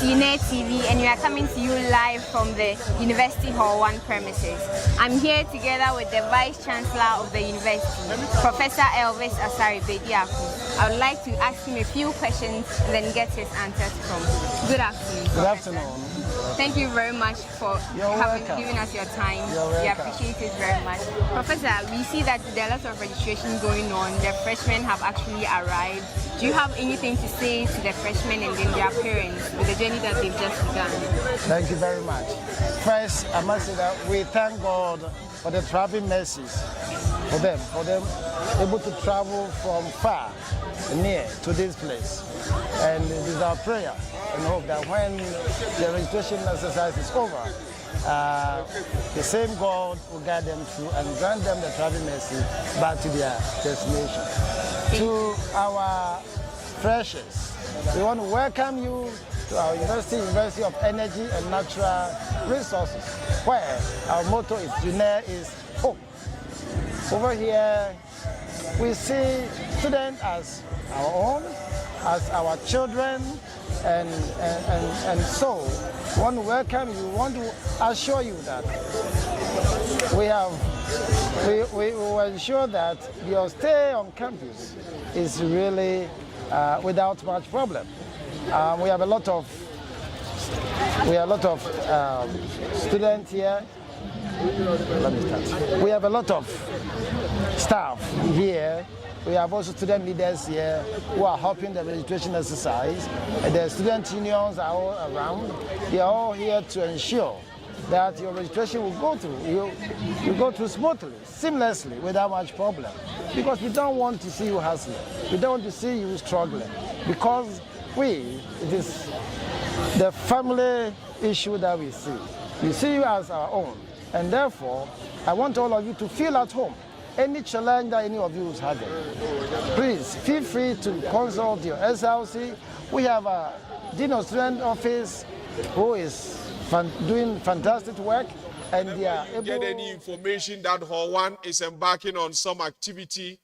is UNER TV, and we are coming to you live from the University Hall 1 premises. I'm here together with the Vice Chancellor of the University, Professor Elvis Asari Bediaku. I would like to ask him a few questions and then get his answers from. Good afternoon. Good afternoon. Thank you very much for giving us your time. We appreciate it very much. Professor, we see that there are lots of registration going on. The freshmen have actually arrived. Do you have anything to say to the freshmen and then their parents with the journey that they've just begun? Thank you very much. First, I must say that we thank God for the traveling mercies for them able to travel from far, near to this place. And it is our prayer and hope that when the registration exercise is over, the same God will guide them through and grant them the traveling mercy back to their destination. To our freshers, we want to welcome you to our University of Energy and Natural Resources, where our motto is UNER is hope. Over here, we see students as our own, as our children, and so we want to welcome you. We want to assure you that we will ensure that your stay on campus is really without much problem. We have a lot of students here. Let me start. We have a lot of staff here. We have also student leaders here who are helping the registration exercise. And the student unions are all around. They are all here to ensure that your registration will go through. You go through smoothly, seamlessly, without much problem. Because we don't want to see you hustling. We don't want to see you struggling. Because it is the family issue that we see. We see you as our own. And therefore, I want all of you to feel at home. Any challenge that any of you is having, please feel free to consult your SLC. We have a Dean of Student Office who is doing fantastic work, and they are able get any information that Hall 1 is embarking on some activity.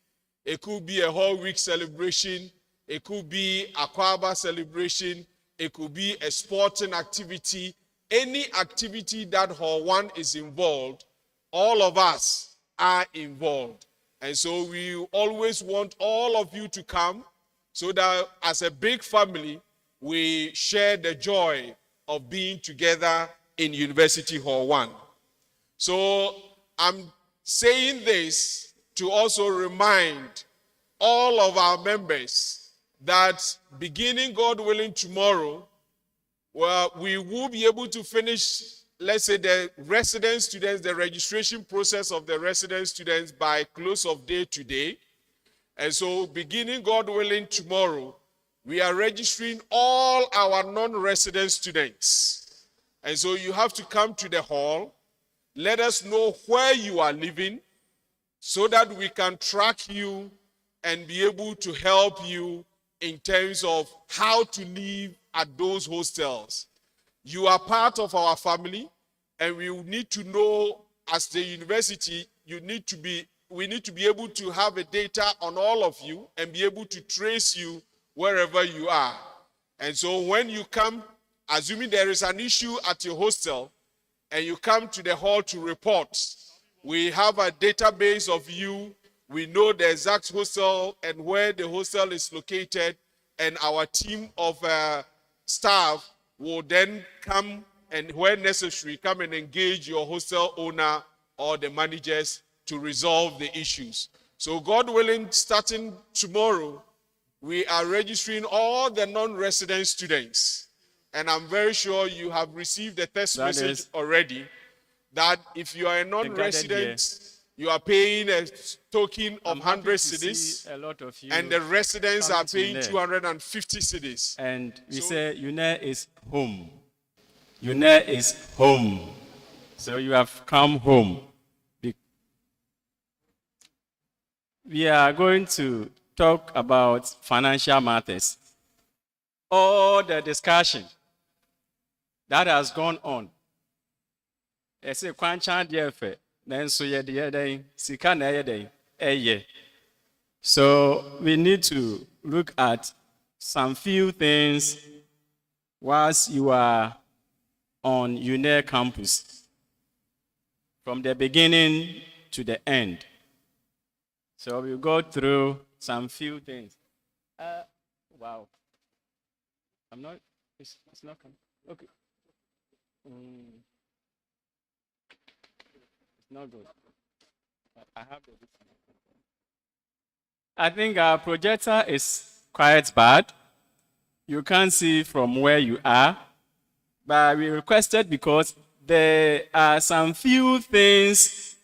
It could be a whole week celebration. It could be a Kwaba celebration. It could be a sporting activity. Any activity that Hall 1 is involved, all of us are involved. And so we always want all of you to come so that as a big family, we share the joy of being together in University Hall 1. So I'm saying this to also remind all of our members that beginning, God willing, tomorrow, well, we will be able to finish, let's say, the resident students, the registration process of the resident students by close of day today. And so beginning, God willing, tomorrow, we are registering all our non-resident students. And so you have to come to the hall. Let us know where you are living so that we can track you and be able to help you in terms of how to live at those hostels. You are part of our family, and we need to know, as the university, we need to be able to have a data on all of you and be able to trace you wherever you are. And so when you come, assuming there is an issue at your hostel, and you come to the hall to report, we have a database of you. We know the exact hostel and where the hostel is located, and our team of staff will then come and, where necessary, come and engage your hostel owner or the managers to resolve the issues. So God willing, starting tomorrow, we are registering all the non-resident students. And I'm very sure you have received the text message already that if you are a non-resident, you are paying a token of 100 cedis, a lot of you, and the residents are paying 250 cedis. And we say UNER is home. UNER is home. So you have come home. We are going to talk about financial matters. All the discussion that has gone on. I say, so we need to look at some few things whilst you are on UNER campus, from the beginning to the end. So we'll go through some few things. Wow. It's not coming. Okay. It's not good. I have the. I think our projector is quite bad. You can't see from where you are, but we requested because there are some few things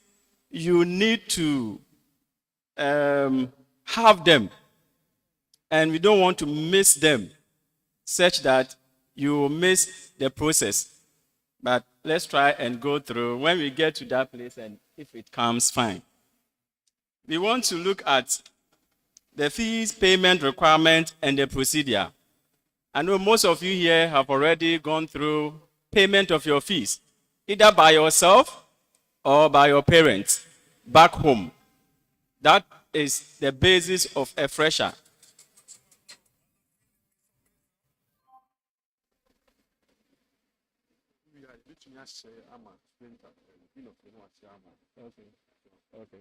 you need to have them, and we don't want to miss them, such that you miss the process. But let's try and go through when we get to that place, and if it comes, fine. We want to look at the fees, payment requirement, and the procedure. I know most of you here have already gone through payment of your fees, either by yourself or by your parents back home. That is the basis of a fresher. Okay.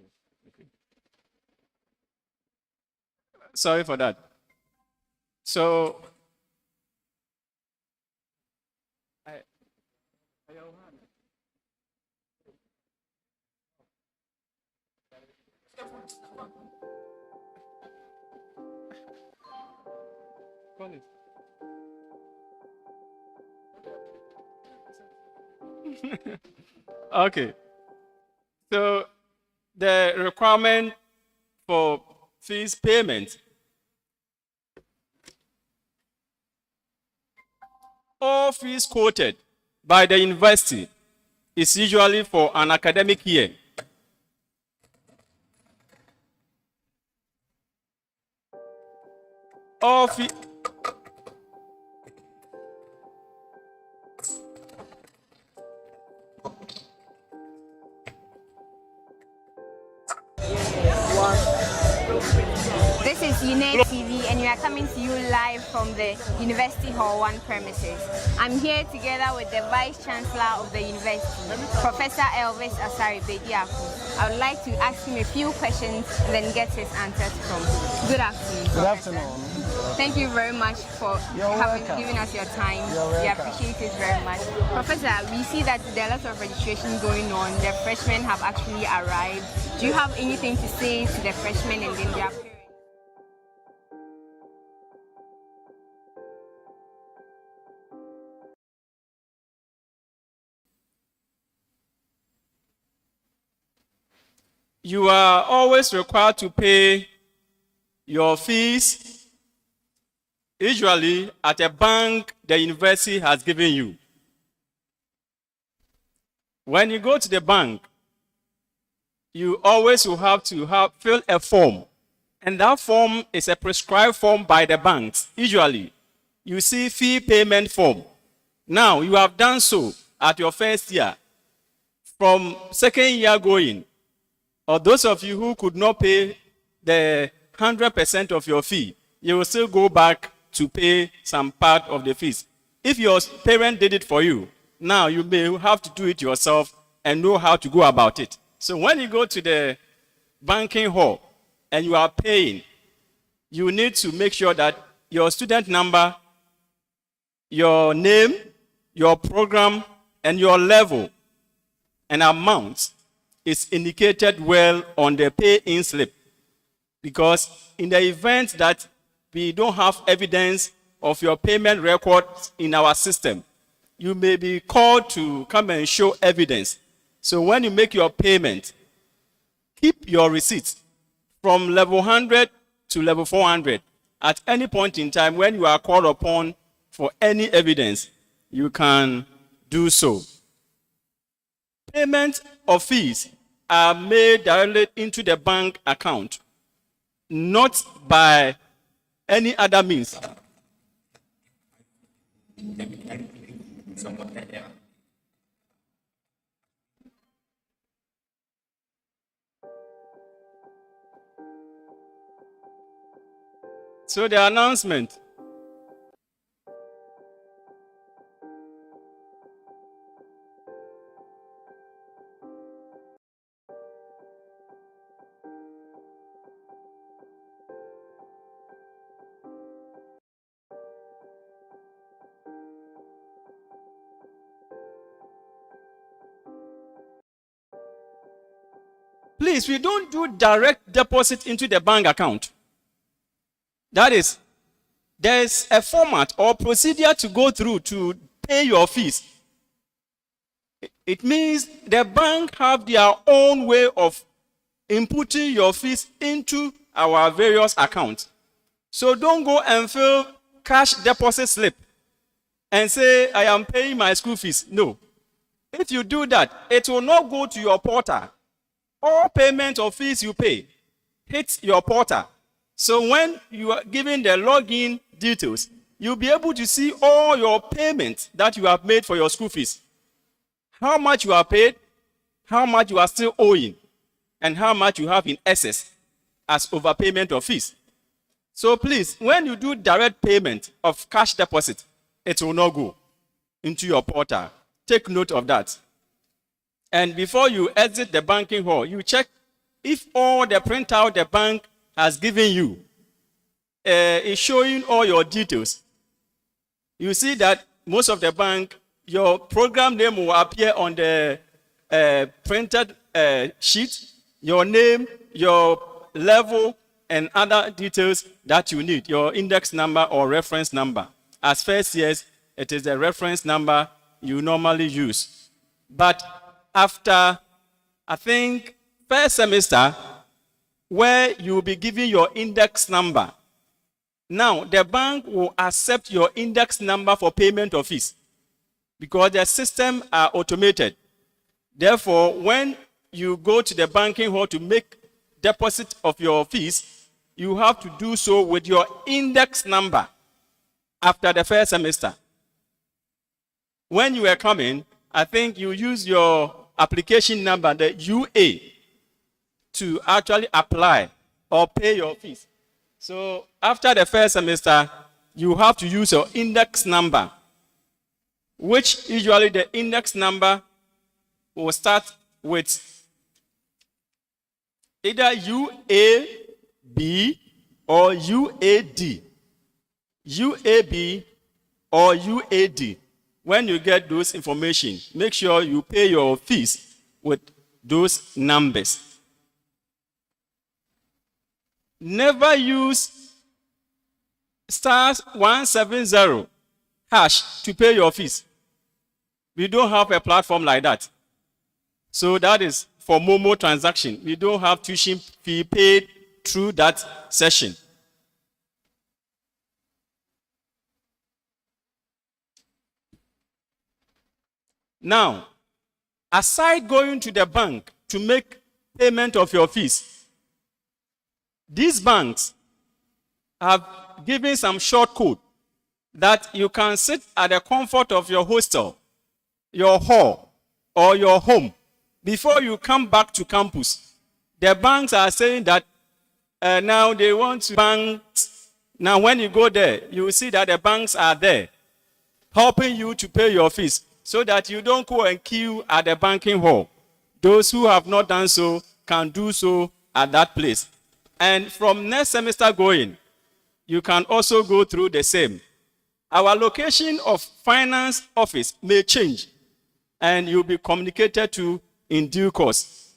Sorry for that. So, okay. So, the requirement for fees payment. All fees quoted by the university is usually for an academic year. All fees. This is UNED TV, and we are coming to you live from the University Hall 1 premises. I'm here together with the Vice Chancellor of the University, Professor Elvis Asari Bediaku. I would like to ask him a few questions and then get his answers from. Good afternoon. Good afternoon. Thank you very much for giving us your time. We appreciate it very much. Professor, we see that there are lots of registration going on. The freshmen have actually arrived. Do you have anything to say to the freshmen and then their parents? You are always required to pay your fees, usually at a bank the university has given you. When you go to the bank, you always will have to fill a form. And that form is a prescribed form by the banks. Usually, you see fee payment form. Now, you have done so at your first year. From second year going, or those of you who could not pay the 100% of your fee, you will still go back to pay some part of the fees. If your parent did it for you, now you may have to do it yourself and know how to go about it. So when you go to the banking hall and you are paying, you need to make sure that your student number, your name, your program, and your level and amount is indicated well on the pay-in slip. Because in the event that we don't have evidence of your payment records in our system, you may be called to come and show evidence. So when you make your payment, keep your receipts from level 100 to level 400. At any point in time when you are called upon for any evidence, you can do so. Payment of fees are made directly into the bank account, not by any other means. So the announcement. Please, we don't do direct deposit into the bank account. That is, there is a format or procedure to go through to pay your fees. It means the bank have their own way of inputting your fees into our various accounts. So don't go and fill cash deposit slip and say, I am paying my school fees. No. If you do that, it will not go to your portal. All payment of fees you pay hits your portal. So when you are given the login details, you'll be able to see all your payments that you have made for your school fees. How much you are paid, how much you are still owing, and how much you have in excess as overpayment of fees. So please, when you do direct payment of cash deposit, it will not go into your portal. Take note of that. And before you exit the banking hall, you check if all the printout the bank has given you is showing all your details. You see that most of the bank, your program name will appear on the printed sheet, your name, your level, and other details that you need, your index number or reference number. As first years, it is the reference number you normally use. But after, I think, first semester, where you will be given your index number, now the bank will accept your index number for payment of fees because the system are automated. Therefore, when you go to the banking hall to make deposit of your fees, you have to do so with your index number after the first semester. When you were coming, I think you use your application number, the UA, to actually apply or pay your fees. So after the first semester, you have to use your index number, which usually the index number will start with either UAB or UAD. UAB or UAD. When you get those information, make sure you pay your fees with those numbers. Never use *170# to pay your fees. We don't have a platform like that. So that is for Momo transaction. We don't have tuition fee paid through that session. Now, aside going to the bank to make payment of your fees, these banks have given some short code that you can sit at the comfort of your hostel, your hall, or your home before you come back to campus. The banks are saying that now they want to banks. Now when you go there, you will see that the banks are there helping you to pay your fees so that you don't go and queue at the banking hall. Those who have not done so can do so at that place. And from next semester going, you can also go through the same. Our location of finance office may change, and you'll be communicated to in due course.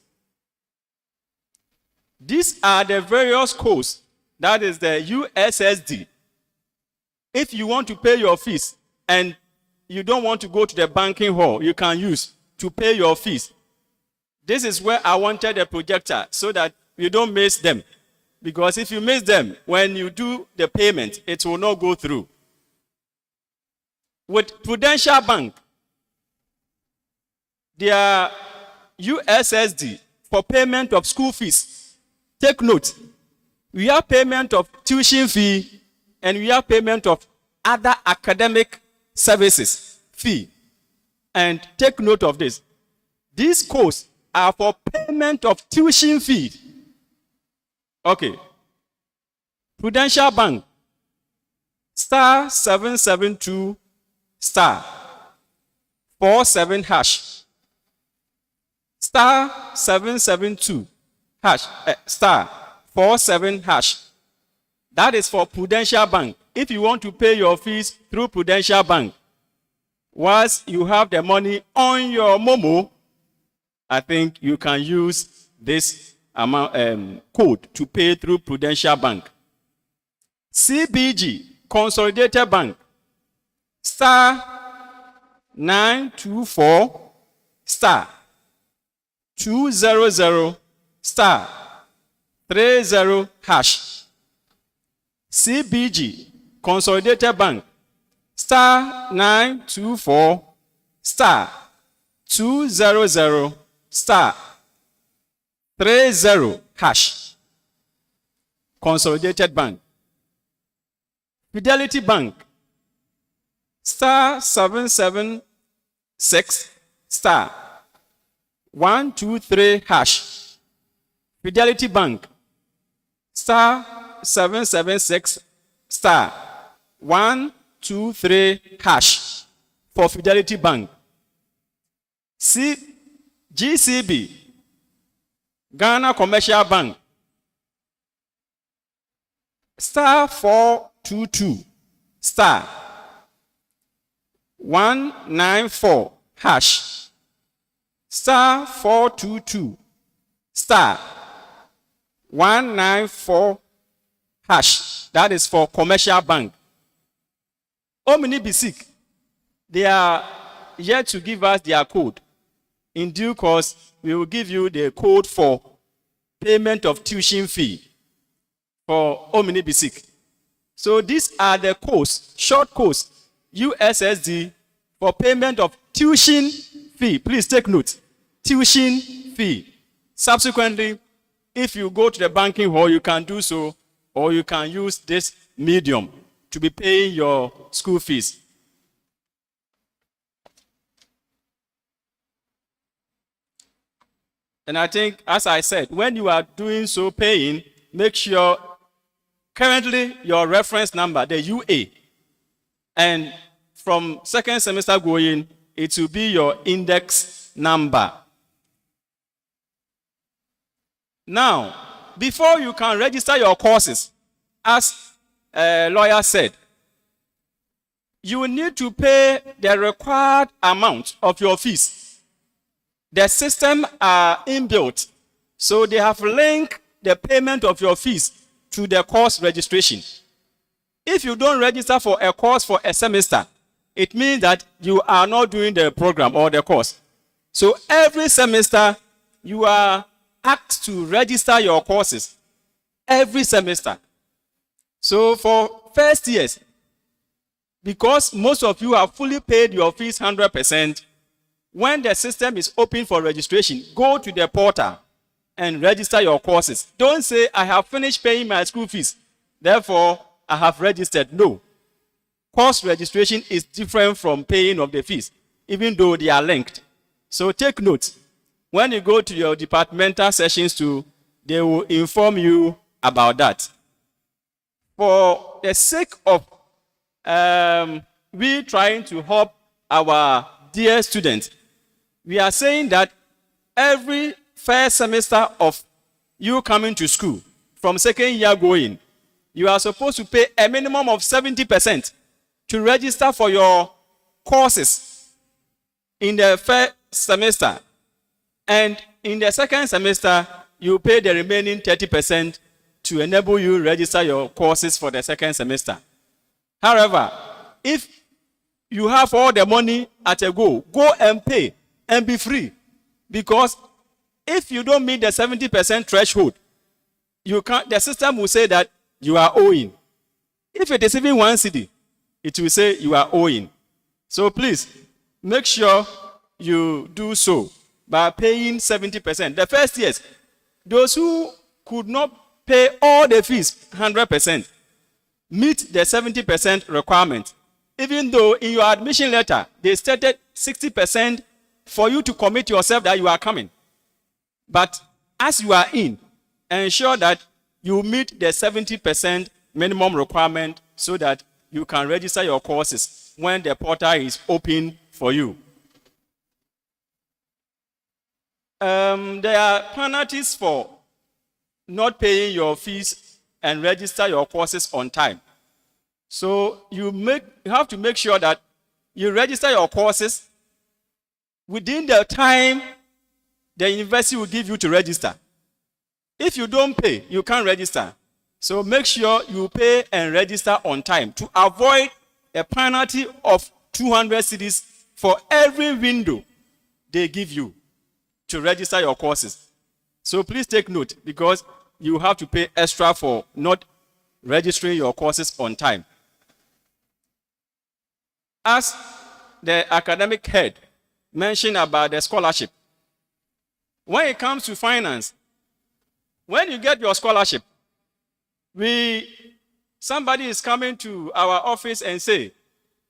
These are the various codes. That is the USSD. If you want to pay your fees and you don't want to go to the banking hall, you can use to pay your fees. This is where I wanted a projector so that you don't miss them. Because if you miss them, when you do the payment, it will not go through. With Prudential Bank, their USSD for payment of school fees. Take note, we have payment of tuition fee and we have payment of other academic services fee. And take note of this. These codes are for payment of tuition fee. Okay. Prudential Bank, *772* 47#. *772# *47#. That is for Prudential Bank. If you want to pay your fees through Prudential Bank, once you have the money on your Momo, I think you can use this code to pay through Prudential Bank. CBG, Consolidated Bank, star 924 star 200 star 30 hash. CBG, Consolidated Bank, star 924 star 200 star 30 hash. Consolidated Bank. Fidelity Bank, star 776 star 123 hash. Fidelity Bank, star 776 star 123 hash for Fidelity Bank. GCB, Ghana Commercial Bank, star 422 star 194 hash. Star 422 star 194 hash. That is for Commercial Bank. Omni Basic, they are yet to give us their code. In due course, we will give you the code for payment of tuition fee for Omni Basic. So these are the codes, short codes, USSD, for payment of tuition fee. Please take note. Tuition fee. Subsequently, if you go to the banking hall, you can do so, or you can use this medium to be paying your school fees. And I think, as I said, when you are doing so, paying, make sure currently your reference number, the UA, and from second semester going, it will be your index number. Now, before you can register your courses, as a lawyer said, you need to pay the required amount of your fees. The system are inbuilt, so they have linked the payment of your fees to the course registration. If you don't register for a course for a semester, it means that you are not doing the program or the course. So every semester, you are asked to register your courses. Every semester. So for first years, because most of you have fully paid your fees 100%, when the system is open for registration, go to the portal and register your courses. Don't say, I have finished paying my school fees, therefore I have registered. No. Course registration is different from paying of the fees, even though they are linked. So take note. When you go to your departmental sessions too, they will inform you about that. For the sake of we trying to help our dear students, we are saying that every first semester of you coming to school, from second year going, you are supposed to pay a minimum of 70% to register for your courses in the first semester. And in the second semester, you pay the remaining 30% to enable you to register your courses for the second semester. However, if you have all the money at a go and pay and be free. Because if you don't meet the 70% threshold, the system will say that you are owing. If it is even 1 cedi, it will say you are owing. So please, make sure you do so by paying 70%. The first years, those who could not pay all the fees 100%, meet the 70% requirement. Even though in your admission letter, they stated 60% for you to commit yourself that you are coming. But as you are in, ensure that you meet the 70% minimum requirement so that you can register your courses when the portal is open for you. There are penalties for not paying your fees and register your courses on time. So you have to make sure that you register your courses within the time the university will give you to register. If you don't pay, you can't register. So make sure you pay and register on time to avoid a penalty of 200 cedis for every window they give you to register your courses. So please take note, because you have to pay extra for not registering your courses on time. As the academic head mentioned about the scholarship, when it comes to finance, when you get your scholarship, somebody is coming to our office and say,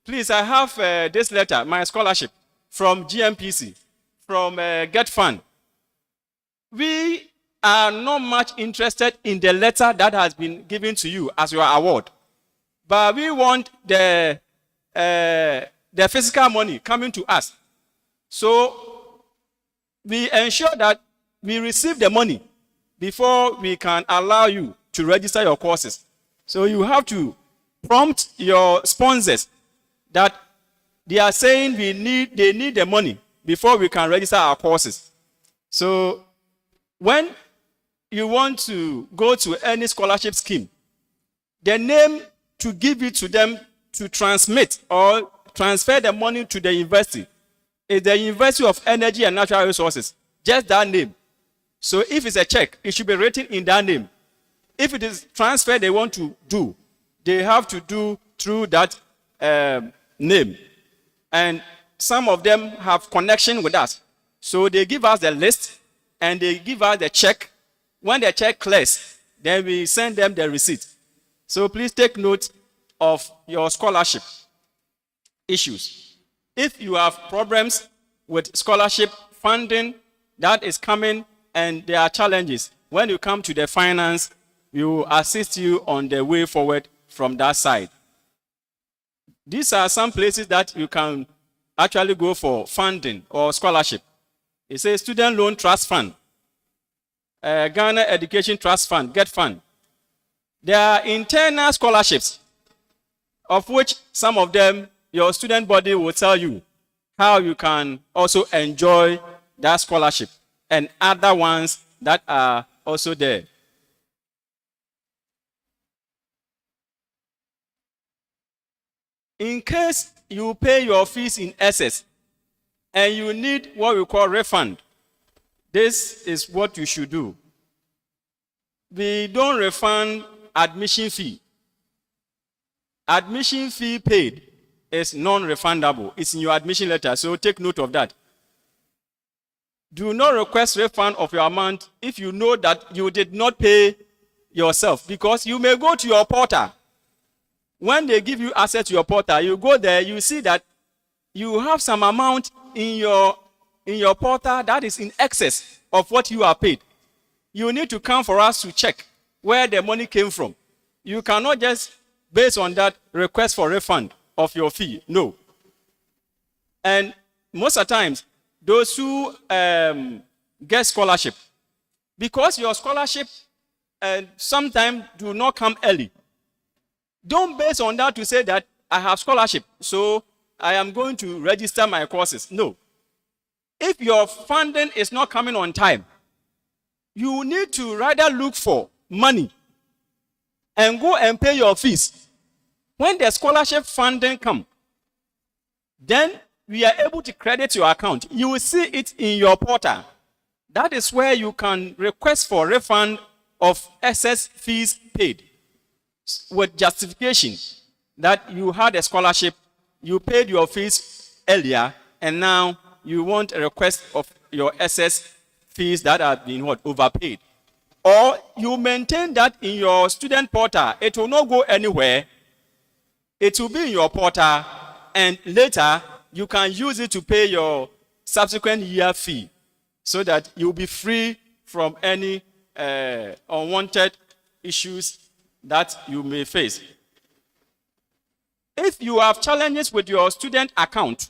please, I have this letter, my scholarship, from GMPC, from Get Fund. We are not much interested in the letter that has been given to you as your award, but we want the physical money coming to us. So we ensure that we receive the money before we can allow you to register your courses. So you have to prompt your sponsors that they are saying they need the money before we can register our courses. So when you want to go to any scholarship scheme, the name to give it to them to transmit or transfer the money to the university is the University of Energy and Natural Resources. Just that name. So if it's a check, it should be written in that name. If it is transfer they want to do, they have to do through that name. And some of them have connection with us. So they give us the list and they give us the check. When the check clears, then we send them the receipt. So please take note of your scholarship issues. If you have problems with scholarship funding that is coming and there are challenges, when you come to the finance, we will assist you on the way forward from that side. These are some places that you can actually go for funding or scholarship. It says Student Loan Trust Fund, Ghana Education Trust Fund, Get Fund. There are internal scholarships, of which some of them your student body will tell you how you can also enjoy that scholarship, and other ones that are also there. In case you pay your fees in excess and you need what we call refund, this is what you should do. We don't refund admission fee. Admission fee paid is non-refundable. It's in your admission letter, so take note of that. Do not request refund of your amount if you know that you did not pay yourself, because you may go to your portal. When they give you access to your portal, you go there, you see that you have some amount in your portal that is in excess of what you are paid. You need to come for us to check where the money came from. You cannot just, based on that, request for refund of your fee. No. And most of the times, those who get scholarship, because your scholarship sometimes do not come early, don't base on that to say that I have scholarship, so I am going to register my courses. No. If your funding is not coming on time, you need to rather look for money and go and pay your fees. When the scholarship funding comes, then we are able to credit your account. You will see it in your portal. That is where you can request for refund of excess fees paid, with justification that you had a scholarship, you paid your fees earlier, and now you want a request of your excess fees that have been overpaid. Or you maintain that in your student portal. It will not go anywhere. It will be in your portal, and later you can use it to pay your subsequent year fee, so that you'll be free from any unwanted issues that you may face. If you have challenges with your student account,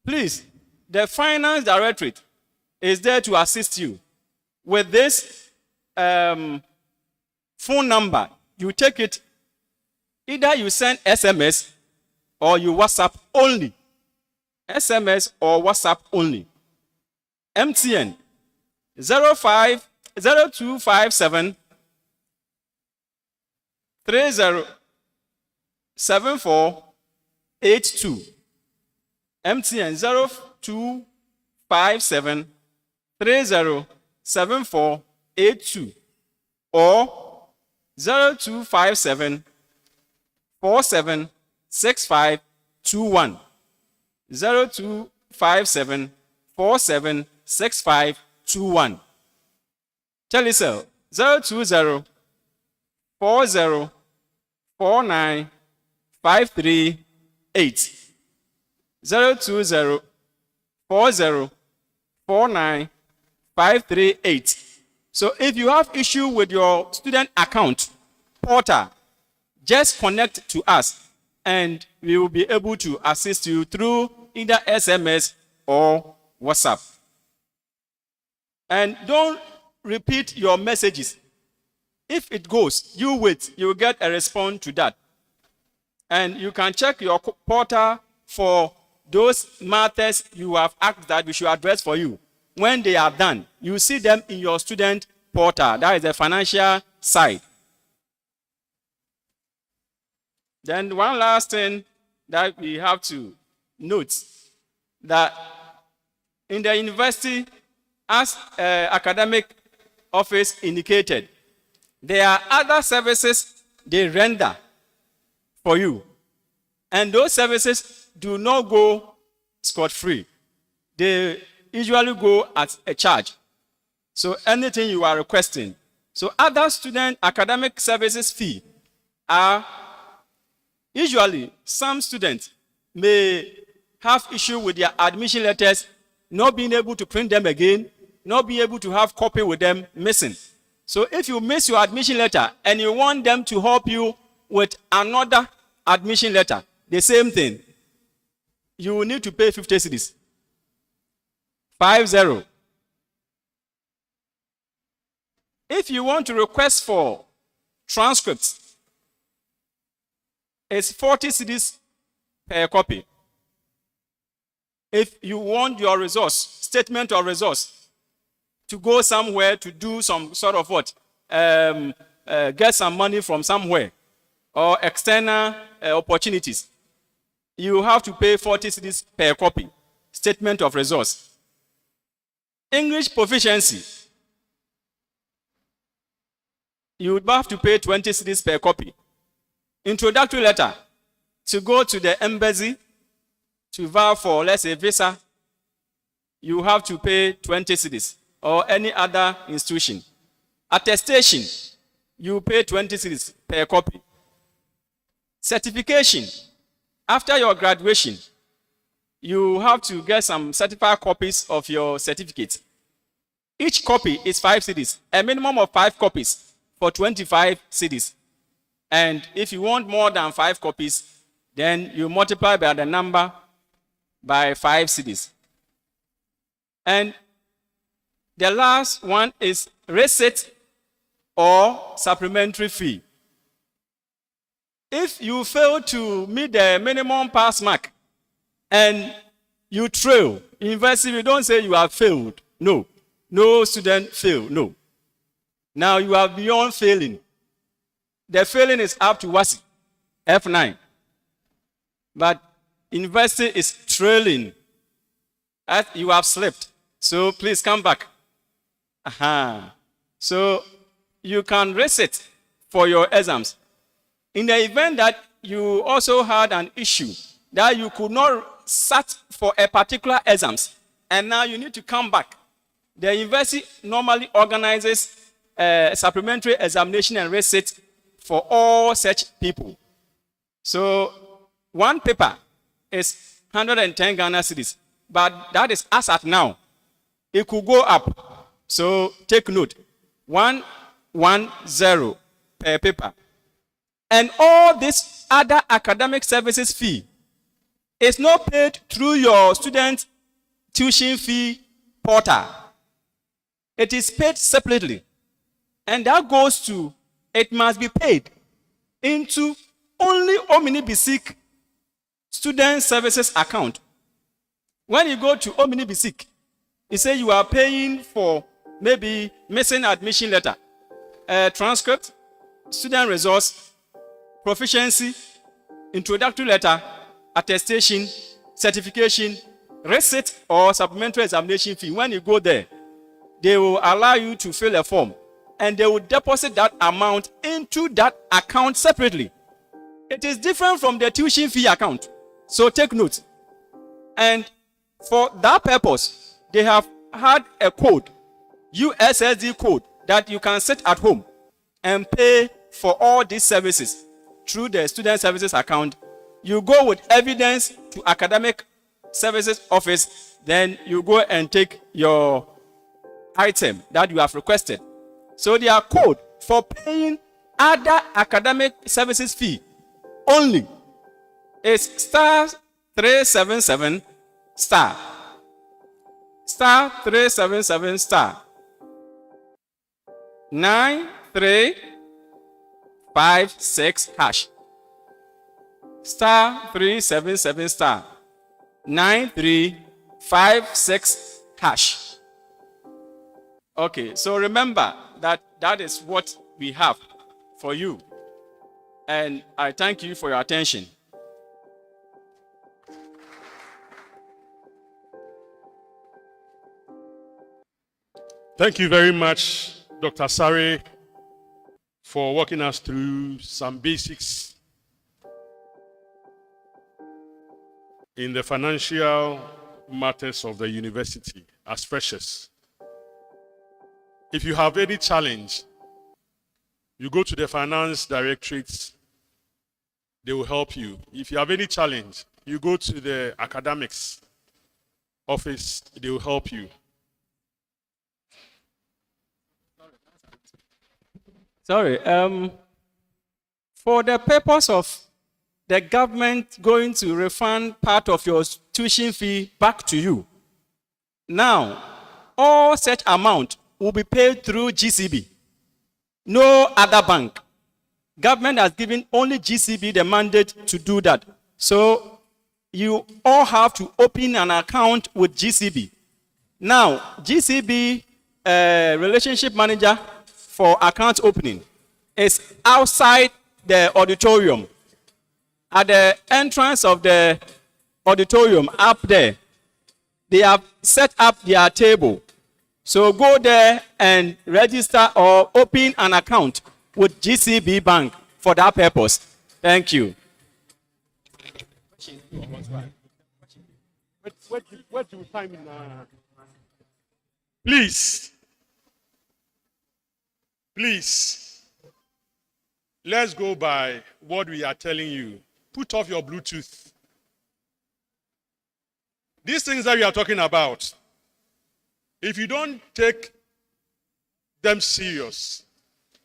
please, the Finance Directorate is there to assist you. With this phone number, you take it, either you send SMS or you WhatsApp only. SMS or WhatsApp only. MTN 05 0257 307482. MTN 0257 307482 or 0257 476521. 0257 476521. Telecell 020 40 49 538. 020 40 49 538. So if you have issue with your student account portal, just connect to us and we will be able to assist you through either SMS or WhatsApp. And don't repeat your messages. If it goes, you wait, you will get a response to that. And you can check your portal for those matters you have asked that we should address for you. When they are done, you see them in your student portal. That is the financial side. Then one last thing that we have to note, that in the university, as academic office indicated, there are other services they render for you. And those services do not go scot-free. They usually go at a charge. So anything you are requesting. So other student academic services fee are usually some students may have issue with their admission letters, not being able to print them again, not being able to have copy with them missing. So if you miss your admission letter and you want them to help you with another admission letter, the same thing, you will need to pay 50 cedis. 50. If you want to request for transcripts, it's 40 cedis per copy. If you want your resource, statement of resource, to go somewhere to do some sort of what, get some money from somewhere, or external opportunities, you have to pay 40 cedis per copy, statement of resource. English proficiency, you would have to pay 20 cedis per copy. Introductory letter, to go to the embassy to vow for, let's say, visa, you have to pay 20 cedis, or any other institution. Attestation, you pay 20 cedis per copy. Certification, after your graduation, you have to get some certified copies of your certificate. Each copy is 5 cedis, a minimum of 5 copies for 25 cedis. And if you want more than 5 copies, then you multiply by the number by 5 cedis. And the last one is receipt or supplementary fee. If you fail to meet the minimum pass mark and you trail, university, we don't say you have failed. No. No student failed. No. Now you are beyond failing. The failing is up to WASI, F9. But university is trailing. As you have slipped. So please come back. So you can resit for your exams. In the event that you also had an issue that you could not sat for a particular exams, and now you need to come back, the university normally organizes a supplementary examination and resit for all such people. So one paper is 110 Ghana cedis, but that is as at now. It could go up. So take note, 110 per paper. And all this other academic services fee is not paid through your student tuition fee portal. It is paid separately. And that goes to, it must be paid into only Omni Basic student services account. When you go to Omni Basic, it says you are paying for maybe missing admission letter, transcript, student resource, proficiency, introductory letter, attestation, certification, receipt, or supplementary examination fee. When you go there, they will allow you to fill a form and they will deposit that amount into that account separately. It is different from the tuition fee account. So take note. And for that purpose, they have had a code, USSD code, that you can sit at home and pay for all these services through the student services account. You go with evidence to academic services office, then you go and take your item that you have requested. So their code for paying other academic services fee only is star 377 star 377 star 9356 hash star 377 star 9356 hash. Okay, so remember that is what we have for you. And I thank you for your attention. Thank you very much, Dr. Sari, for walking us through some basics in the financial matters of the university as freshers. If you have any challenge, you go to the finance directorate, they will help you. If you have any challenge, you go to the academics office, they will help you. Sorry, for the purpose of the government going to refund part of your tuition fee back to you, now all such amount will be paid through GCB. No other bank. Government has given only GCB the mandate to do that. So you all have to open an account with GCB. Now, GCB relationship manager for account opening is outside the auditorium. At the entrance of the auditorium up there, they have set up their table. So go there and register or open an account with GCB Bank for that purpose. Thank you. What do time in? Please, let's go by what we are telling you. Put off your Bluetooth. These things that we are talking about, if you don't take them serious,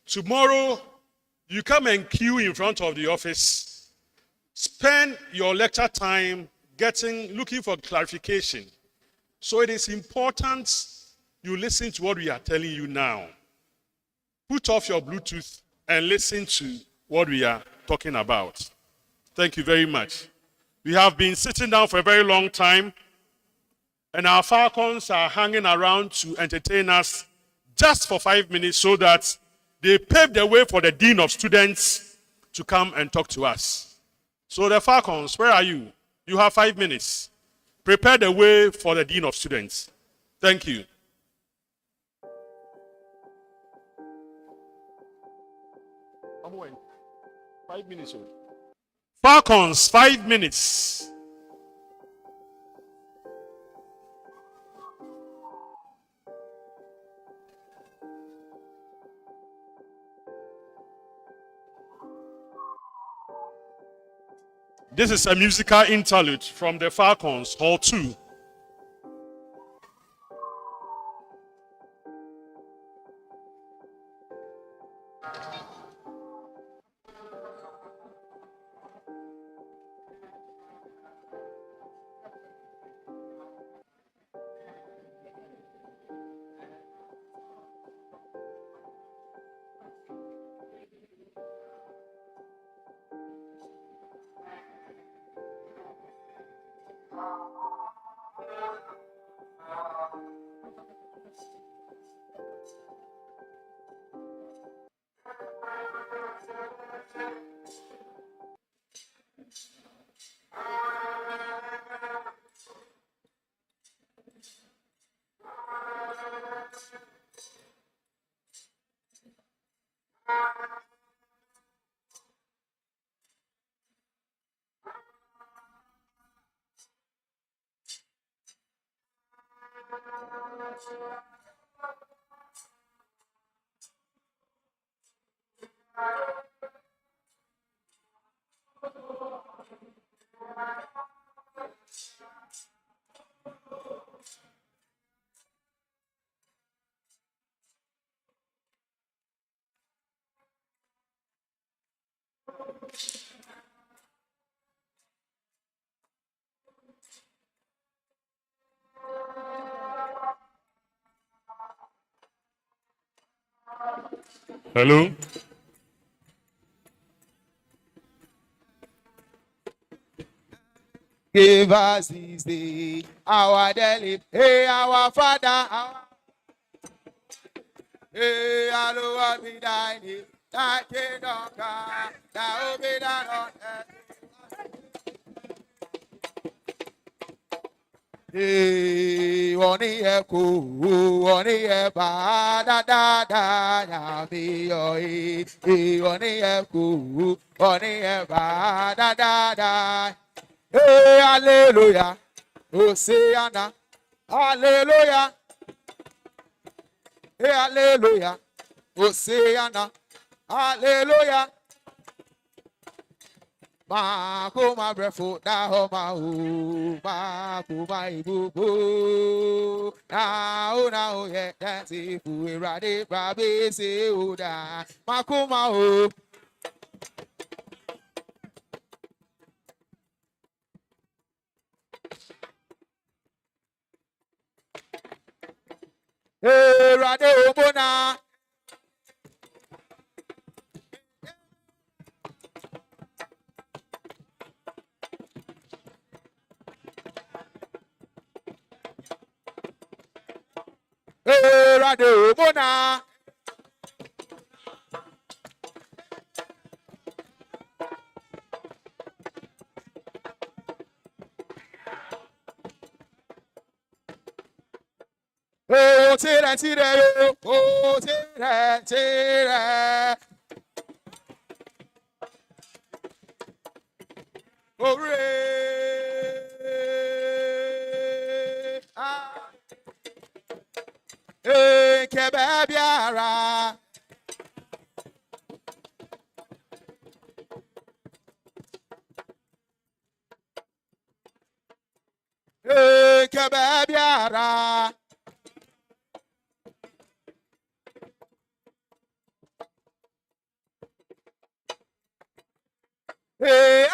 tomorrow you come and queue in front of the office, spend your lecture time looking for clarification. So it is important you listen to what we are telling you now. Put off your Bluetooth and listen to what we are talking about. Thank you very much. We have been sitting down for a very long time, and our Falcons are hanging around to entertain us just for 5 minutes so that they pave the way for the Dean of Students to come and talk to us. So the Falcons, where are you? You have 5 minutes. Prepare the way for the Dean of Students. Thank you. I'm waiting. 5 minutes. Falcons, 5 minutes. This is a musical interlude from the Falcons, Hall 2. Hello? Give us this day our daily, hey, our Father, hey, hallowed be thy name, thy kingdom come, thy will be done on earth. Hey, oni eku, oni eba, da, ya mi yo, hey, oni eku, oni eba, da. Hey, hallelujah, Hosanna, hallelujah, hey, hallelujah, Hosanna, hallelujah. Ma kuma brefu da ho ma hu ma kuma ibubu na o ye dance fu irade babe se o da ma kuma o. Irade obona Irade obona oh tire yo oh tire ore ah kebe biara kebe biara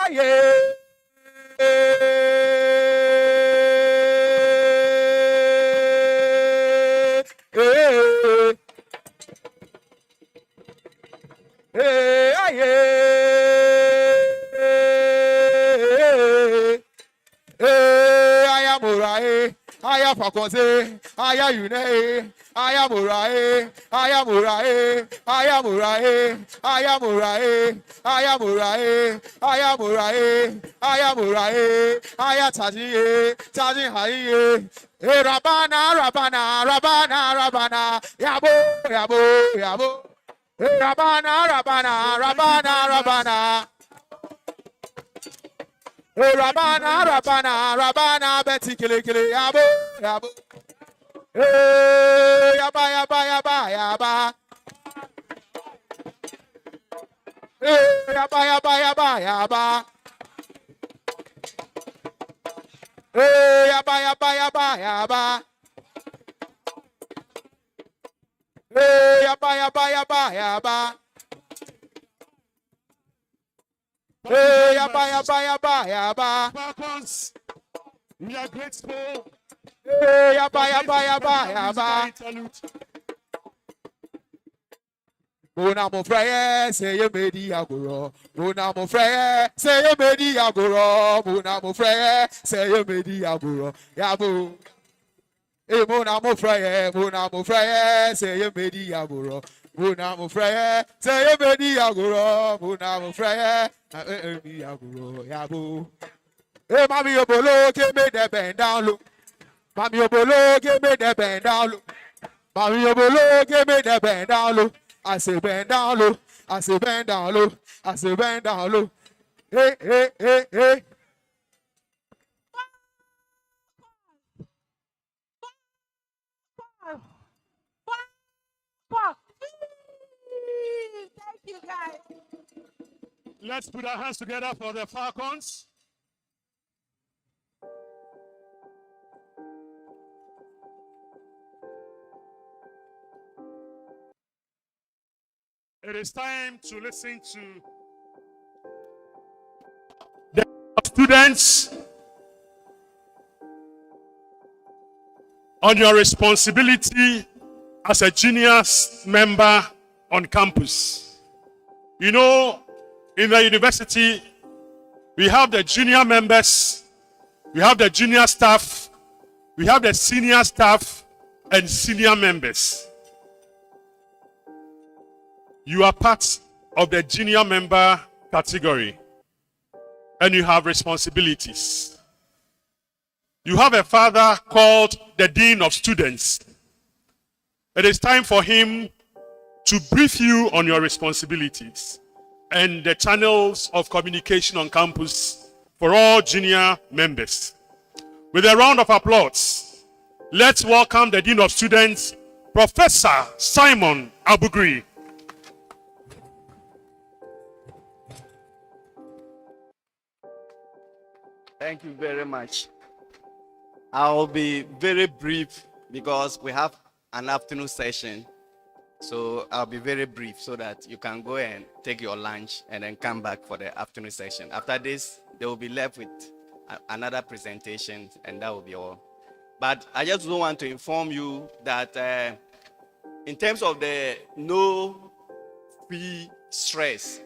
aye I am Falcon, I am Une, I am Urae, I am Urae, I am Urae, I am Urae, I am Urae, I am Urae, I am Urae, I am Taji Haye, Rabana, Rabana, Rabana, Rabana, Yabo, Rabana. Rabana, Betty Kili, Yabo. Yaba. Yaba. Yaba. Falcons, we are grateful. Yaba. Interlude. Mona mo frère, say you made the agoro. Mona mo frère, say you made the agoro. Mona mo frère, say you made the agoro. Yabo. Hey, Mona mo frère, say you made the agoro. Mona mo frère, say you made the agoro. Mona mo frère, Yabo. Hey, Mami Obolo, give me the bend down low. Mami Obolo, give me the bend down low. Mommy Obolo, give me the bend down low. I say bend down low. I say bend down low. I say bend down low. Hey, hey, hey, hey. Thank you, guys. Let's put our hands together for the Falcons. It is time to listen to the students on your responsibility as a junior member on campus. You know, in the university, we have the junior members, we have the junior staff, we have the senior staff and senior members. You are part of the junior member category and you have responsibilities. You have a father called the Dean of Students. It is time for him to brief you on your responsibilities and the channels of communication on campus for all junior members. With a round of applause, let's welcome the Dean of Students, Professor Simon Abugri. Thank you very much. I'll be very brief because we have an afternoon session. So I'll be very brief so that you can go and take your lunch and then come back for the afternoon session. After this, they will be left with another presentation and that will be all. But I just want to inform you that in terms of the no fee stress,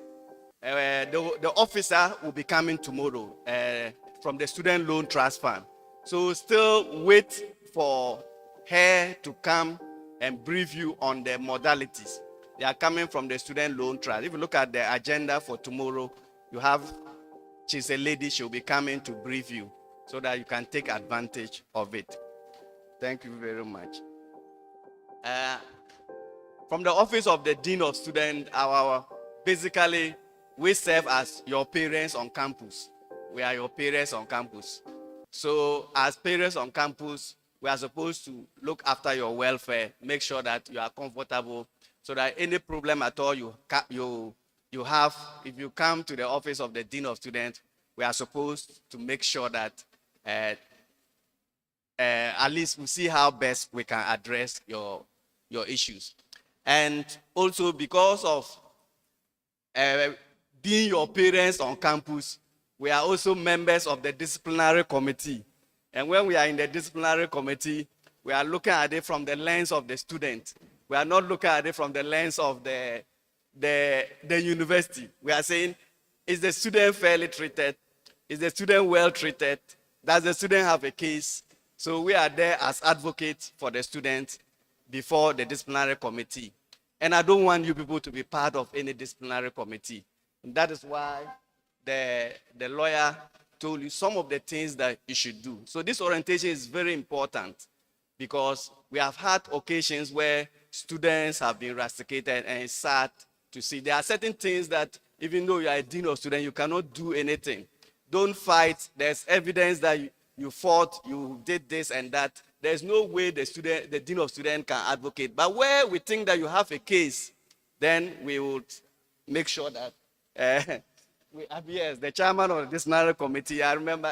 the officer will be coming tomorrow from the Student Loan Trust Fund. So still wait for her to come and brief you on the modalities. They are coming from the Student Loan Trust. If you look at the agenda for tomorrow, you have, she's a lady, she'll be coming to brief you so that you can take advantage of it. Thank you very much. From the office of the Dean of Students, basically, we serve as your parents on campus. We are your parents on campus. So as parents on campus, we are supposed to look after your welfare, make sure that you are comfortable, so that any problem at all you have, if you come to the office of the Dean of Students, we are supposed to make sure that at least we see how best we can address your issues. And also because of being your parents on campus, we are also members of the disciplinary committee. And when we are in the disciplinary committee, we are looking at it from the lens of the student. We are not looking at it from the lens of the university. We are saying, is the student fairly treated? Is the student well treated? Does the student have a case? So we are there as advocates for the students before the disciplinary committee. And I don't want you people to be part of any disciplinary committee. And that is why the lawyer told you some of the things that you should do. So this orientation is very important because we have had occasions where students have been rusticated, and it's sad to see. There are certain things that even though you are a dean of students, you cannot do anything. Don't fight. There's evidence that you fought, you did this and that. There's no way the dean of students can advocate. But where we think that you have a case, then we would make sure that yes, the chairman of the disciplinary committee, I remember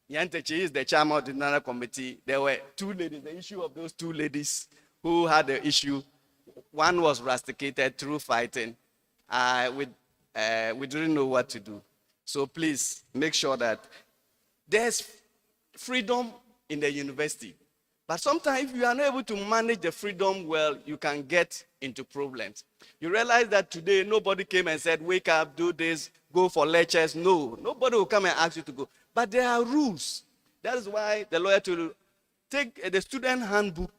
Yantechi is the chairman of the disciplinary committee. There were two ladies, the issue of those two ladies who had the issue. One was rusticated through fighting. We didn't know what to do. So please make sure that there's freedom in the university. But sometimes if you are not able to manage the freedom well, you can get into problems. You realize that today nobody came and said, wake up, do this, go for lectures. No, nobody will come and ask you to go. But there are rules. That is why the lawyer told you, take the student handbook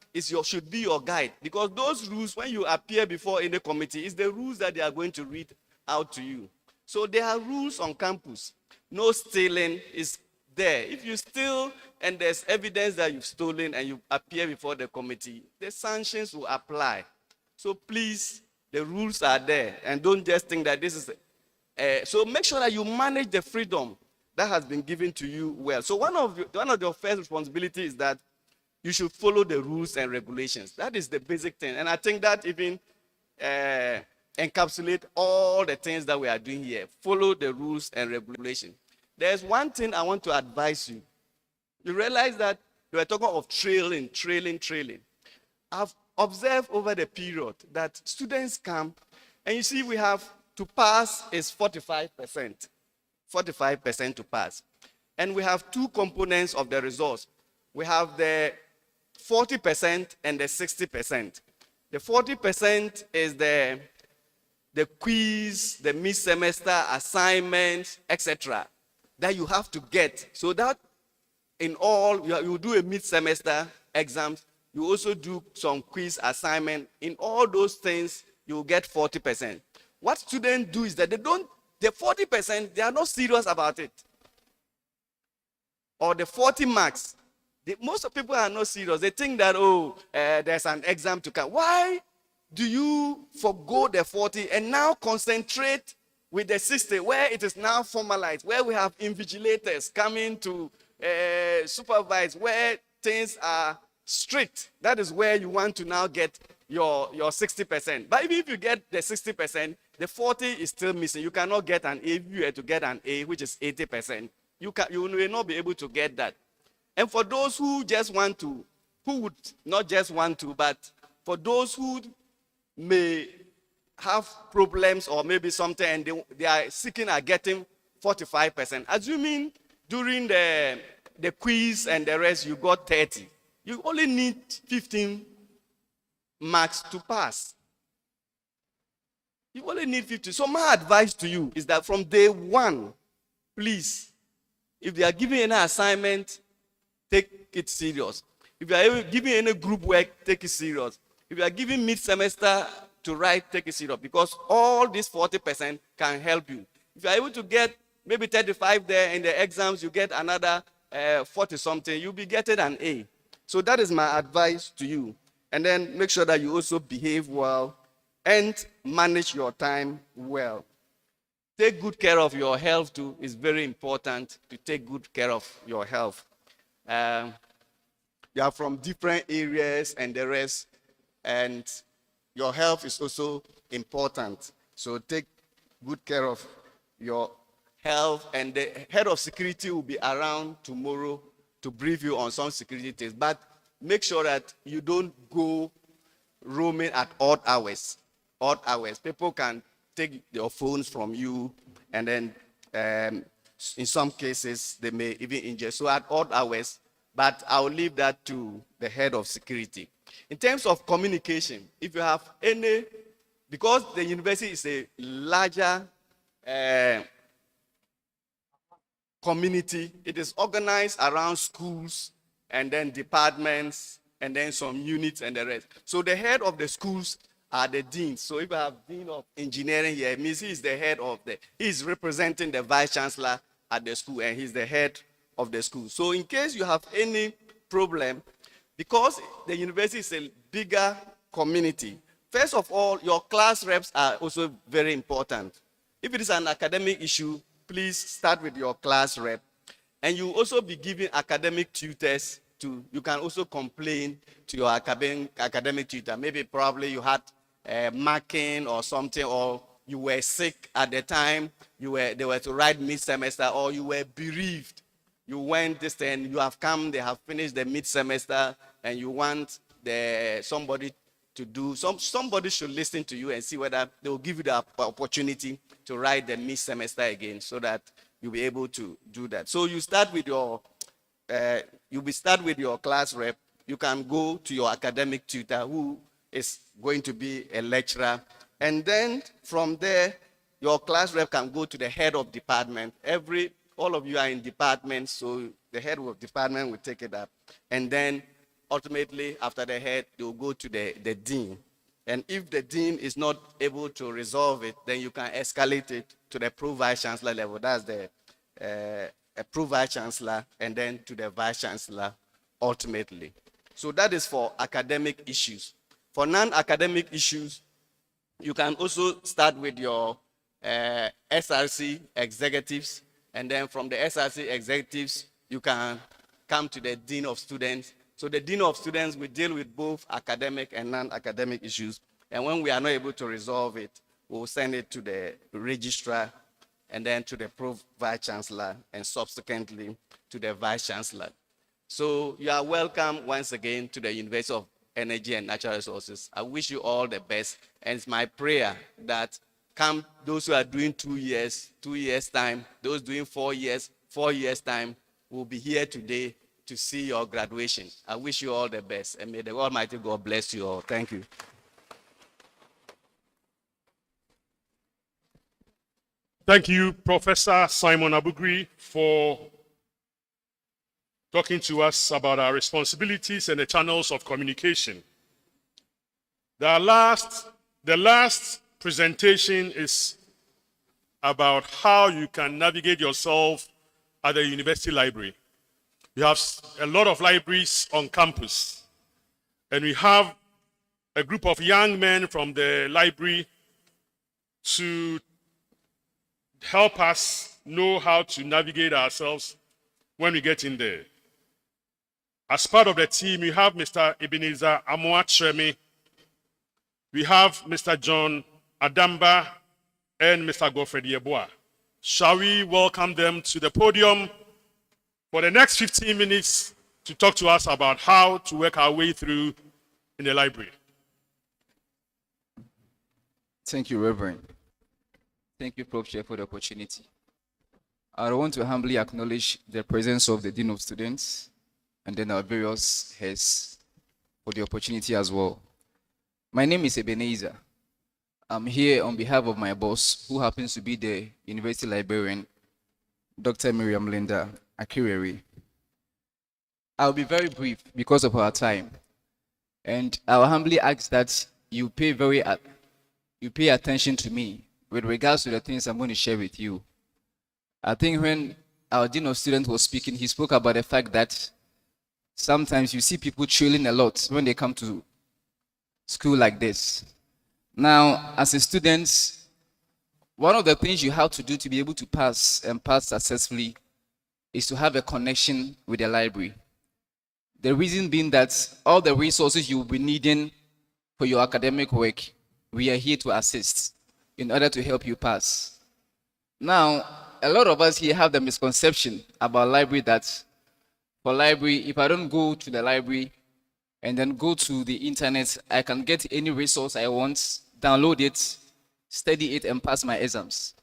should be your guide. Because those rules, when you appear before any committee, is the rules that they are going to read out to you. So there are rules on campus. No stealing is there. If you steal and there's evidence that you've stolen and you appear before the committee, the sanctions will apply. So please, the rules are there, and don't just think that this is. So make sure that you manage the freedom that has been given to you well. So one of your first responsibilities is that you should follow the rules and regulations. That is the basic thing, and I think that even encapsulate all the things that we are doing here. Follow the rules and regulations. There's one thing I want to advise you. You realize that you are talking of trailing. I've observed over the period that students come, and you see we have to pass is 45%. 45% to pass. And we have two components of the results. We have the 40% and the 60%. The 40% is the quiz, the mid-semester assignments, etc. that you have to get. So that in all, you do a mid-semester exams, you also do some quiz assignment. In all those things, you get 40%. What students do is that the 40%, they are not serious about it. Or the 40 marks, most of people are not serious. They think that, there's an exam to come. Why do you forgo the 40 and now concentrate with the 60, where it is now formalized, where we have invigilators coming to supervise, where things are strict? That is where you want to now get your 60%. But even if you get the 60%, the 40 is still missing. You cannot get an A. If you were to get an A, which is 80%, you will not be able to get that. And for those who would not just want to, but for those who may have problems or maybe something and they are seeking or getting 45%, assuming during the quiz and the rest you got 30, you only need 15 marks to pass. You only need 50. So my advice to you is that from day one, please, if they are giving any assignment, take it serious. If you are giving any group work, take it serious. If you are giving mid-semester to write, take it serious, because all these 40% can help you. If you are able to get maybe 35 there in the exams, you get another 40-something, you'll be getting an A. So that is my advice to you. And then make sure that you also behave well and manage your time well. Take good care of your health too. It's very important to take good care of your health. You are from different areas and the rest, and your health is also important. So take good care of your health, and the head of security will be around tomorrow to brief you on some security things. But make sure that you don't go roaming at odd hours. Odd hours. People can take your phones from you, and then in some cases, they may even injure. So at odd hours, but I'll leave that to the head of security. In terms of communication, if you have any, because the university is a larger community, it is organized around schools and then departments and then some units and the rest. So the head of the schools are the deans. So if I have dean of engineering here, it means he is the head of he is representing the vice chancellor at the school, and he's the head of the school. So in case you have any problem, because the university is a bigger community, first of all, your class reps are also very important. If it is an academic issue, please start with your class rep. And you also be giving academic tutors you can also complain to your academic tutor. Maybe probably you had marking or something, or you were sick at the time, they were to write mid-semester, or you were bereaved. You went this and you have come, they have finished the mid-semester, and you want somebody to do, somebody should listen to you and see whether they will give you the opportunity to write the mid-semester again, so that you'll be able to do that. So you start with your class rep. You can go to your academic tutor, who is going to be a lecturer. And then from there, your class rep can go to the head of department. All of you are in departments, so the head of department will take it up. And then ultimately, after the head, they will go to the dean. And if the dean is not able to resolve it, then you can escalate it to the pro-vice chancellor level. That's the Pro Vice Chancellor, and then to the Vice Chancellor ultimately. So that is for academic issues. For non-academic issues, you can also start with your SRC executives, and then from the SRC executives, you can come to the Dean of Students. So the Dean of Students will deal with both academic and non-academic issues, and when we are not able to resolve it, we'll send it to the registrar, and then to the Pro Vice Chancellor, and subsequently to the Vice Chancellor. So you are welcome once again to the University of Energy and Natural Resources. I wish you all the best, and it's my prayer that come those who are doing 2 years, 2 years time, those doing 4 years, 4 years time, will be here today to see your graduation. I wish you all the best, and may the Almighty God bless you all. Thank you. Thank you, Professor Simon Abugri, for talking to us about our responsibilities and the channels of communication. The last presentation is about how you can navigate yourself at the university library. We have a lot of libraries on campus, and we have a group of young men from the library to help us know how to navigate ourselves when we get in there. As part of the team, we have Mr. Ebenezer Amoatremi, we have Mr. John Adamba, and Mr. Godfrey Yeboah. Shall we welcome them to the podium for the next 15 minutes to talk to us about how to work our way through in the library? Thank you, Reverend. Thank you, Prof. Chair, for the opportunity. I want to humbly acknowledge the presence of the Dean of Students and then our various heads for the opportunity as well. My name is Ebenezer. I'm here on behalf of my boss, who happens to be the University Librarian, Dr. Miriam Linda Akireri. I'll be very brief because of our time. And I'll humbly ask that you pay attention to me with regards to the things I'm going to share with you. I think when our Dean of Students was speaking, he spoke about the fact that sometimes you see people trailing a lot when they come to school like this. Now, as a student, one of the things you have to do to be able to pass and pass successfully is to have a connection with the library. The reason being that all the resources you will be needing for your academic work, we are here to assist in order to help you pass. Now, a lot of us here have the misconception about library that for library, if I don't go to the library and then go to the internet, I can get any resource I want, download it, study it, and pass my exams.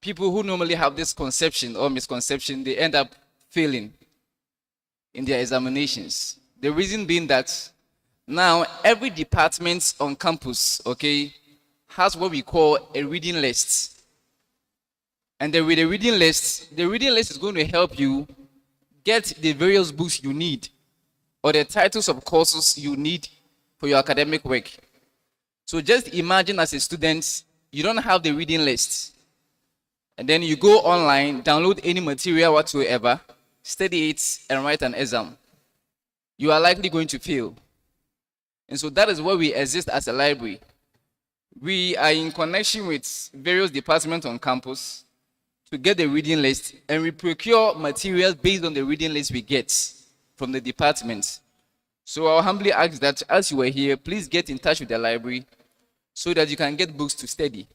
People who normally have this conception or misconception, they end up failing in their examinations. The reason being that now every department on campus, okay, has what we call a reading list. And with the reading list is going to help you get the various books you need or the titles of courses you need for your academic work. So just imagine as a student, you don't have the reading list. And then you go online, download any material whatsoever, study it, and write an exam. You are likely going to fail. And so that is where we exist as a library. We are in connection with various departments on campus to get the reading list, and we procure materials based on the reading list we get from the department. So I'll humbly ask that as you are here, please get in touch with the library so that you can get books to study.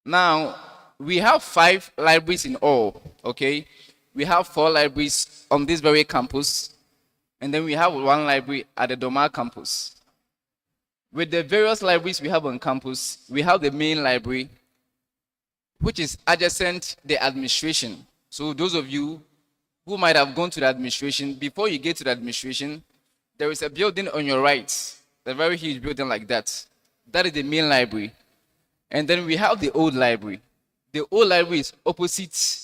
Now, we have 5 libraries in all, okay? We have 4 libraries on this very campus, and then we have 1 library at the Doma campus. With the various libraries we have on campus, we have the main library, which is adjacent the administration. So those of you who might have gone to the administration, before you get to the administration, there is a building on your right, a very huge building like that. That is the main library. And then we have the old library. The old library is opposite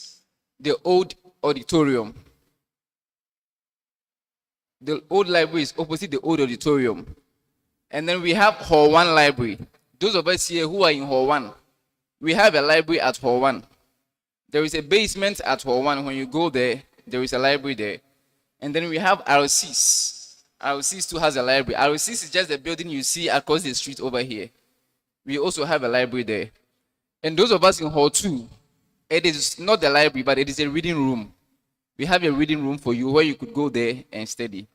the old auditorium. The old library is opposite the old auditorium. And then we have Hall 1 library. Those of us here who are in Hall 1, we have a library at Hall 1. There is a basement at Hall 1. When you go there, there is a library there. And then we have RCs. RCs too has a library. RCs is just the building you see across the street over here. We also have a library there. And those of us in Hall 2, it is not the library, but it is a reading room. We have a reading room for you where you could go there and study.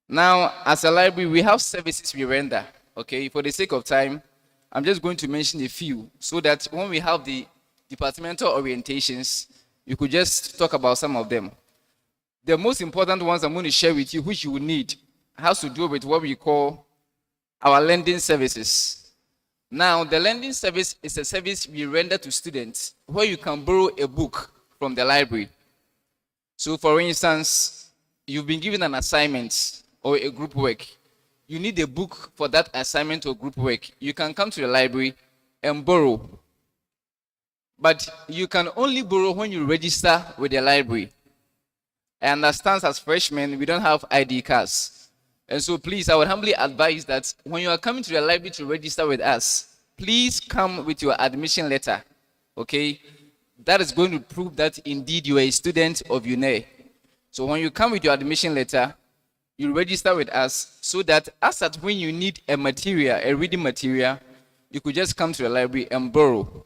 Now, as a library, we have services we render. Okay, for the sake of time, I'm just going to mention a few so that when we have the departmental orientations, you could just talk about some of them. The most important ones I'm going to share with you, which you will need, has to do with what we call our lending services. Now, the lending service is a service we render to students where you can borrow a book from the library. So, for instance, you've been given an assignment or a group work. You need a book for that assignment or group work. You can come to the library and borrow. But you can only borrow when you register with the library. I understand as freshmen, we don't have ID cards. And so please, I would humbly advise that when you are coming to the library to register with us, please come with your admission letter, okay? That is going to prove that indeed you are a student of UNER. So when you come with your admission letter, you register with us so that as at when you need a material, a reading material, you could just come to the library and borrow.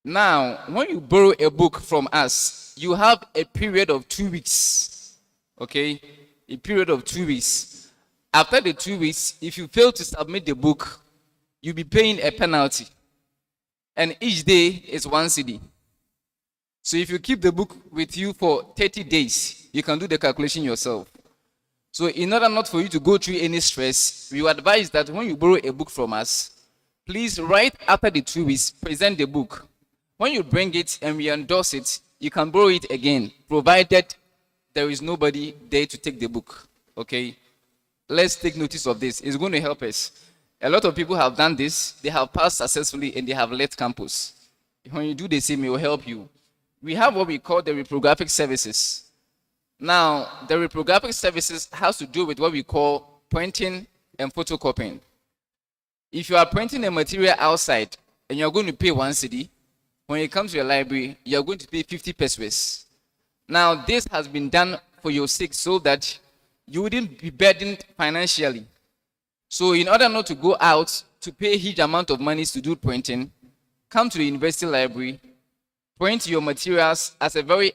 Now, when you borrow a book from us, you have a period of 2 weeks, okay? A period of 2 weeks. After the 2 weeks, if you fail to submit the book, you'll be paying a penalty. And each day is 1 cedi. So if you keep the book with you for 30 days, you can do the calculation yourself. So in order not for you to go through any stress, we advise that when you borrow a book from us, please right after the 2 weeks, present the book. When you bring it and we endorse it, you can borrow it again, provided there is nobody there to take the book, okay? Let's take notice of this. It's going to help us. A lot of people have done this. They have passed successfully and they have left campus. When you do the same, it will help you. We have what we call the reprographic services. Now, the reprographic services has to do with what we call printing and photocopying. If you are printing a material outside and you're going to pay 1 cedi, when you come to your library, you're going to pay 50 pesos. Now, this has been done for your sake so that you wouldn't be burdened financially. So in order not to go out to pay a huge amount of money to do printing, come to the university library, print your materials as a very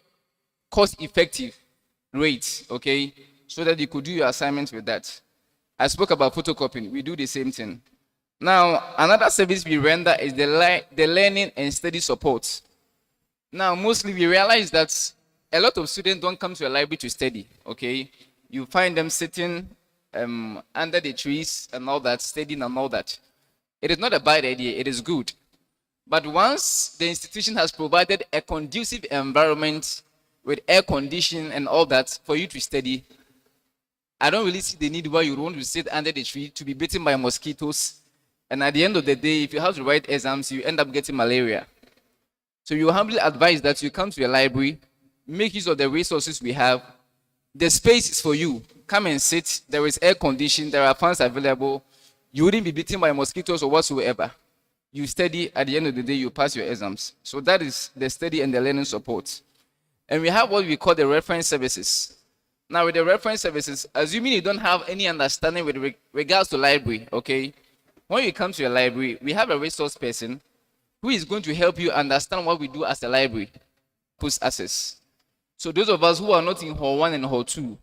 cost-effective rate, okay, so that you could do your assignments with that. I spoke about photocopying. We do the same thing. Now, another service we render is the learning and study support. Now, mostly we realize that a lot of students don't come to a library to study, okay? You find them sitting under the trees and all that, studying and all that. It is not a bad idea, it is good. But once the institution has provided a conducive environment with air conditioning and all that for you to study, I don't really see the need why you want to sit under the tree to be bitten by mosquitoes. And at the end of the day, if you have to write exams, you end up getting malaria. So you humbly advise that you come to the library, make use of the resources we have. The space is for you. Come and sit. There is air conditioning. There are fans available. You wouldn't be bitten by mosquitoes or whatsoever. You study. At the end of the day, you pass your exams. So that is the study and the learning support. And we have what we call the reference services. Now, with the reference services, assuming you don't have any understanding with regards to library, okay? When you come to your library, we have a resource person who is going to help you understand what we do as a library, post access. So those of us who are not in Hall 1 and Hall 2,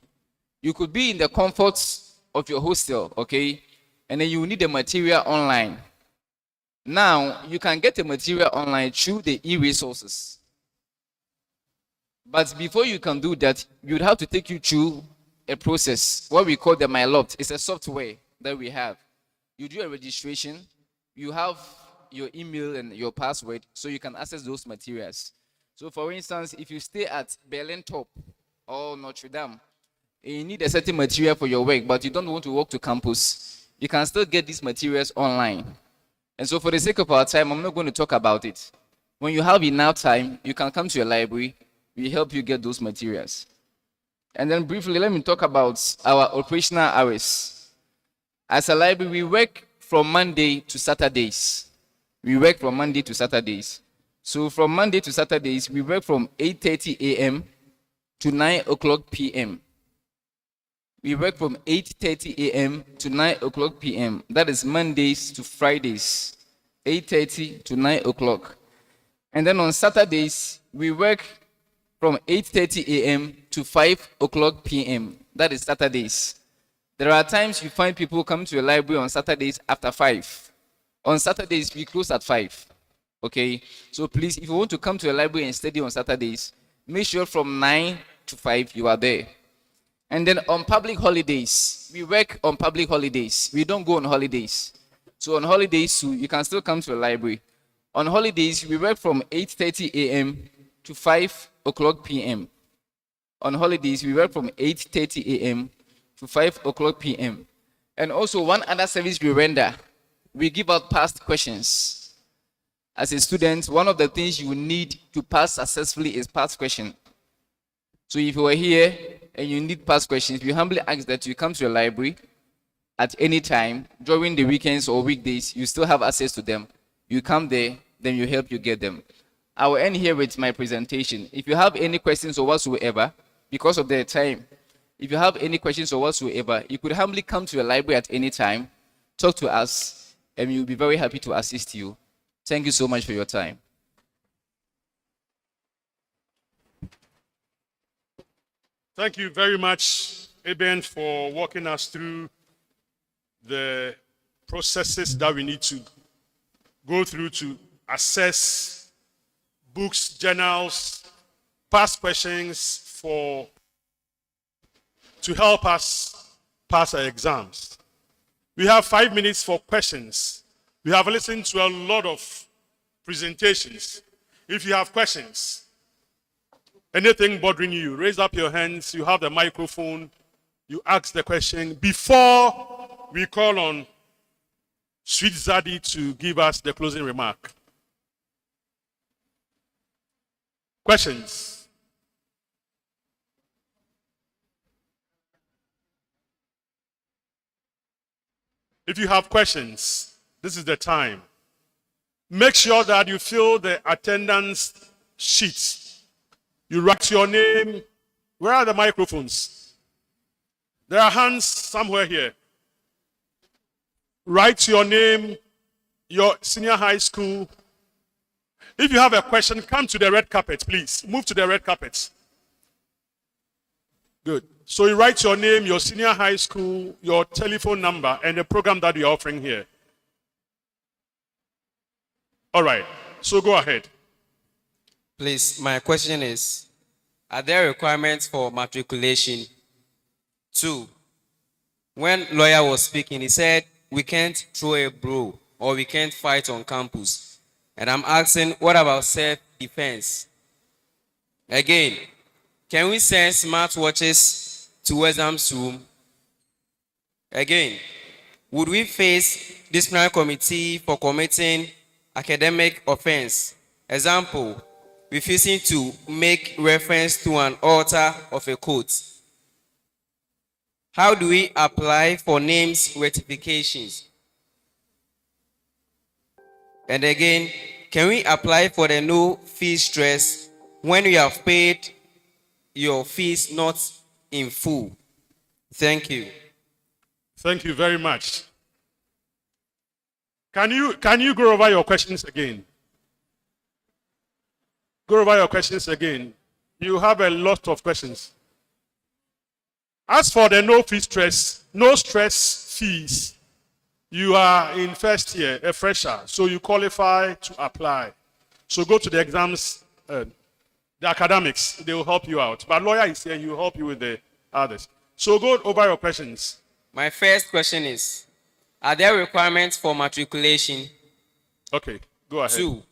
you could be in the comforts of your hostel, okay? And then you need the material online. Now, you can get the material online through the e-resources. But before you can do that, you'd have to take you through a process, what we call the MyLoft. It's a software that we have. You do a registration, you have your email and your password, so you can access those materials. So for instance, if you stay at Berlin Top or Notre Dame, and you need a certain material for your work, but you don't want to walk to campus, you can still get these materials online. And so for the sake of our time, I'm not going to talk about it. When you have enough time, you can come to your library, we help you get those materials. And then briefly, let me talk about our operational hours. As a library, we work from Monday to Saturdays. We work from Monday to Saturdays. So from Monday to Saturdays, we work from 8:30 a.m. to 9 o'clock p.m. We work from 8:30 a.m. to 9 o'clock p.m. That is Mondays to Fridays, 8:30 to 9 o'clock. And then on Saturdays, we work from 8:30 a.m. to 5 o'clock p.m. That is Saturdays. There are times you find people come to a library on Saturdays after 5. On Saturdays, we close at 5. Okay? So please, if you want to come to a library and study on Saturdays, make sure from 9 to 5 you are there. And then on public holidays, we work on public holidays. We don't go on holidays. So on holidays, so you can still come to a library. On holidays, we work from 8:30 a.m. to 5 o'clock p.m. On holidays, we work from 8:30 a.m. to 5 o'clock p.m. And also one other service we render, we give out past questions. As a student, one of the things you need to pass successfully is past question. So if you are here and you need past questions, we humbly ask that you come to the library at any time during the weekends or weekdays. You still have access to them. You come there, then you help you get them. I will end here with my presentation. If you have any questions or whatsoever, because of the time, if you have any questions or whatsoever, you could humbly come to the library at any time, talk to us, and we'll be very happy to assist you. Thank you so much for your time. Thank you very much, Eben, for walking us through the processes that we need to go through to assess books, journals, past questions to help us pass our exams. We have 5 minutes for questions. We have listened to a lot of presentations. If you have questions, anything bothering you, raise up your hands. You have the microphone. You ask the question before we call on Sweet Zaddy to give us the closing remark. Questions? If you have questions, this is the time. Make sure that you fill the attendance sheet. You write your name. Where are the microphones? There are hands somewhere here. Write your name, your senior high school. If you have a question, come to the red carpet, please. Move to the red carpet. Good. So you write your name, your senior high school, your telephone number, and the program that you're offering here. All right. So go ahead. Please, my question is, are there requirements for matriculation? 2, when lawyer was speaking, he said, we can't throw a bro or we can't fight on campus. And I'm asking, what about self-defense? Again, can we send smartwatches to exams room? Again, would we face disciplinary committee for committing academic offense? Example, refusing to make reference to an author of a quote. How do we apply for names rectifications? And again, can we apply for the no fee stress when we have paid your fees not in full? Thank you. Thank you very much. Can you go over your questions again? Go over your questions again. You have a lot of questions. As for the no stress fees, you are in first year, a fresher, so you qualify to apply. So go to the exams, the academics, they will help you out. But lawyer is here, he will help you with the others. So go over your questions. My first question is, are there requirements for matriculation? Okay, go ahead. 2,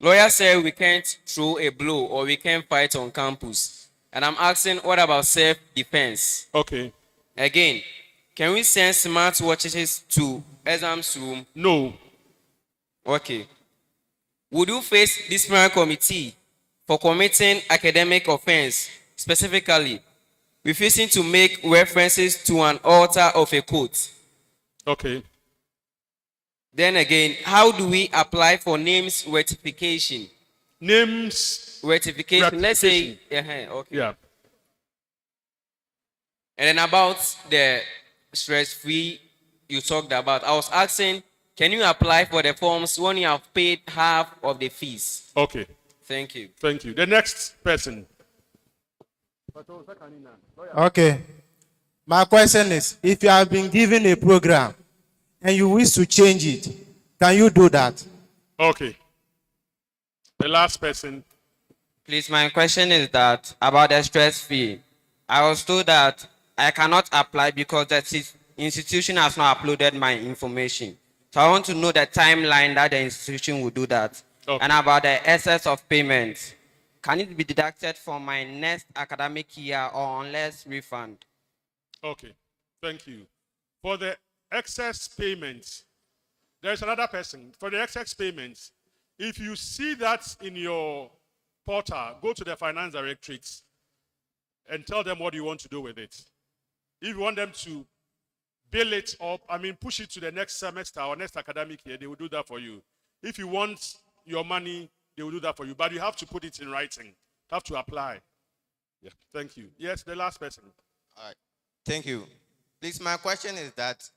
lawyer said we can't throw a blow or we can't fight on campus. And I'm asking, what about self-defense? Okay. Again, can we send smartwatches to exams room? No. Okay. Would you face disciplinary committee for committing academic offense, specifically refusing to make references to an author of a quote? Okay. Then again, how do we apply for names rectification? Names. Rectification. Let's say, okay. Yeah. And then about the stress-free you talked about, I was asking, can you apply for the forms when you have paid half of the fees? Okay. Thank you. Thank you. The next person. Okay. My question is, if you have been given a program and you wish to change it, can you do that? Okay. The last person. Please, my question is that about the stress fee. I was told that I cannot apply because the institution has not uploaded my information. So I want to know the timeline that the institution will do that. Okay. And about the excess of payment. Can it be deducted from my next academic year or unless refund? Okay. Thank you. For the excess payments, there's another person. For the excess payments, if you see that in your portal, go to the finance directorates and tell them what you want to do with it. If you want them to bill it up, push it to the next semester or next academic year, they will do that for you. If you want your money, they will do that for you. But you have to put it in writing. You have to apply. Yeah. Thank you. Yes, the last person. All right. Thank you. Please, my question is that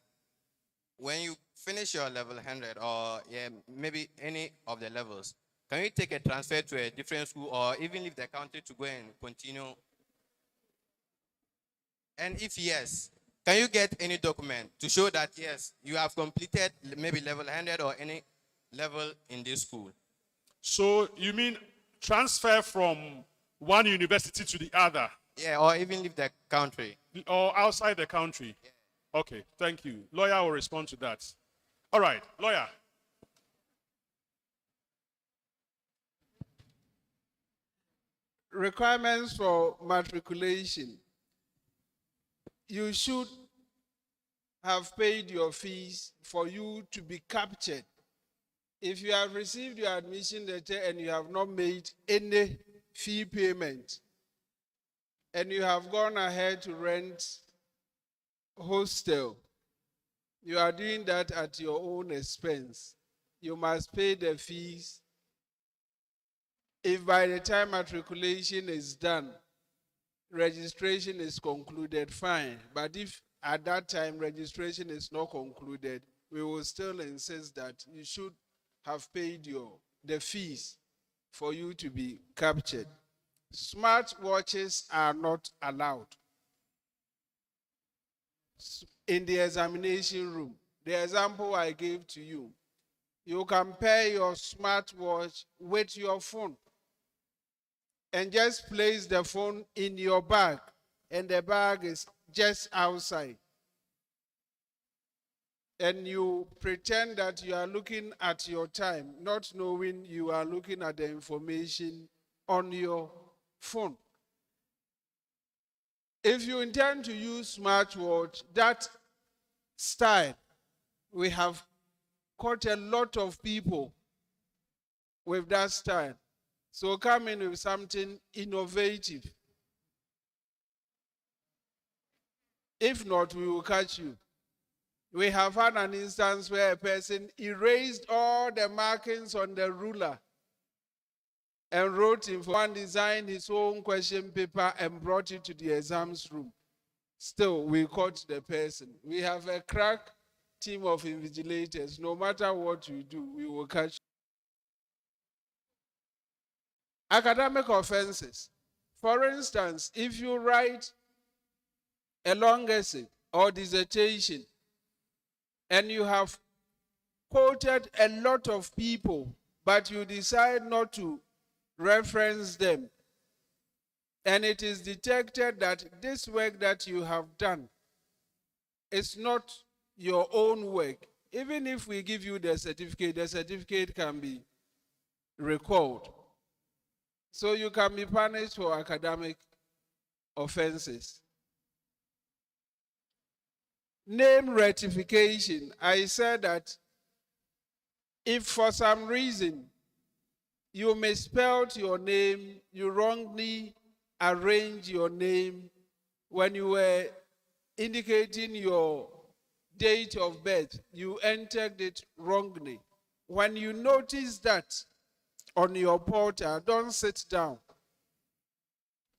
when you finish your level 100 or maybe any of the levels, can you take a transfer to a different school or even leave the country to go and continue? And if yes, can you get any document to show that yes, you have completed maybe level 100 or any level in this school? So you mean transfer from one university to the other? Yeah, or even leave the country. Or outside the country? Yeah. Okay, thank you. Lawyer will respond to that. All right, lawyer. Requirements for matriculation. You should have paid your fees for you to be captured. If you have received your admission letter and you have not made any fee payment, and you have gone ahead to rent hostel, you are doing that at your own expense. You must pay the fees. If by the time matriculation is done, registration is concluded, fine. But if at that time registration is not concluded, we will still insist that you should have paid the fees for you to be captured. Smart watches are not allowed in the examination room. The example I gave to you, you can pair your smartwatch with your phone and just place the phone in your bag, and the bag is just outside. And you pretend that you are looking at your time, not knowing you are looking at the information on your phone. If you intend to use smartwatch, that style, we have caught a lot of people with that style. So come in with something innovative. If not, we will catch you. We have had an instance where a person erased all the markings on the ruler and wrote in for one, designed his own question paper and brought it to the exams room. Still, we caught the person. We have a crack team of invigilators. No matter what you do, we will catch you. Academic offenses. For instance, if you write a long essay or dissertation and you have quoted a lot of people, but you decide not to reference them, and it is detected that this work that you have done is not your own work, even if we give you the certificate can be recalled. So you can be punished for academic offenses. Name rectification. I said that if for some reason you misspelled your name, you wrongly arranged your name when you were indicating your date of birth, you entered it wrongly. When you notice that, on your portal. Don't sit down.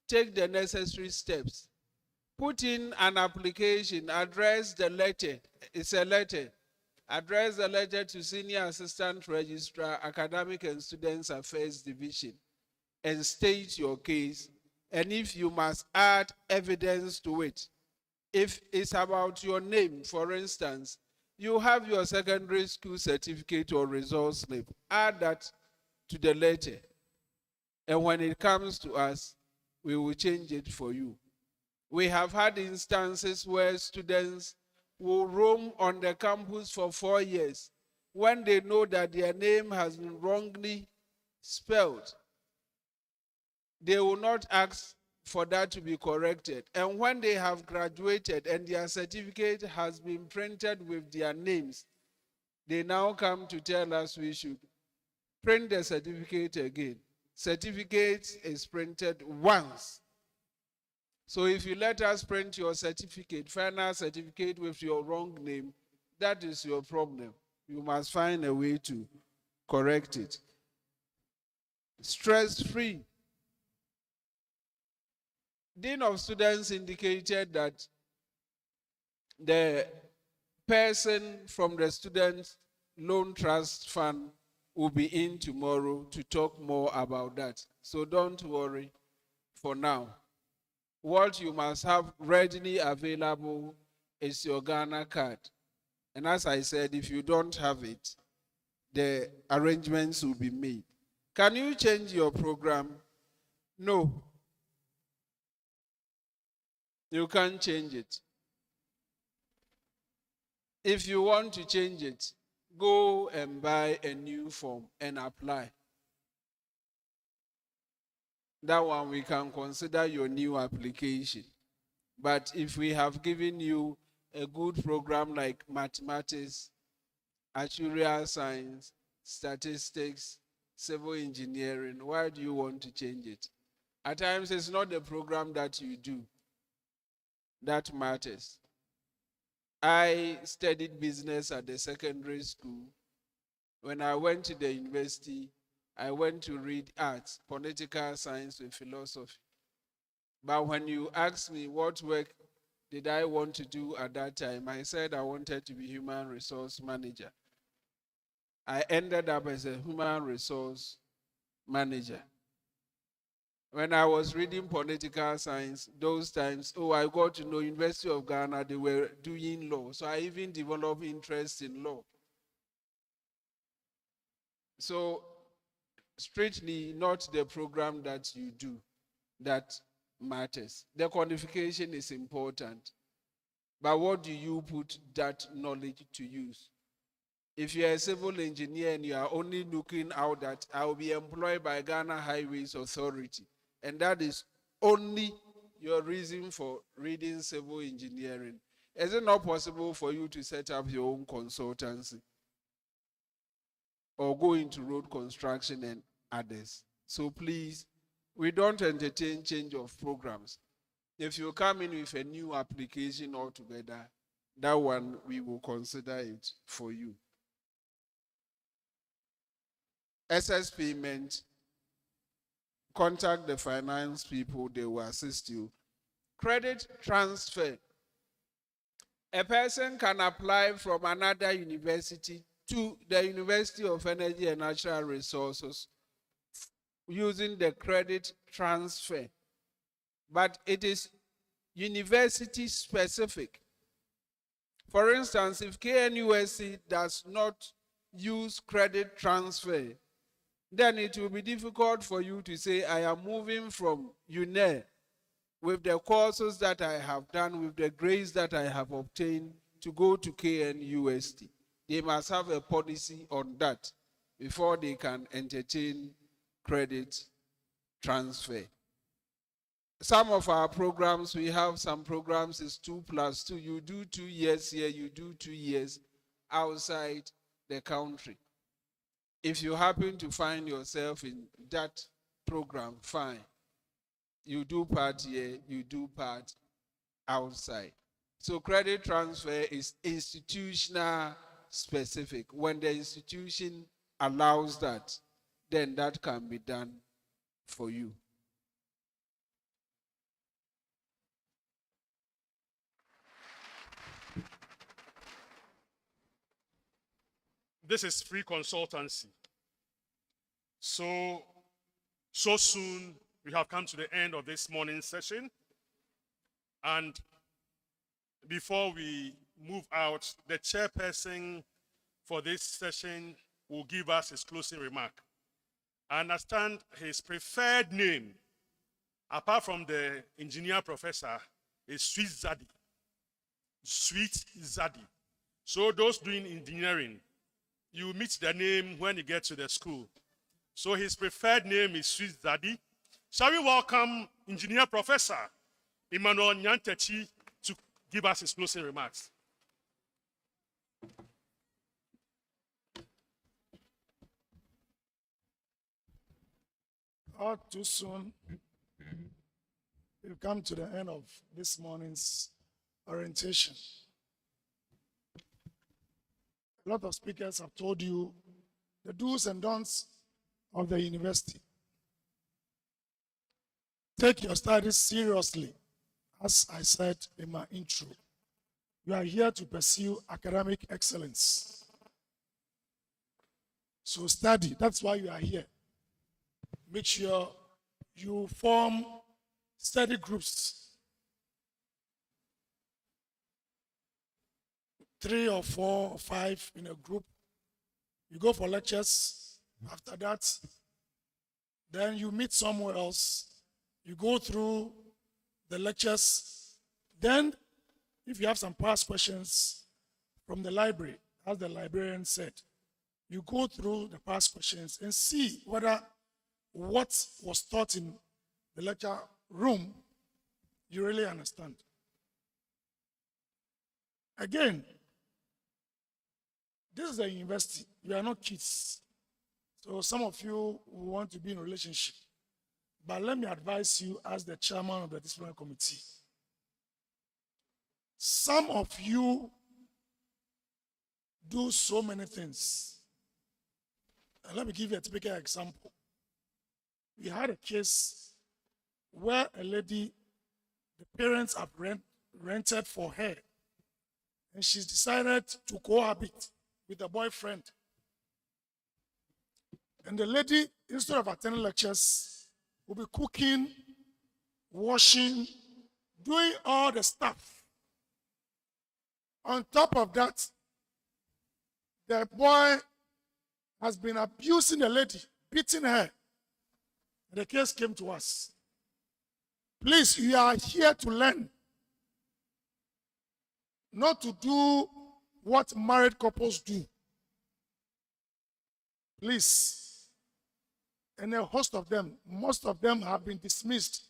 Take the necessary steps. Put in an application, address the letter. It's a letter. Address the letter to Senior Assistant Registrar, Academic and Students Affairs Division, and state your case. And if you must add evidence to it, if it's about your name, for instance, you have your secondary school certificate or results slip, add that to the letter. And when it comes to us, we will change it for you. We have had instances where students will roam on the campus for 4 years. When they know that their name has been wrongly spelled, they will not ask for that to be corrected. And when they have graduated and their certificate has been printed with their names, they now come to tell us we should print the certificate again. Certificate is printed once. So if you let us print your certificate, final certificate with your wrong name, that is your problem. You must find a way to correct it. Stress-free. Dean of Students indicated that the person from the Student Loan Trust Fund will be in tomorrow to talk more about that. So don't worry for now. What you must have readily available is your Ghana card. And as I said, if you don't have it, the arrangements will be made. Can you change your program? No. You can't change it. If you want to change it, go and buy a new form and apply. That one we can consider your new application. But if we have given you a good program like mathematics, actuarial science, statistics, civil engineering, why do you want to change it? At times it's not the program that you do that matters. I studied business at the secondary school. When I went to the university, I went to read arts, political science with philosophy. But when you ask me what work did I want to do at that time, I said I wanted to be human resource manager. I ended up as a human resource manager. When I was reading political science, those times, I got to know University of Ghana, they were doing law. So I even developed interest in law. So strictly not the program that you do that matters. The qualification is important. But what do you put that knowledge to use? If you're a civil engineer and you are only looking out that I will be employed by Ghana Highways Authority, and that is only your reason for reading civil engineering, is it not possible for you to set up your own consultancy or go into road construction and others? So please, we don't entertain change of programs. If you come in with a new application altogether, that one we will consider it for you. SS payment, contact the finance people, they will assist you. Credit transfer. A person can apply from another university to the University of Energy and Natural Resources using the credit transfer. But it is university specific. For instance, if KNUSC does not use credit transfer, then it will be difficult for you to say, I am moving from UNER with the courses that I have done, with the grades that I have obtained, to go to KNUST. They must have a policy on that before they can entertain credit transfer. Some of our programs, we have some programs is 2+2. You do 2 years here, you do 2 years outside the country. If you happen to find yourself in that program, fine. You do part here, you do part outside. So credit transfer is institutional specific. When the institution allows that, then that can be done for you. This is free consultancy. So soon we have come to the end of this morning's session. And before we move out, the chairperson for this session will give us his closing remark. I understand his preferred name, apart from the engineer professor, is Sweet Zaddy. Sweet Zaddy. So those doing engineering, you meet the name when you get to the school. So his preferred name is Sweet Zaddy. Shall we welcome engineer professor Emmanuel Nyantechi to give us his closing remarks. All too soon, we've come to the end of this morning's orientation. A lot of speakers have told you the do's and don'ts of the university. Take your studies seriously, as I said in my intro. You are here to pursue academic excellence. So study, that's why you are here. Make sure you form study groups, 3 or 4 or 5 in a group. You go for lectures. After that, then you meet somewhere else. You go through the lectures. Then, if you have some past questions from the library, as the librarian said, you go through the past questions and see whether what was taught in the lecture room you really understand. Again, this is a university. You are not kids. So some of you want to be in a relationship. But let me advise you as the chairman of the disciplinary committee. Some of you do so many things. And let me give you a typical example. We had a case where a lady, the parents have rented for her, and she's decided to cohabit with a boyfriend. And the lady, instead of attending lectures, will be cooking, washing, doing all the stuff. On top of that, the boy has been abusing the lady, beating her. The case came to us. Please, you are here to learn, not to do what married couples do. Please. And a host of them, most of them have been dismissed.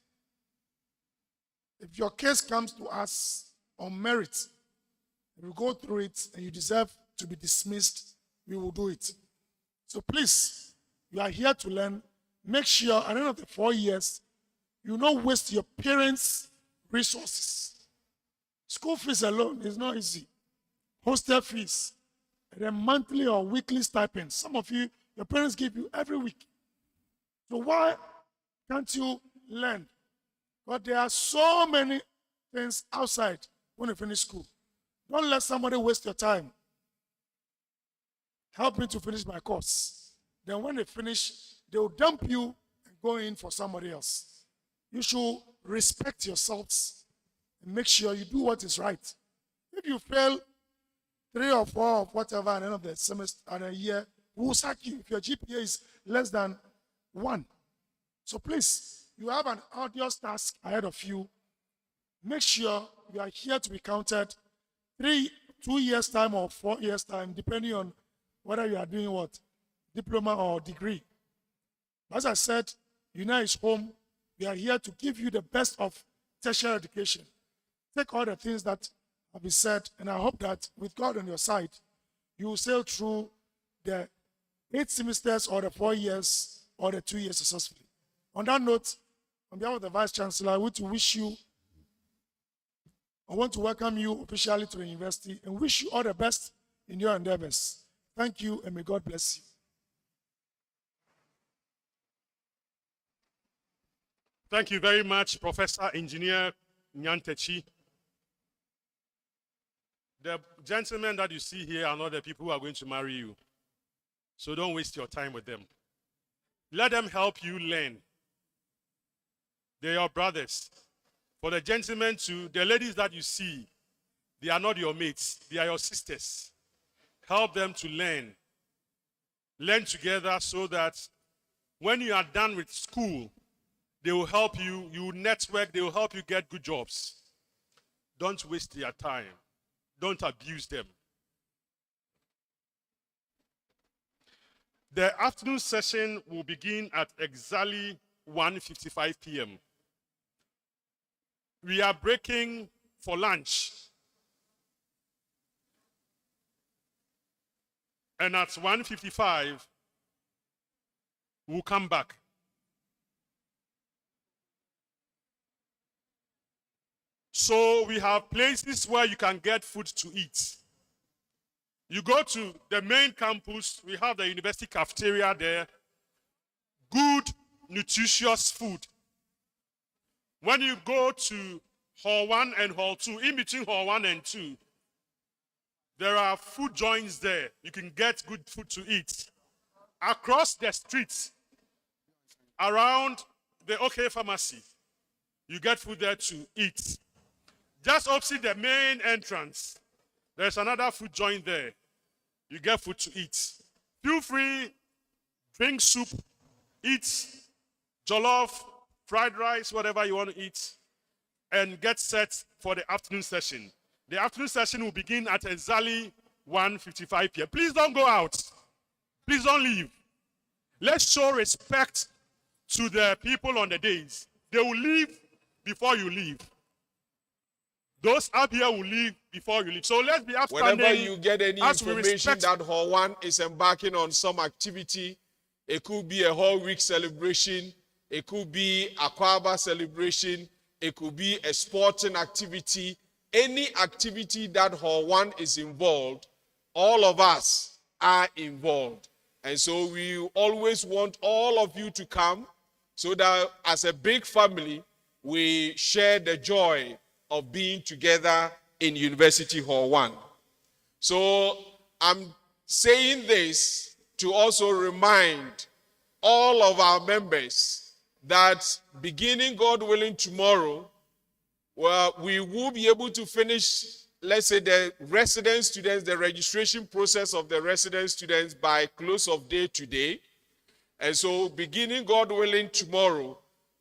If your case comes to us on merit, we go through it and you deserve to be dismissed, we will do it. So please, you are here to learn. Make sure at the end of the 4 years, you don't waste your parents' resources. School fees alone is not easy. Hostel fees, and then monthly or weekly stipends. Some of you, your parents give you every week. So why can't you learn? But there are so many things outside when you finish school. Don't let somebody waste your time. Help me to finish my course. Then when they finish, they will dump you and go in for somebody else. You should respect yourselves and make sure you do what is right. If you fail 3 or 4 or whatever at the end of the semester and a year, we will sack you if your GPA is less than 1. So please, you have an arduous task ahead of you. Make sure you are here to be counted 2 years time or 4 years time, depending on whether you are doing what, diploma or degree. As I said, UNER is home. We are here to give you the best of tertiary education. Take all the things that have been said, and I hope that with God on your side, you will sail through the 8 semesters or the 4 years or the 2 years successfully. On that note, on behalf of the Vice Chancellor, I want to welcome you officially to the university and wish you all the best in your endeavors. Thank you, and may God bless you. Thank you very much, Professor Engineer Nyantechi. The gentlemen that you see here are not the people who are going to marry you. So don't waste your time with them. Let them help you learn. They are your brothers. For the gentlemen too, the ladies that you see, they are not your mates. They are your sisters. Help them to learn. Learn together so that when you are done with school, they will help you. You will network. They will help you get good jobs. Don't waste their time. Don't abuse them. The afternoon session will begin at exactly 1:55 p.m. We are breaking for lunch. And at 1:55, we'll come back. So we have places where you can get food to eat. You go to the main campus, we have the university cafeteria there. Good, nutritious food. When you go to Hall 1 and Hall 2, in between Hall 1 and 2, there are food joints there. You can get good food to eat. Across the streets, around the OK Pharmacy, you get food there to eat. Just opposite the main entrance, there's another food joint there. You get food to eat. Feel free, drink soup, eat jollof, fried rice, whatever you want to eat, and get set for the afternoon session. The afternoon session will begin at exactly 1:55 p.m. Please don't go out. Please don't leave. Let's show respect to the people on the days. They will leave before you leave. Those up here will leave before you leave. So let's be upstanding. Whenever you get any as we information respect that Hall 1 is embarking on some activity, it could be a whole week celebration, it could be a Kwaba celebration, it could be a sporting activity, any activity that Hall 1 is involved, all of us are involved. And so we always want all of you to come so that as a big family, we share the joy of being together in University Hall 1. So I'm saying this to also remind all of our members that beginning, God willing, tomorrow, well, we will be able to finish, let's say, the resident students, the registration process of the resident students by close of day today. And so beginning, God willing, tomorrow,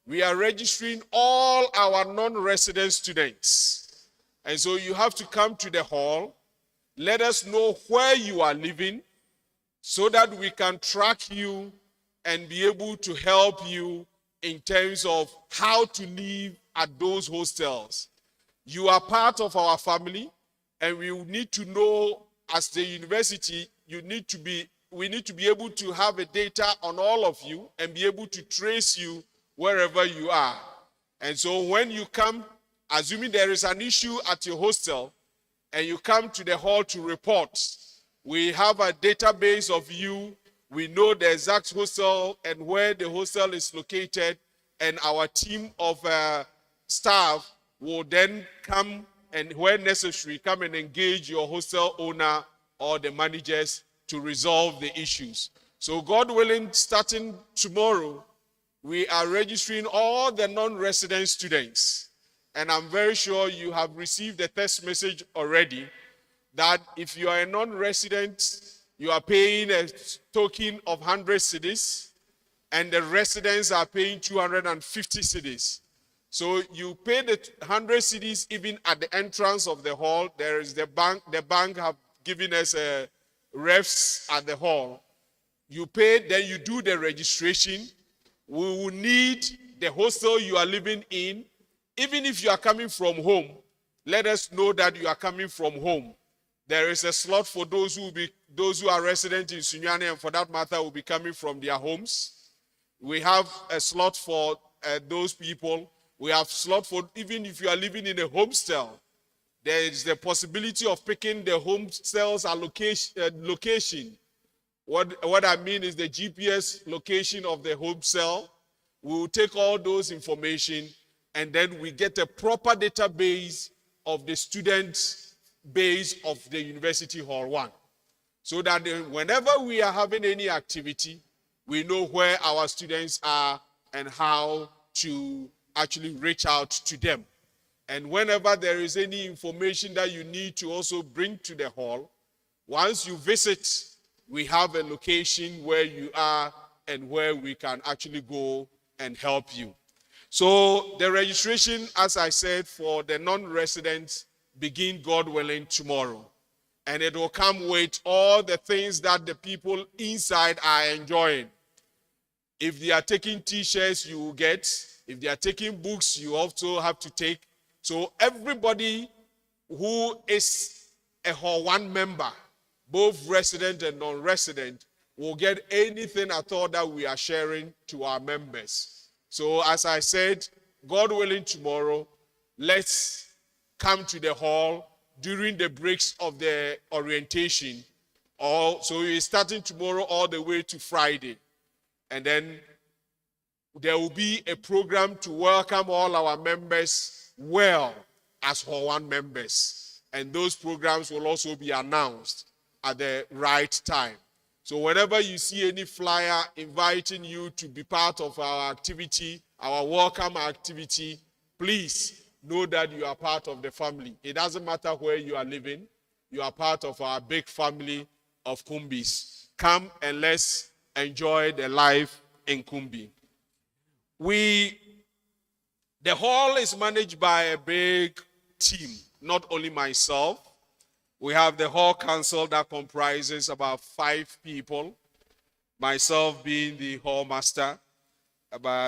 we are registering all our non-resident students. And so you have to come to the hall. Let us know where you are living so that we can track you and be able to help you in terms of how to live at those hostels. You are part of our family, and we need to know, as the university, we need to be able to have a data on all of you and be able to trace you wherever you are. And so when you come, assuming there is an issue at your hostel, and you come to the hall to report, we have a database of you. We know the exact hostel and where the hostel is located, and our team of staff will then come and, where necessary, come and engage your hostel owner or the managers to resolve the issues. So God willing, starting tomorrow, we are registering all the non-resident students. And I'm very sure you have received a text message already that if you are a non-resident, you are paying a token of 100 cedis, and the residents are paying 250 cedis. So you pay the 100 cedis even at the entrance of the hall. There is the bank. The bank have given us refs at the hall. You pay, then you do the registration. We will need the hostel you are living in. Even if you are coming from home, let us know that you are coming from home. There is a slot for those who are resident in Sunyani, and for that matter will be coming from their homes. We have a slot for those people. We have slot for even if you are living in a homestel. There is the possibility of picking the homestel's location. What I mean is the GPS location of the homestel. We will take all those information and then we get a proper database of the student base of the University Hall 1. So that whenever we are having any activity, we know where our students are and how to actually reach out to them. And whenever there is any information that you need to also bring to the hall, once you visit, we have a location where you are and where we can actually go and help you. So the registration, as I said, for the non-residents begin, God willing, tomorrow. And it will come with all the things that the people inside are enjoying. If they are taking t-shirts, you will get. If they are taking books, you also have to take. So everybody who is a Hall 1 member, both resident and non-resident, will get anything at all that we are sharing to our members. So as I said, God willing, tomorrow, let's come to the hall during the breaks of the orientation. So we're starting tomorrow all the way to Friday. And then there will be a program to welcome all our members well as Hall 1 members. And those programs will also be announced at the right time. So whenever you see any flyer inviting you to be part of our activity, our welcome activity, please know that you are part of the family. It doesn't matter where you are living. You are part of our big family of Kumbis. Come and let's enjoy the life in Kumbi. The hall is managed by a big team, not only myself. We have the hall council that comprises about 5 people, myself being the hall master,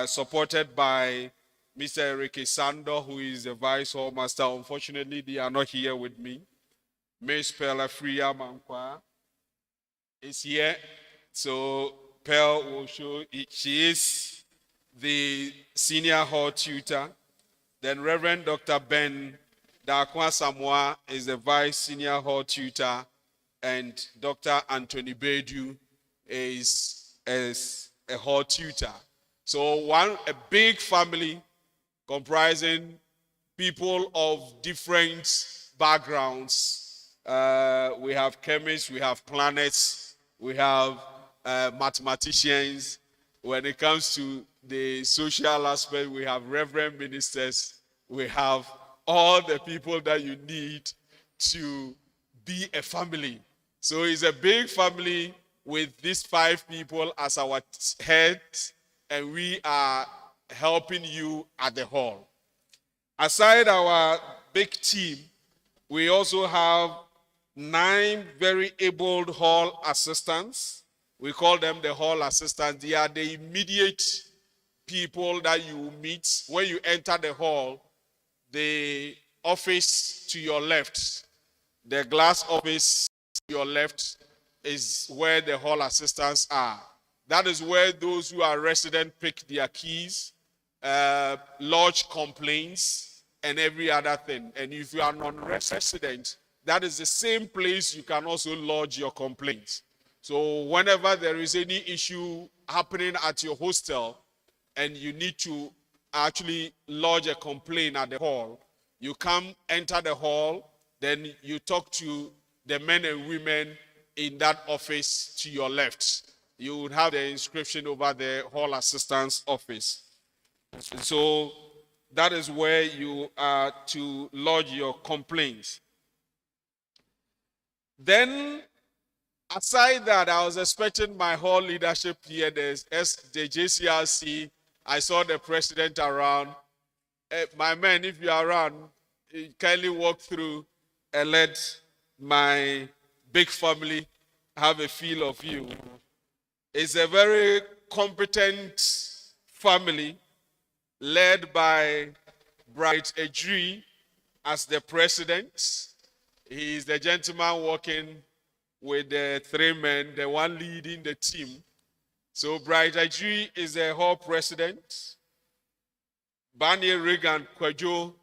supported by Mr. Enrique Sando, who is the vice hall master. Unfortunately, they are not here with me. Miss Pella Fria Mankwa is here. So Pearl will show she is the senior hall tutor. Then Reverend Dr. Ben Dakwa Samoa is the vice senior hall tutor, and Dr. Anthony Bedu is a hall tutor. So a big family comprising people of different backgrounds. We have chemists, we have planets, we have mathematicians. When it comes to the social aspect, we have reverend ministers, we have all the people that you need to be a family. So it's a big family with these 5 people as our heads, and we are helping you at the hall. Aside our big team, we also have 9 very able hall assistants. We call them the hall assistants. They are the immediate people that you meet when you enter the hall. The office to your left, the glass office to your left, is where the hall assistants are. That is where those who are resident pick their keys, lodge complaints, and every other thing. And if you are non-resident, that is the same place you can also lodge your complaints. So whenever there is any issue happening at your hostel and you need to actually lodge a complaint at the hall, you come, enter the hall, then you talk to the men and women in that office to your left. You would have the inscription over the hall assistant's office. So that is where you are to lodge your complaints. Then, aside that, I was expecting my hall leadership here, the JCRC. I saw the president around. My man, if you're around, kindly walk through and let my big family have a feel of you. It's a very competent family led by Bright Ejri as the president. He is the gentleman working with the 3 men, the one leading the team. So Bright Ejri is the hall president. Bani Regan Kwajo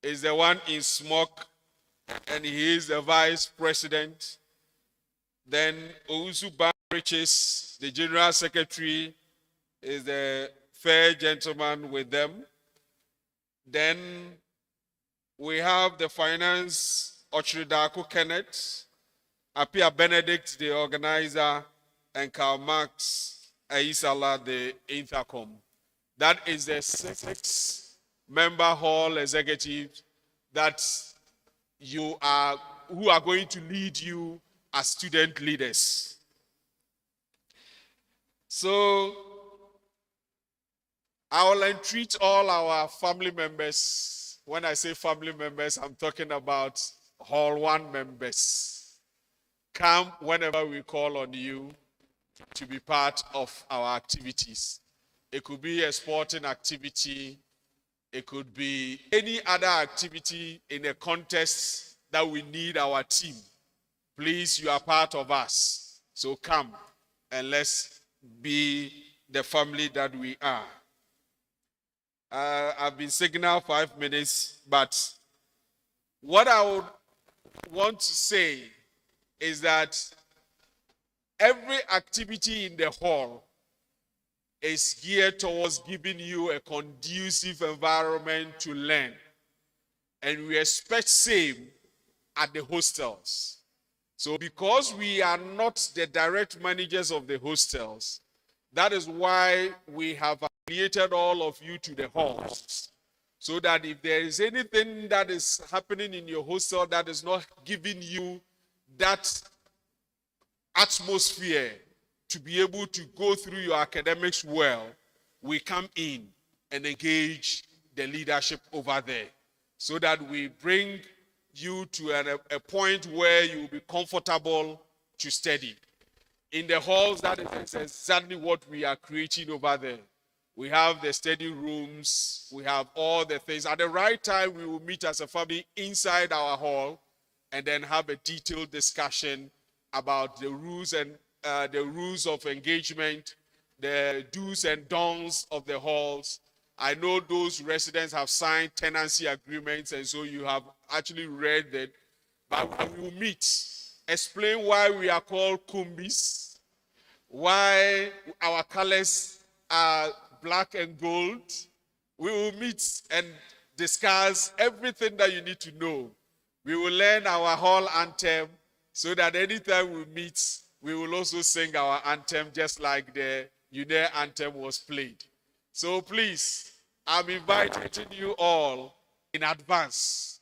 is the one in smoke, and he is the vice president. Then Ousu Riches, the general secretary, is the fair gentleman with them. Then we have the finance, Ochridako Kenneth, Apia Benedict, the organizer, and Karl Marx Aisala, the intercom. That is the 6-member hall executive that who are going to lead you as student leaders. So I will entreat all our family members. When I say family members, I'm talking about Hall 1 members. Come whenever we call on you to be part of our activities. It could be a sporting activity. It could be any other activity in a contest that we need our team. Please, you are part of us. So come and let's be the family that we are. I've been signaled 5 minutes, but what I would want to say is that every activity in the hall is geared towards giving you a conducive environment to learn. And we expect same at the hostels. So because we are not the direct managers of the hostels, that is why we have affiliated all of you to the halls. So that if there is anything that is happening in your hostel that is not giving you that atmosphere to be able to go through your academics well, we come in and engage the leadership over there so that we bring you to a point where you will be comfortable to study. In the halls, that is exactly what we are creating over there. We have the study rooms, we have all the things. At the right time, we will meet as a family inside our hall and then have a detailed discussion about the rules and the rules of engagement, the do's and don'ts of the halls. I know those residents have signed tenancy agreements, and so you have actually read that. But we will meet, explain why we are called Kumbis, why our colors are black and gold. We will meet and discuss everything that you need to know. We will learn our hall anthem so that anytime we meet, we will also sing our anthem just like the UNER anthem was played. So please, I'm inviting you all in advance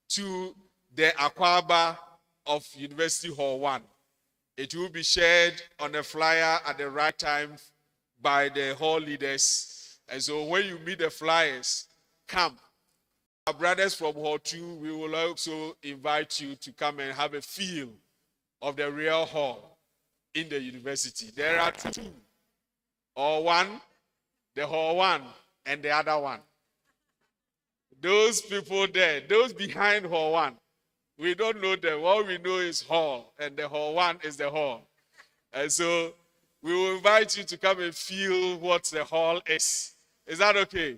to the Akwaba of University Hall 1. It will be shared on a flyer at the right time by the hall leaders. And so when you meet the flyers, come. Our brothers from Hall 2, we will also invite you to come and have a feel of the real hall in the university. There are two, or one, the Hall 1 and the other one. Those people there, those behind Hall 1, we don't know them. All we know is hall, and the Hall 1 is the hall. And so we will invite you to come and feel what the hall is. Is that okay?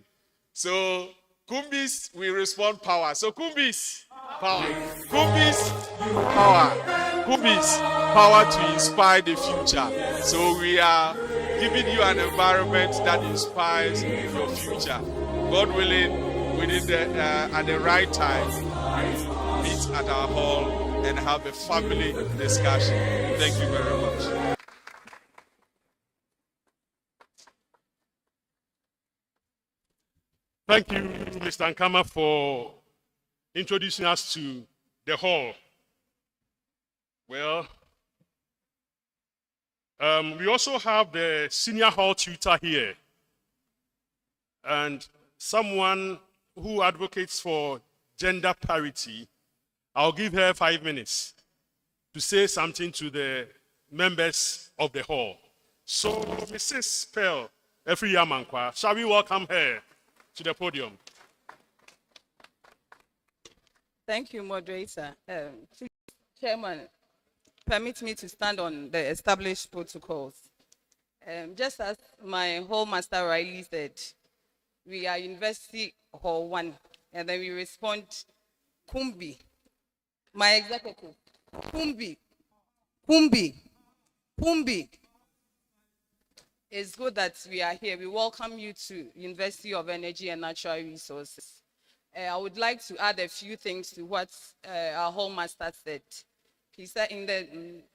So Kumbis, we respond power. So Kumbis, power. Kumbis, power. Kumbis, power to inspire the future. So we are giving you an environment that inspires your future. God willing, at the right time, we meet at our hall and have a family discussion. Thank you very much. Thank you, Mr. Nkama, for introducing us to the hall. Well, we also have the senior hall tutor here, and someone who advocates for gender parity. I'll give her 5 minutes to say something to the members of the hall. So, Mrs. Pearl Efriyamankwa, shall we welcome her to the podium? Thank you, moderator. Please, Chairman, permit me to stand on the established protocols. Just as my hall master rightly said, we are University Hall 1, and then we respond Kumbi. My executive, Kumbi, Kumbi, Kumbi. It's good that we are here. We welcome you to University of Energy and Natural Resources. I would like to add a few things to what our Hall Master said. He said in the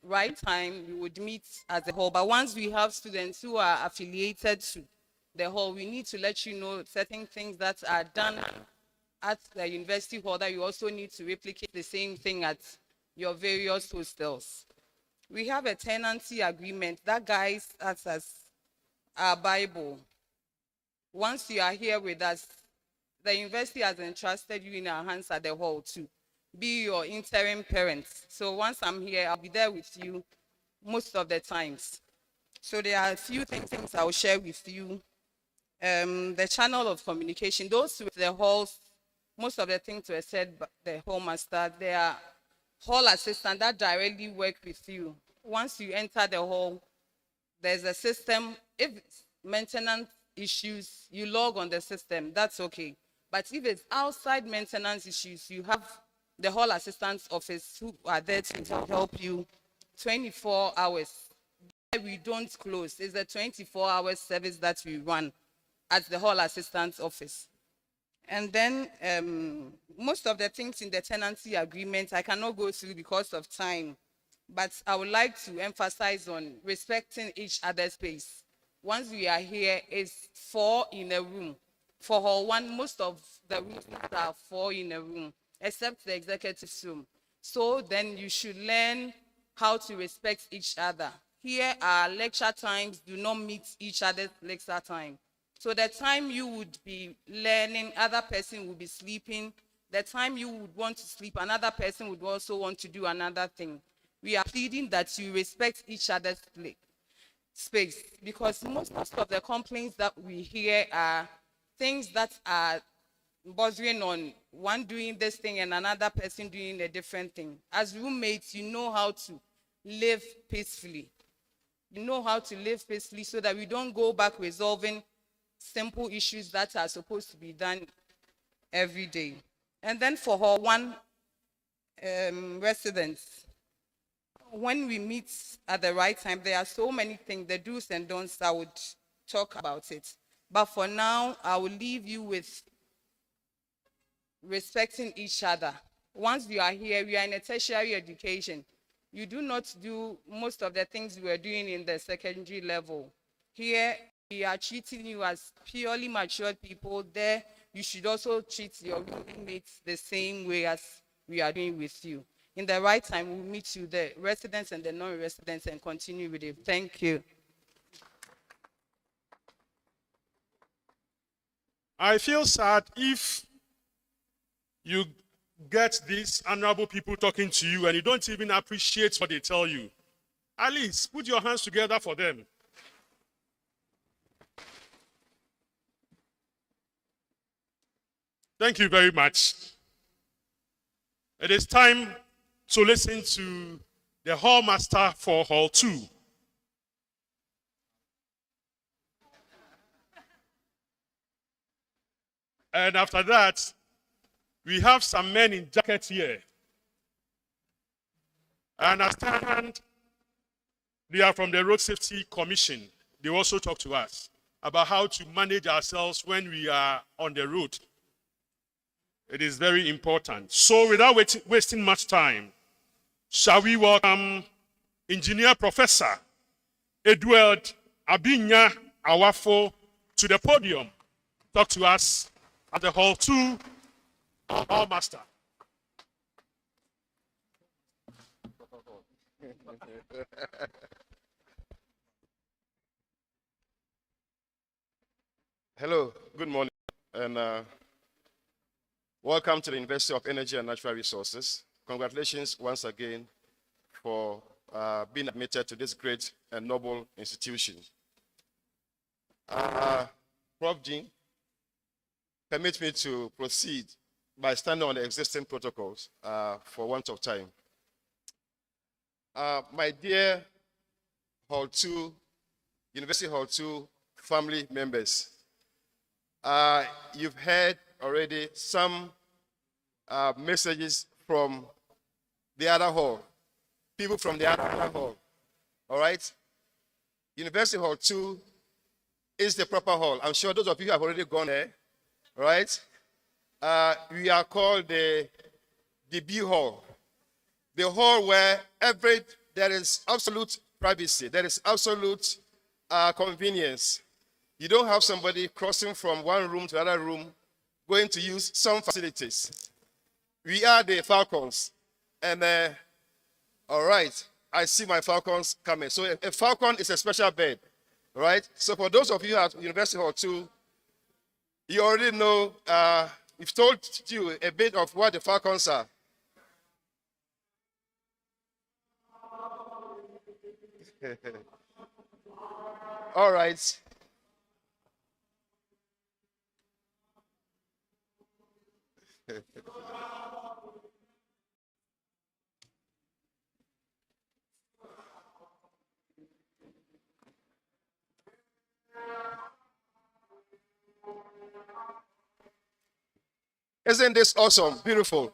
right time, we would meet as a hall, but once we have students who are affiliated to the hall, we need to let you know certain things that are done at the university hall that you also need to replicate the same thing at your various hostels. We have a tenancy agreement that guides us as our Bible. Once you are here with us, the university has entrusted you in our hands at the hall to be your interim parent. So once I'm here, I'll be there with you most of the times. So there are a few things I'll share with you. The channel of communication, those with the halls, most of the things were said by the hall master. There are hall assistants that directly work with you. Once you enter the hall, there's a system. If it's maintenance issues, you log on the system, that's okay. But if it's outside maintenance issues, you have the hall assistant's office who are there to help you 24 hours. We don't close. It's a 24-hour service that we run at the hall assistant's office. And then most of the things in the tenancy agreement, I cannot go through because of time, but I would like to emphasize on respecting each other's space. Once we are here, it's 4 in a room. For hall 1, most of the rooms are 4 in a room, except the executive room. So then you should learn how to respect each other. Here, our lecture times do not meet each other's lecture time. So the time you would be learning, other person would be sleeping. The time you would want to sleep, another person would also want to do another thing. We are pleading that you respect each other's space, because most of the complaints that we hear are things that are bothering on one doing this thing and another person doing a different thing. As roommates, you know how to live peacefully. You know how to live peacefully so that we don't go back resolving simple issues that are supposed to be done every day. And then for hall 1 residents, when we meet at the right time, there are so many things, the do's and don'ts, I would talk about it. But for now, I will leave you with respecting each other. Once you are here, we are in a tertiary education. You do not do most of the things we are doing in the secondary level. Here, we are treating you as purely matured people. There, you should also treat your roommates the same way as we are doing with you. In the right time, we'll meet you, the residents and the non-residents, and continue with it. Thank you. I feel sad if you get these honorable people talking to you and you don't even appreciate what they tell you. At least put your hands together for them. Thank you very much. It is time to listen to the hall master for hall 2. And after that, we have some men in jackets here. I understand they are from the Road Safety Commission. They also talk to us about how to manage ourselves when we are on the road. It is very important. So without wasting much time, shall we welcome Engineer Professor Edward Abinya Awafo to the podium. Talk to us at the hall 2, our hall master. Hello, good morning, and welcome to the University of Energy and Natural Resources. Congratulations once again for being admitted to this great and noble institution. Prof. Jean, permit me to proceed by standing on the existing protocols for want of time. My dear Hall 2, University Hall 2 family members, you've heard already some messages from the other hall, people from the other hall, all right? University Hall 2 is the proper hall. I'm sure those of you have already gone there, right? We are called the B hall. The hall where there is absolute privacy, there is absolute convenience. You don't have somebody crossing from one room to another room going to use some facilities. We are the Falcons. And all right, I see my Falcons coming. So a Falcon is a special bird, right? So for those of you at University Hall 2, you already know, we've told you a bit of what the Falcons are. All right. Isn't this awesome? Beautiful.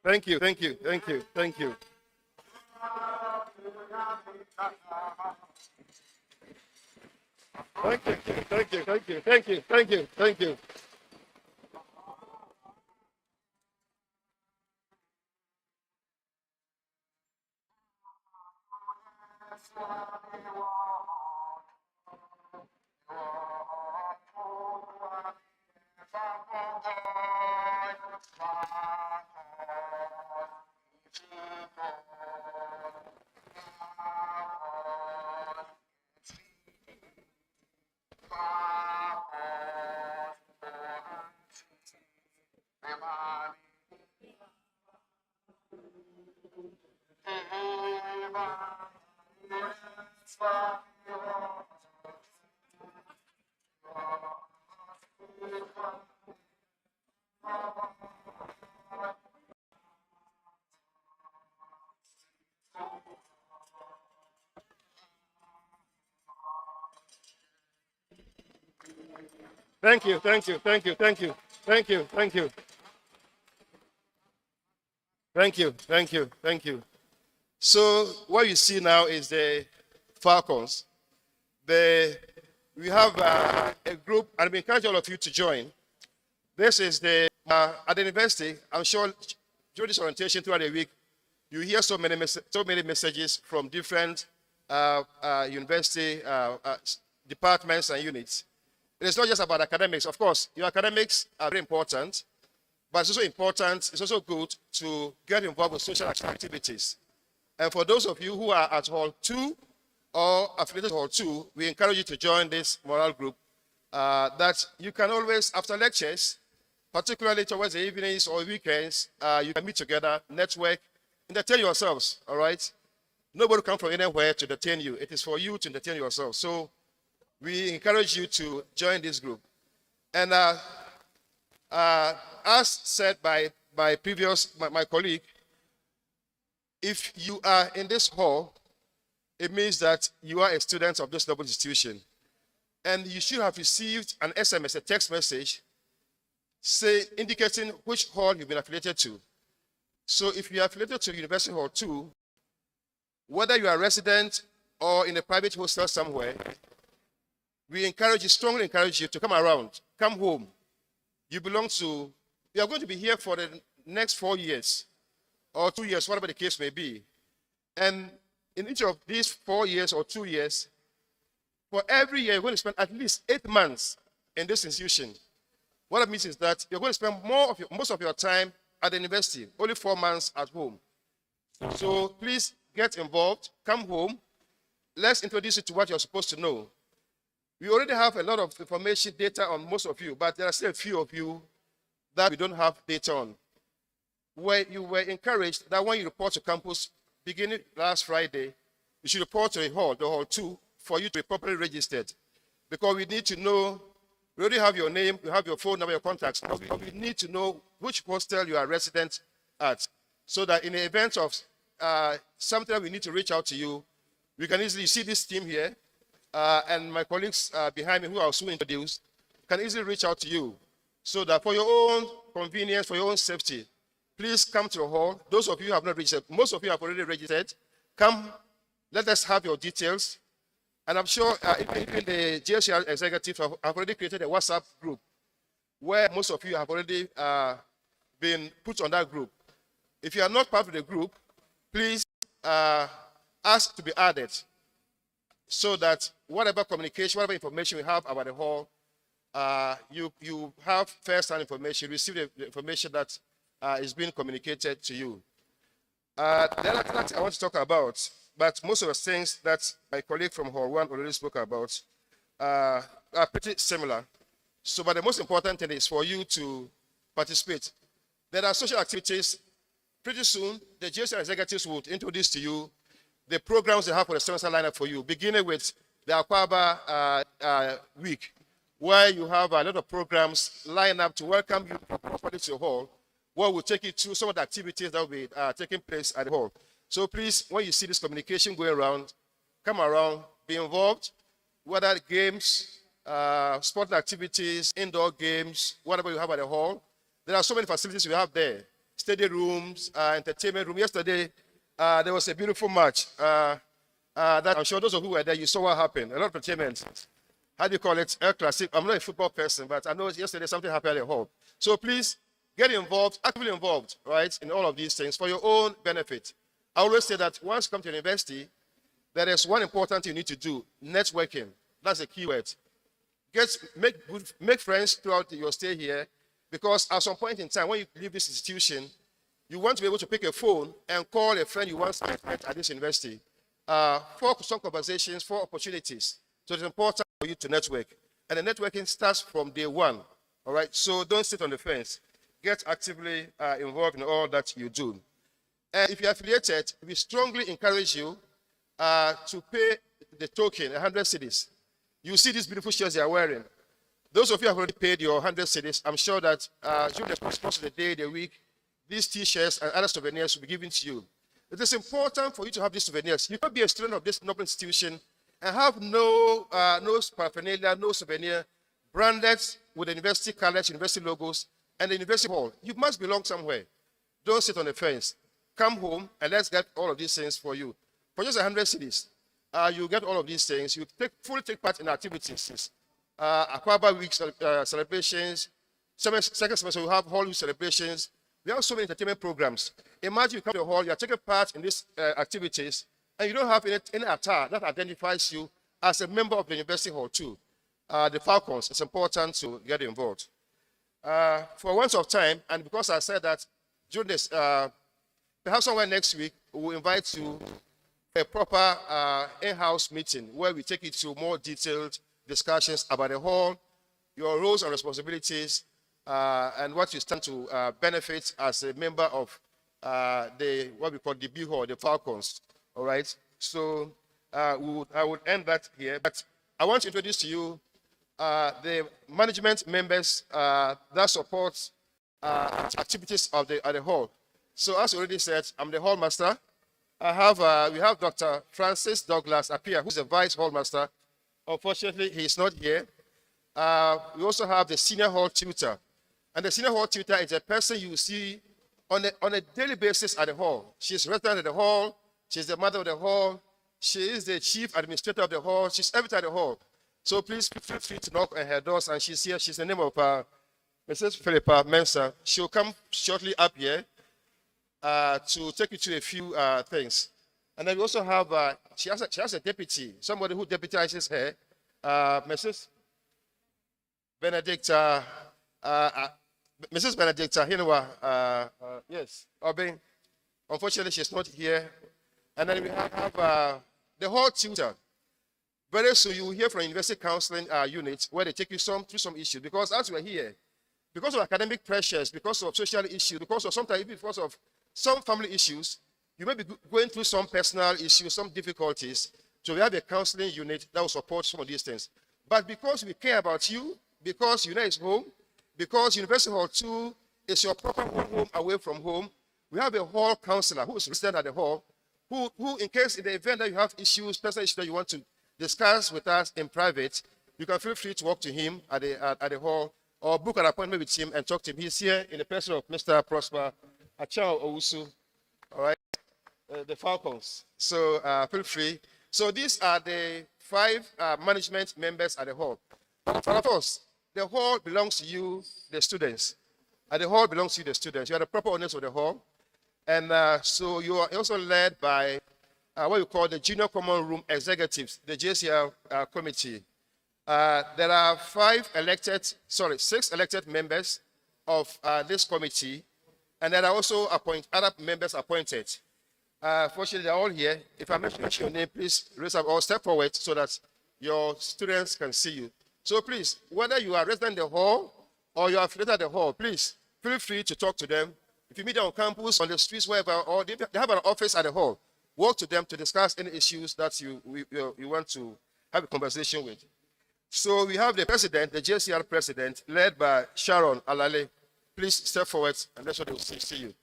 Thank you, thank you, thank you, thank you. Thank you, thank you, thank you, thank you, thank you, thank you. Thank you, thank you, thank you, thank you, thank you, thank you. Thank you, thank you, thank you. So what you see now is the Falcons. We have a group, and we encourage all of you to join. This is at the university. I'm sure during this orientation throughout the week, you hear so many messages from different university departments and units. It is not just about academics. Of course, your academics are very important, but it's also important, it's also good to get involved with social activities. And for those of you who are at Hall 2 or affiliated to Hall 2, we encourage you to join this moral group that you can always, after lectures, particularly towards the evenings or weekends, you can meet together, network, entertain yourselves, all right? Nobody will come from anywhere to entertain you. It is for you to entertain yourself. So we encourage you to join this group. And as said by my colleague, if you are in this hall, it means that you are a student of this noble institution. And you should have received an SMS, a text message, indicating which hall you've been affiliated to. So if you are affiliated to University Hall 2, whether you are a resident or in a private hostel somewhere, we strongly encourage you to come around, come home. You are going to be here for the next 4 years or 2 years, whatever the case may be. And in each of these 4 years or 2 years, for every year, you're going to spend at least 8 months in this institution. What it means is that you're going to spend most of your time at the university, only 4 months at home. So please get involved, come home. Let's introduce you to what you're supposed to know. We already have a lot of information, data on most of you, but there are still a few of you that we don't have data on. Where you were encouraged that when you report to campus beginning last Friday, you should report to the hall 2, for you to be properly registered. Because we need to know, we already have your name, you have your phone number, your contacts, but we need to know which hostel you are resident at, so that in the event of something that we need to reach out to you, we can easily see this team here, and my colleagues behind me who are soon introduced, can easily reach out to you. So that for your own convenience, for your own safety, please come to the hall. Those of you who have not registered, most of you have already registered. Come, let us have your details. And I'm sure even the JSR executive have already created a WhatsApp group where most of you have already been put on that group. If you are not part of the group, please ask to be added so that whatever communication, whatever information we have about the hall, you have first-hand information, receive the information that is being communicated to you. The other thing I want to talk about, but most of the things that my colleague from Hall 1 already spoke about are pretty similar. So, but the most important thing is for you to participate. There are social activities. Pretty soon, the JSR executives will introduce to you the programs they have for the semester lineup for you, beginning with the Akwaba week, where you have a lot of programs lined up to welcome you properly to the hall, where we'll take you through some of the activities that will be taking place at the hall. So please, when you see this communication going around, come around, be involved, whether games, sporting activities, indoor games, whatever you have at the hall. There are so many facilities we have there. Study rooms, entertainment room. Yesterday, there was a beautiful match that I'm sure those of you who were there, you saw what happened. A lot of entertainment. How do you call it? El Clasic. I'm not a football person, but I know yesterday something happened at the hall. So please get involved, actively involved, right, in all of these things for your own benefit. I always say that once you come to university, there is one important thing you need to do: networking. That's a key word. Make friends throughout your stay here, because at some point in time, when you leave this institution, you want to be able to pick a phone and call a friend you once met at this university for some conversations, for opportunities. So it's important for you to network. And the networking starts from day one. All right? So don't sit on the fence. Get actively involved in all that you do. And if you're affiliated, we strongly encourage you to pay the token, 100 cedis. You see these beautiful shirts they are wearing. Those of you who have already paid your 100 cedis, I'm sure that during the course of the day, the week, these T-shirts and other souvenirs will be given to you. It is important for you to have these souvenirs. You can't be a student of this noble institution and have no paraphernalia, no souvenir branded with the university colors, university logos, and the university hall. You must belong somewhere. Don't sit on the fence. Come home and let's get all of these things for you. For just 100 cedis, you get all of these things. You fully take part in activities. Akwaba week celebrations. Second semester, we have hall week celebrations. We have so many entertainment programs. Imagine you come to the hall, you are taking part in these activities, and you don't have any attire that identifies you as a member of the university hall too. The Falcons, it's important to get involved. For once of time, and because I said that during this, perhaps somewhere next week, we'll invite you to a proper in-house meeting where we take you to more detailed discussions about the hall, your roles and responsibilities, and what you stand to benefit as a member of what we call the B Hall, the Falcons. All right. So I would end that here, but I want to introduce to you the management members that support activities of at the hall. So as already said, I'm the hall master. We have Dr. Francis Douglas Appiah, who's the vice hall master. Unfortunately, he's not here. We also have the senior hall tutor. And the senior hall tutor is a person you see on a daily basis at the hall. She's resident at the hall. She's the mother of the hall. She is the chief administrator of the hall. She's everything at the hall. So please feel free to knock on her doors. And she's here. She's the name of Mrs. Philippa Mensah. She'll come shortly up here to take you to a few things. And then we also have, she has a deputy, somebody who deputizes her, Mrs. Benedicta, Mrs. Benedicta Hinwa, yes, Obing. Unfortunately, she's not here. And then we have the hall tutor. Very soon you will hear from university counseling unit where they take you through some issues. Because as we're here, because of academic pressures, because of social issues, because of sometimes even because of some family issues, you may be going through some personal issues, some difficulties. So we have a counseling unit that will support some of these things. But because we care about you, because UNER is home, because University Hall 2 is your proper home away from home, we have a hall counselor who is resident at the hall who in case in the event that you have issues, personal issues that you want to discuss with us in private, you can feel free to walk to him at the hall or book an appointment with him and talk to him. He's here in the person of Mr. Prosper Achao Owusu, all right, the Falcons. So feel free. So these are the 5 management members at the hall. But of course, the hall belongs to you, the students. The hall belongs to you, the students. You are the proper owners of the hall. And so you are also led by what we call the Junior Common Room Executives, the JCL committee. There are 6 elected members of this committee, and there are also other members appointed. Fortunately, they're all here. If I mention your name, please raise up or step forward so that your students can see you. So please, whether you are resident in the hall or you are affiliated at the hall, please feel free to talk to them. If you meet them on campus, on the streets, wherever, or they have an office at the hall, walk to them to discuss any issues that you want to have a conversation with. So we have the president, the JCR president, led by Sharon Alale. Please step forward and let's see you.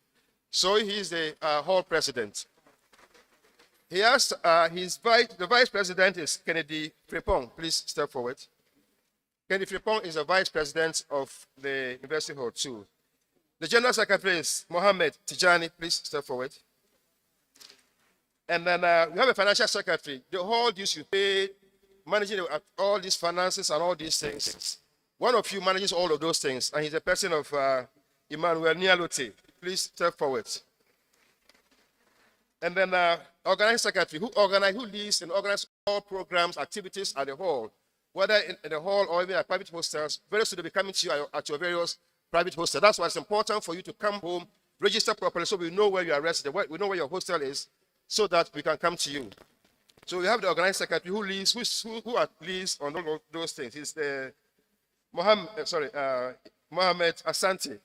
So he is the hall president. He has the vice president is Kennedy Frepong. Please step forward. Kennedy Frepong is the vice president of the University Hall 2. The general secretary is Mohammed Tijani. Please step forward. And then we have a financial secretary. The hall used to pay, managing all these finances and all these things. One of you manages all of those things, and he's a person of Emmanuel Nialote. Please step forward. And then organizing secretary, who leads and organizes all programs, activities at the hall, whether in the hall or even at private hostels. Very soon they'll be coming to you at your various private hostels. That's why it's important for you to come home, register properly so we know where you are resident, we know where your hostel is, so that we can come to you. So we have the organizing secretary who leads, who leads on all those things. He's the Mohammed Asante.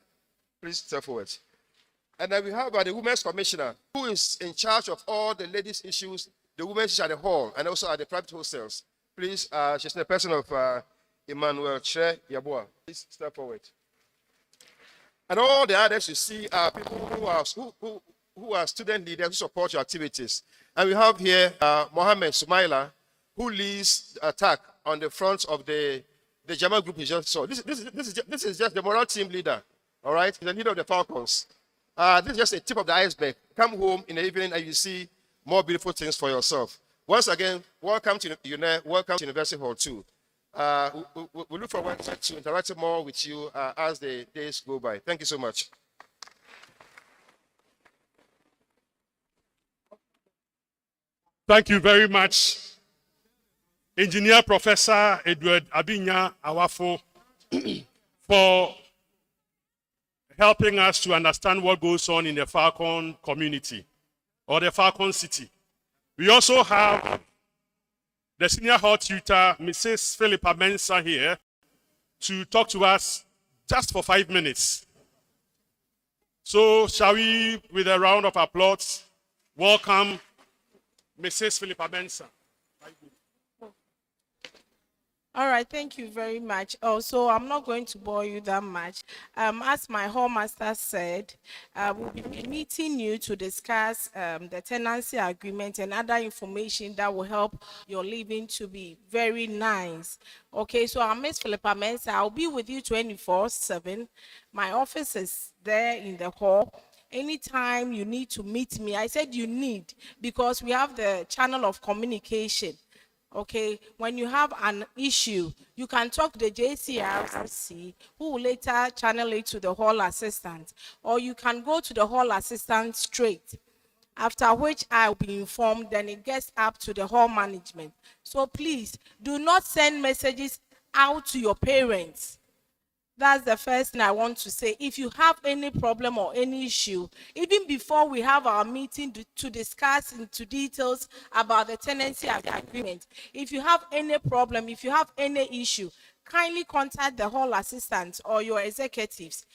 Please step forward. And then we have the Women's Commissioner, who is in charge of all the ladies' issues, the women's issues at the hall, and also at the private hostels. Please, she's the person of Emmanuel Che Yabua. Please step forward. And all the others you see are people who are student leaders who support your activities. And we have here Mohammed Sumaila, who leads the attack on the front of the German group you just saw. This is just the moral team leader, all right? The leader of the Falcons. This is just a tip of the iceberg. Come home in the evening and you see more beautiful things for yourself. Once again, welcome to UNER, welcome to University Hall 2. We look forward to interacting more with you as the days go by. Thank you so much. Thank you very much, Engineer Professor Edward Abinya Awafo, for helping us to understand what goes on in the Falcon community or the Falcon city. We also have the senior hall tutor, Mrs. Philippa Mensah, here to talk to us just for 5 minutes. So shall we, with a round of applause, welcome Mrs. Philippa Mensah. All right, thank you very much. So I'm not going to bore you that much. As my hall master said, we'll be meeting you to discuss the tenancy agreement and other information that will help your living to be very nice. Okay, so I'm Miss Philippa Mensah. I'll be with you 24/7. My office is there in the hall. Anytime you need to meet me, I said you need, because we have the channel of communication. Okay, when you have an issue, you can talk to the JCRC, who will later channel it to the hall assistant, or you can go to the hall assistant straight, after which I will be informed, then it gets up to the hall management. So please, do not send messages out to your parents. That's the first thing I want to say. If you have any problem or any issue, even before we have our meeting to discuss into details about the tenancy agreement, if you have any problem, if you have any issue, kindly contact the hall assistant or your executives.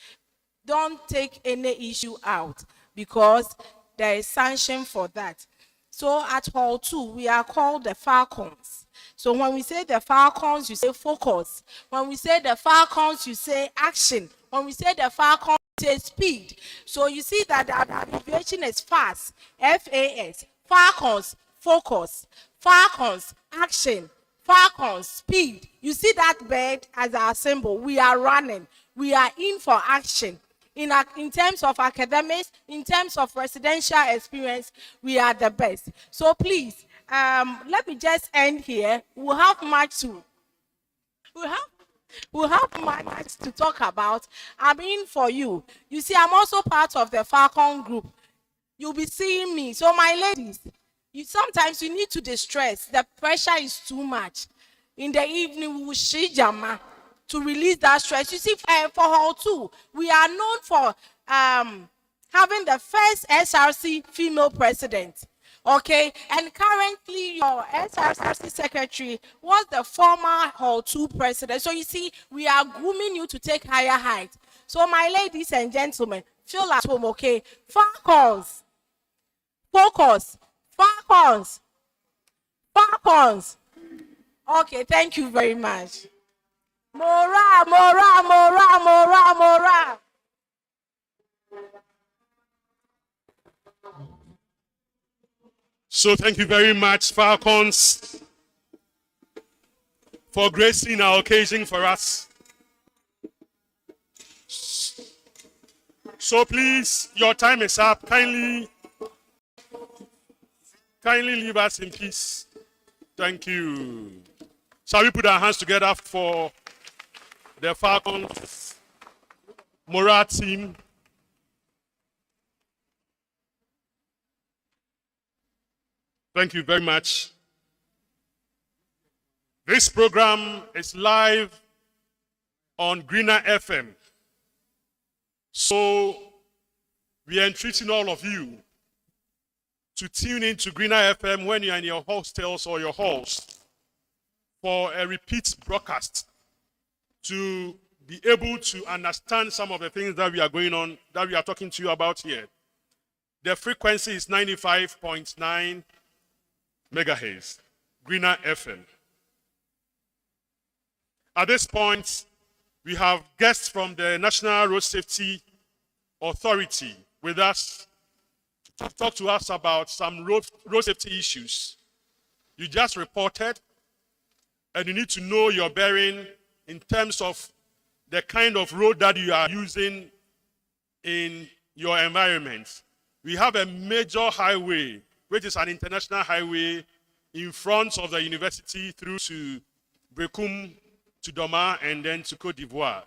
Don't take any issue out, because there is sanction for that. So at Hall 2, we are called the Falcons. So when we say the Falcons, you say focus. When we say the Falcons, you say action. When we say the Falcons, you say speed. So you see that the abbreviation is FAST, F-A-S, Falcons, focus. Falcons, action. Falcons, speed. You see that bird as our symbol. We are running. We are in for action. In terms of academics, in terms of residential experience, we are the best. So please, let me just end here. We'll have much to we'll have much to talk about. I'm in for you. You see, I'm also part of the Falcon group. You'll be seeing me. So my ladies, sometimes you need to distress. The pressure is too much. In the evening, we will shijama to release that stress. You see, for Hall 2, we are known for having the first SRC female president. Okay, and currently your SRC secretary was the former Hall 2 president. So you see, we are grooming you to take higher heights. So my ladies and gentlemen, feel at home, okay? Falcons, focus, Falcons, Falcons. Okay, thank you very much. Mora, mora, mora, mora, mora. So thank you very much, Falcons, for gracing our occasion for us. So please, your time is up. Kindly leave us in peace. Thank you. Shall we put our hands together for the Falcons Mora team? Thank you very much. This program is live on Greener FM. So we are entreating all of you to tune in to Greener FM when you're in your hostels or your halls for a repeat broadcast to be able to understand some of the things that we are talking to you about here. The frequency is 95.9 megahertz, Greener FM. At this point, we have guests from the National Road Safety Authority with us to talk to us about some road safety issues. You just reported, and you need to know your bearing in terms of the kind of road that you are using in your environment. We have a major highway, which is an international highway in front of the university through to Brekum, to Doma, and then to Côte d'Ivoire.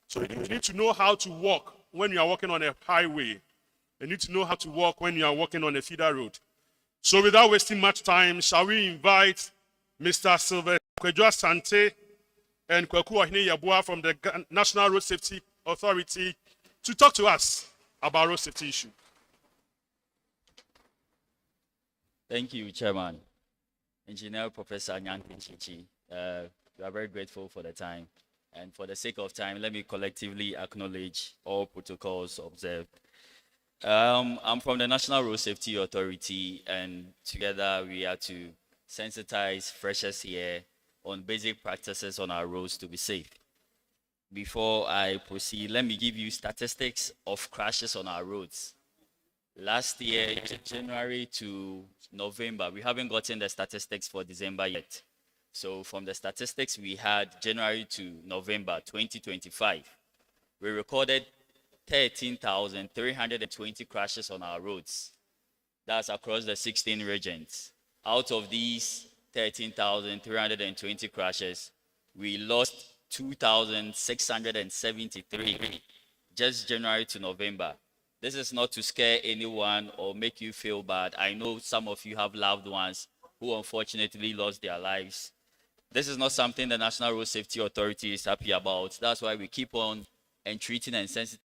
So you need to know how to walk when you are walking on a highway. You need to know how to walk when you are walking on a feeder road. So without wasting much time, shall we invite Mr. Sylvester Kwadwo Sante and Kwaku Ohene Yabua from the National Road Safety Authority to talk to us about road safety issues. Thank you, Chairman. Engineer Professor Nyantin Chichi. We are very grateful for the time. And for the sake of time, let me collectively acknowledge all protocols observed. I'm from the National Road Safety Authority, and together we are to sensitize freshers here on basic practices on our roads to be safe. Before I proceed, let me give you statistics of crashes on our roads. Last year, January to November, we haven't gotten the statistics for December yet. So from the statistics we had January to November 2025, we recorded 13,320 crashes on our roads. That's across the 16 regions. Out of these 13,320 crashes, we lost 2,673 just January to November. This is not to scare anyone or make you feel bad. I know some of you have loved ones who unfortunately lost their lives. This is not something the National Road Safety Authority is happy about. That's why we keep on entreating and sensitizing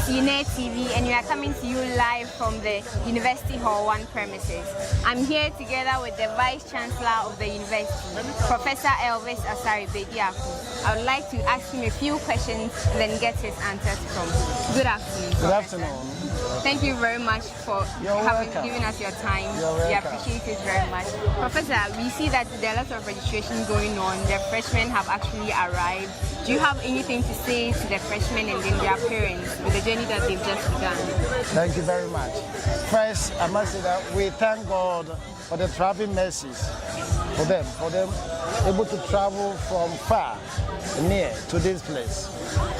is UNER TV, and we are coming to you live from the University Hall 1 premises. I'm here together with the Vice Chancellor of the University, Professor Elvis Asari Bediaku. I would like to ask him a few questions and then get his answers from him. Good afternoon. Good afternoon. Thank you very much for giving us your time. We appreciate it very much. Professor, we see that there are lots of registration going on. The freshmen have actually arrived. Do you have anything to say to the freshmen and then their parents with the journey that they've just begun? Thank you very much. First, I must say that we thank God for the traveling mercies for them able to travel from far, near to this place.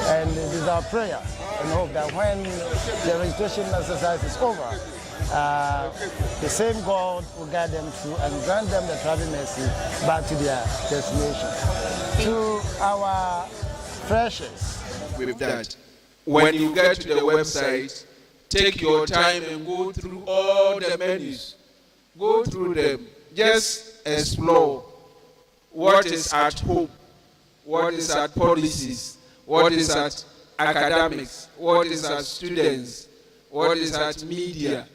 And it is our prayer and hope that when the registration exercise is over, the same God will guide them through and grant them the traveling mercy back to their destination. To our freshers, with that, when you get to the website, take your time and go through all the menus. Go through them. Just explore what is at home, what is at policies, what is at academics, what is at students, what is at media.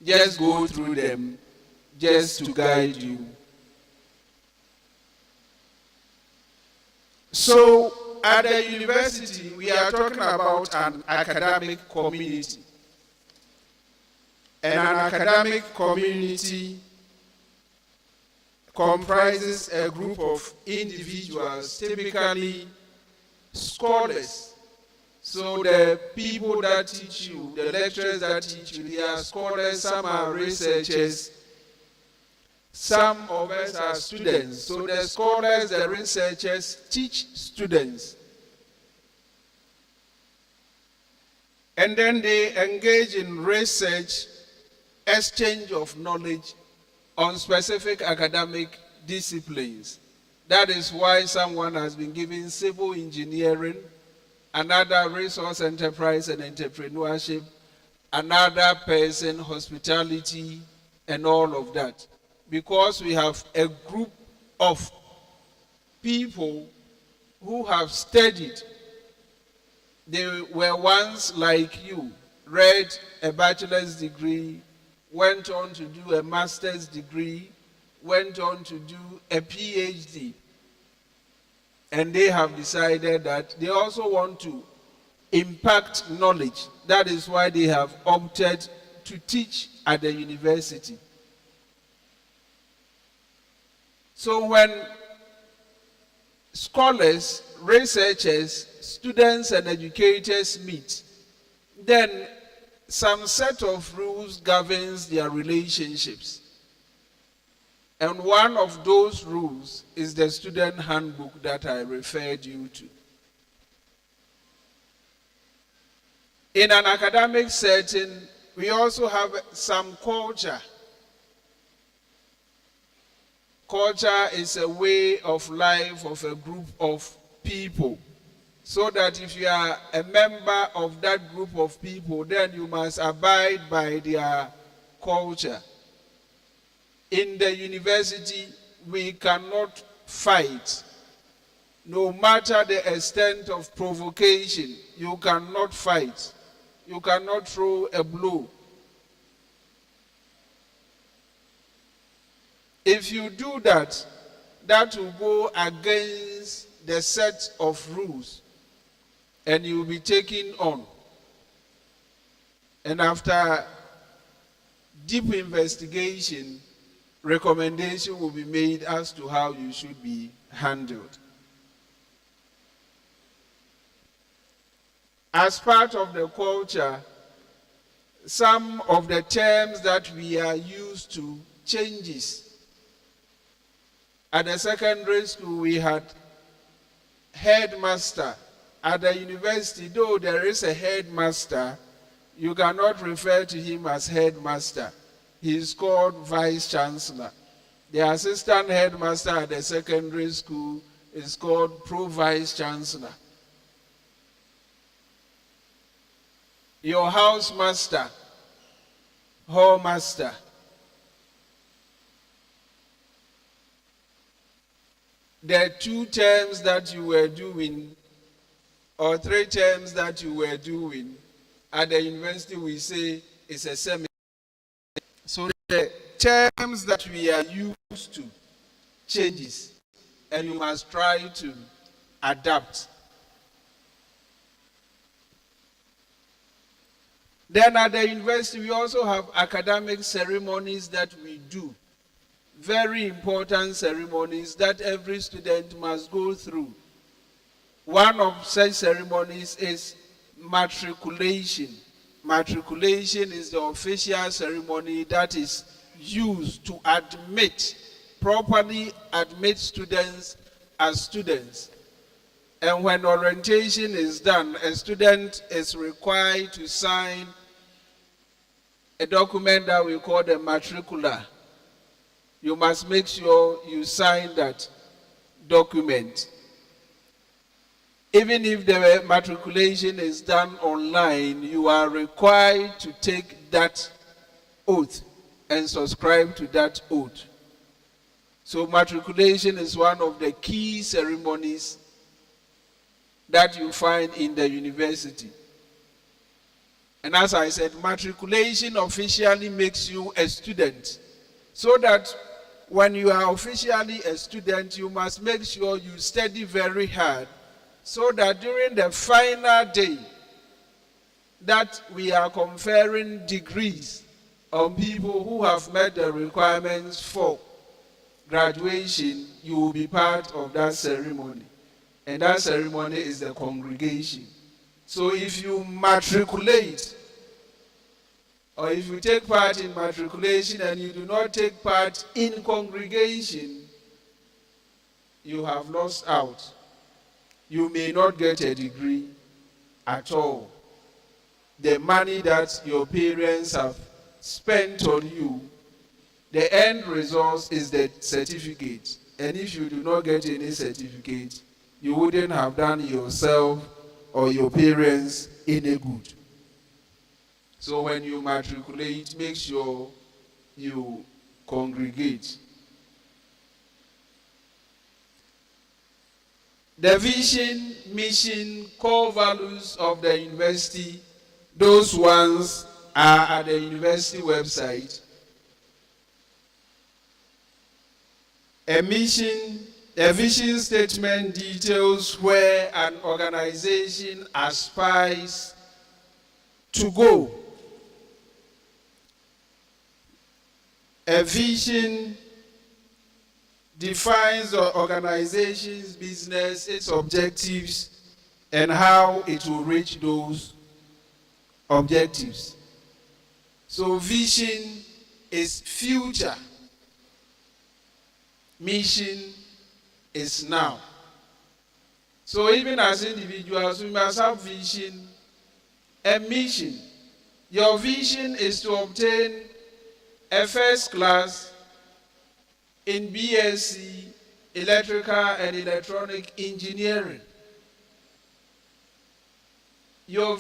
Just go through them just to guide you. So at the university, we are talking about an academic community. And an academic community comprises a group of individuals, typically scholars. So the people that teach you, the lecturers that teach you, they are scholars, some are researchers, some of us are students. So the scholars, the researchers teach students. And then they engage in research, exchange of knowledge on specific academic disciplines. That is why someone has been given civil engineering, another resource enterprise and entrepreneurship, another person hospitality, and all of that. Because we have a group of people who have studied. They were once like you, read a bachelor's degree, went on to do a master's degree, went on to do a PhD. And they have decided that they also want to impact knowledge. That is why they have opted to teach at the university. So when scholars, researchers, students and educators meet, then some set of rules governs their relationships. And one of those rules is the student handbook that I referred you to. In an academic setting, we also have some culture. Culture is a way of life of a group of people. So that if you are a member of that group of people, then you must abide by their culture. In the university, we cannot fight. No matter the extent of provocation, you cannot fight. You cannot throw a blow. If you do that, that will go against the set of rules, and you will be taken on. And after deep investigation, recommendation will be made as to how you should be handled. As part of the culture, some of the terms that we are used to changes. At the secondary school, we had headmaster. At the university, though there is a headmaster, you cannot refer to him as headmaster. He is called vice chancellor. The assistant headmaster at the secondary school is called pro-vice chancellor. Your housemaster, hall master. The two terms that you were doing or 3 terms that you were doing at the university, we say it's a semester. So the terms that we are used to changes, and you must try to adapt. Then at the university, we also have academic ceremonies that we do. Very important ceremonies that every student must go through. One of such ceremonies is matriculation. Matriculation is the official ceremony that is used to properly admit students as students. And when orientation is done, a student is required to sign a document that we call the matricular. You must make sure you sign that document. Even if the matriculation is done online, you are required to take that oath and subscribe to that oath. So matriculation is one of the key ceremonies that you find in the university. And as I said, matriculation officially makes you a student. So that when you are officially a student, you must make sure you study very hard, so that during the final day that we are conferring degrees on people who have met the requirements for graduation, you will be part of that ceremony. And that ceremony is the congregation. So if you matriculate, or if you take part in matriculation and you do not take part in congregation, you have lost out. You may not get a degree at all. The money that your parents have spent on you, the end result is the certificate. And if you do not get any certificate, you wouldn't have done yourself or your parents any good. So when you matriculate, make sure you congregate. The vision, mission, core values of the university, those ones are at the university website. A vision statement details where an organization aspires to go. A vision defines the organization's business, its objectives, and how it will reach those objectives. So vision is future. Mission is now. So even as individuals, we must have vision and mission. Your vision is to obtain a first class in BSc Electrical and Electronic Engineering. Your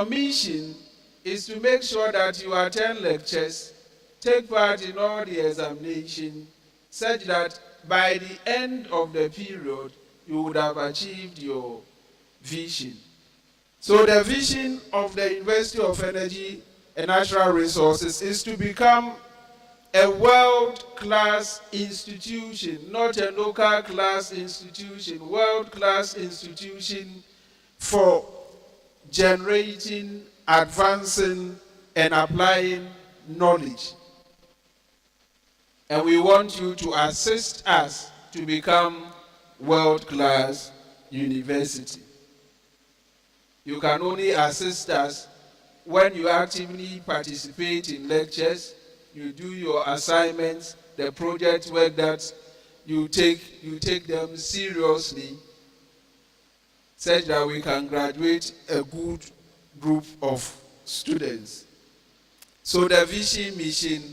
mission is to make sure that you attend lectures, take part in all the examinations, such that by the end of the period, you would have achieved your vision. So the vision of the University of Energy and Natural Resources is to become a world-class institution, not a local class institution, world-class institution for generating, advancing, and applying knowledge. And we want you to assist us to become world-class university. You can only assist us when you actively participate in lectures, you do your assignments, the project work that you take them seriously, such that we can graduate a good group of students. So the vision mission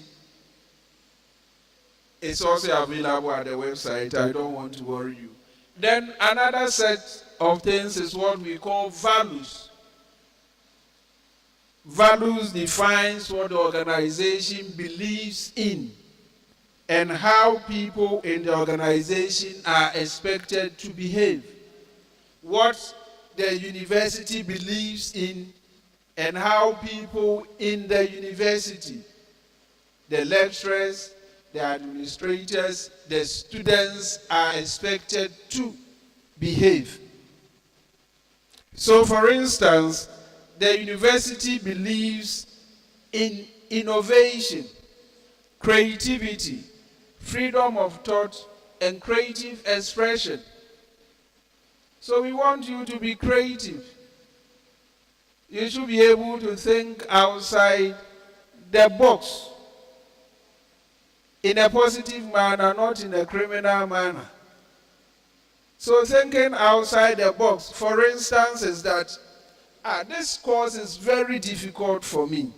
is also available at the website. I don't want to worry you. Then another set of things is what we call values. Values defines what the organization believes in and how people in the organization are expected to behave. What the university believes in and how people in the university, the lecturers, the administrators, the students are expected to behave. So, for instance, the university believes in innovation, creativity, freedom of thought, and creative expression. So we want you to be creative. You should be able to think outside the box in a positive manner, not in a criminal manner. So thinking outside the box, for instance, is that this course is very difficult for me.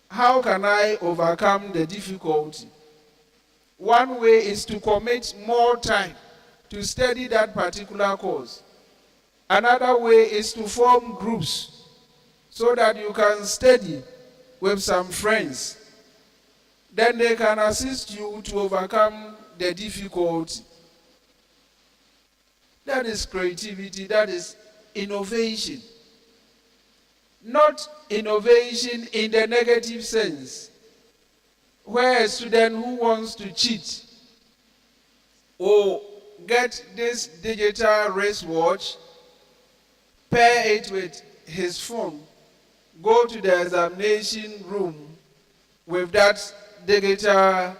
How can I overcome the difficulty? One way is to commit more time to study that particular course. Another way is to form groups so that you can study with some friends. Then they can assist you to overcome the difficulty. That is creativity, that is innovation. Not innovation in the negative sense, where a student who wants to cheat or get this digital wristwatch, pair it with his phone, go to the examination room with that digital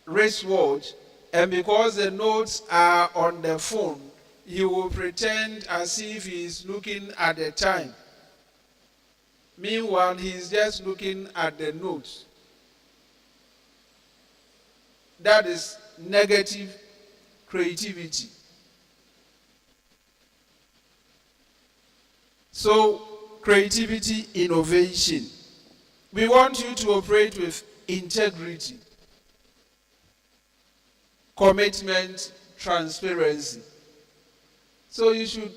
wristwatch, and because the notes are on the phone, he will pretend as if he is looking at the time. Meanwhile, he is just looking at the notes. That is negative creativity. So, creativity, innovation. We want you to operate with integrity, commitment, transparency. So you should,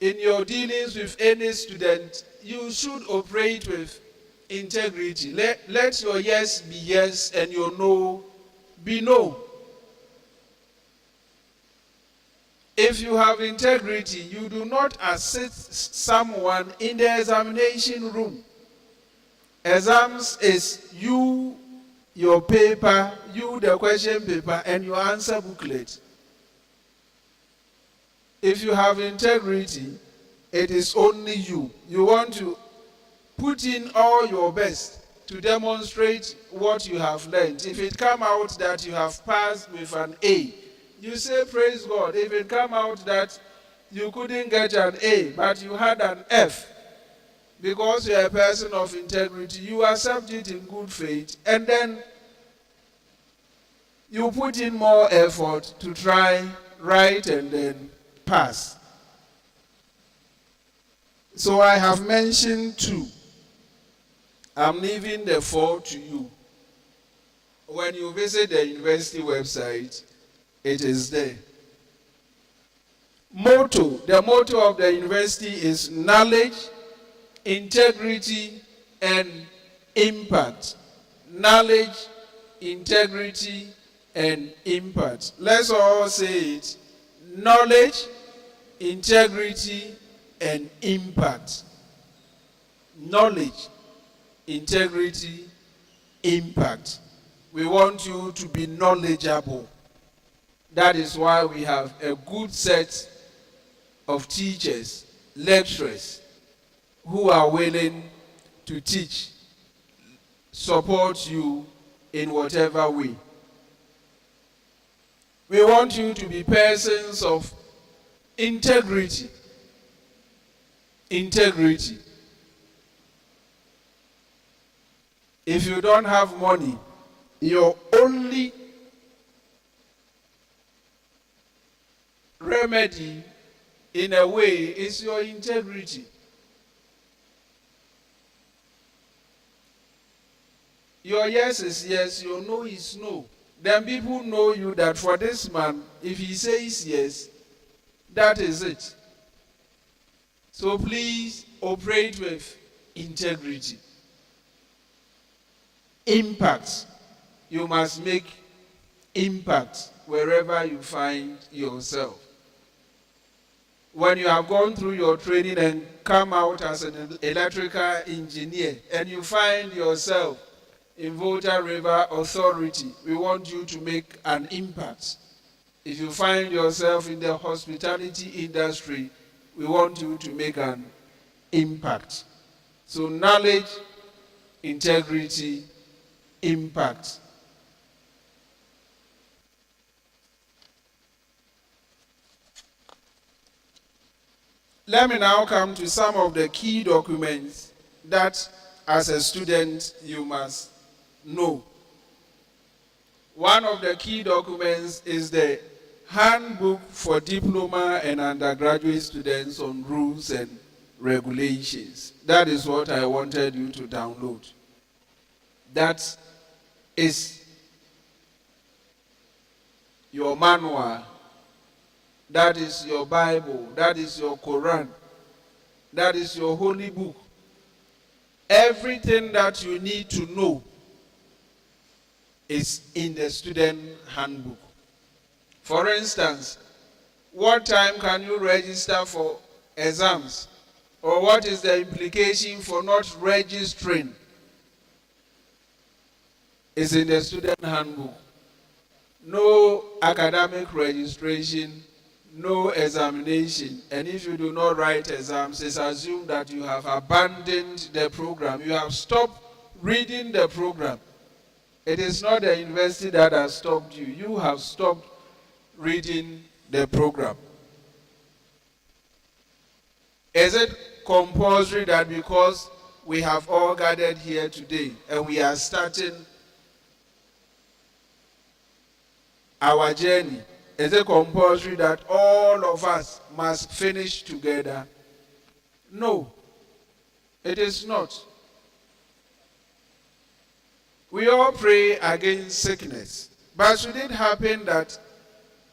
in your dealings with any student, you should operate with integrity. Let your yes be yes and your no be no. If you have integrity, you do not assist someone in the examination room. Exams is you, your paper, you, the question paper, and your answer booklet. If you have integrity, it is only you. You want to put in all your best to demonstrate what you have learned. If it come out that you have passed with an A, you say praise God. If it come out that you couldn't get an A, but you had an F, because you're a person of integrity, you accept it in good faith, and then you put in more effort to try, write, and then pass. So I have mentioned 2. I'm leaving the 4 to you. When you visit the university website, it is there. The motto of the university is knowledge, integrity, and impact. Knowledge, integrity, and impact. Let's all say it. Knowledge, integrity, and impact. Knowledge, integrity, impact. We want you to be knowledgeable. That is why we have a good set of teachers, lecturers, who are willing to teach, support you in whatever way. We want you to be persons of integrity. Integrity. If you don't have money, your only remedy, in a way, is your integrity. Your yes is yes, your no is no. Then people know you that for this man, if he says yes, that is it. So please operate with integrity. Impact. You must make impact wherever you find yourself. when you have gone through your training and come out as an electrical engineer and you find yourself in Volta River Authority, we want you to make an impact. If you find yourself in the hospitality industry, we want you to make an impact. So knowledge, integrity, impact. Let me now come to some of the key documents that as a student you must know. One of the key documents is the Handbook for Diploma and Undergraduate Students on Rules and Regulations. That is what I wanted you to download. That is your manual. That is your Bible. That is your Quran. That is your holy book. Everything that you need to know is in the student handbook. For instance, what time can you register for exams? Or what is the implication for not registering? It's in the student handbook. No academic registration, no examination. And if you do not write exams, it's assumed that you have abandoned the program. You have stopped reading the program. It is not the university that has stopped you. You have stopped reading the program. Is it compulsory that because we have all gathered here today and we are starting our journey, is it compulsory that all of us must finish together? No, it is not. We all pray against sickness, but should it happen that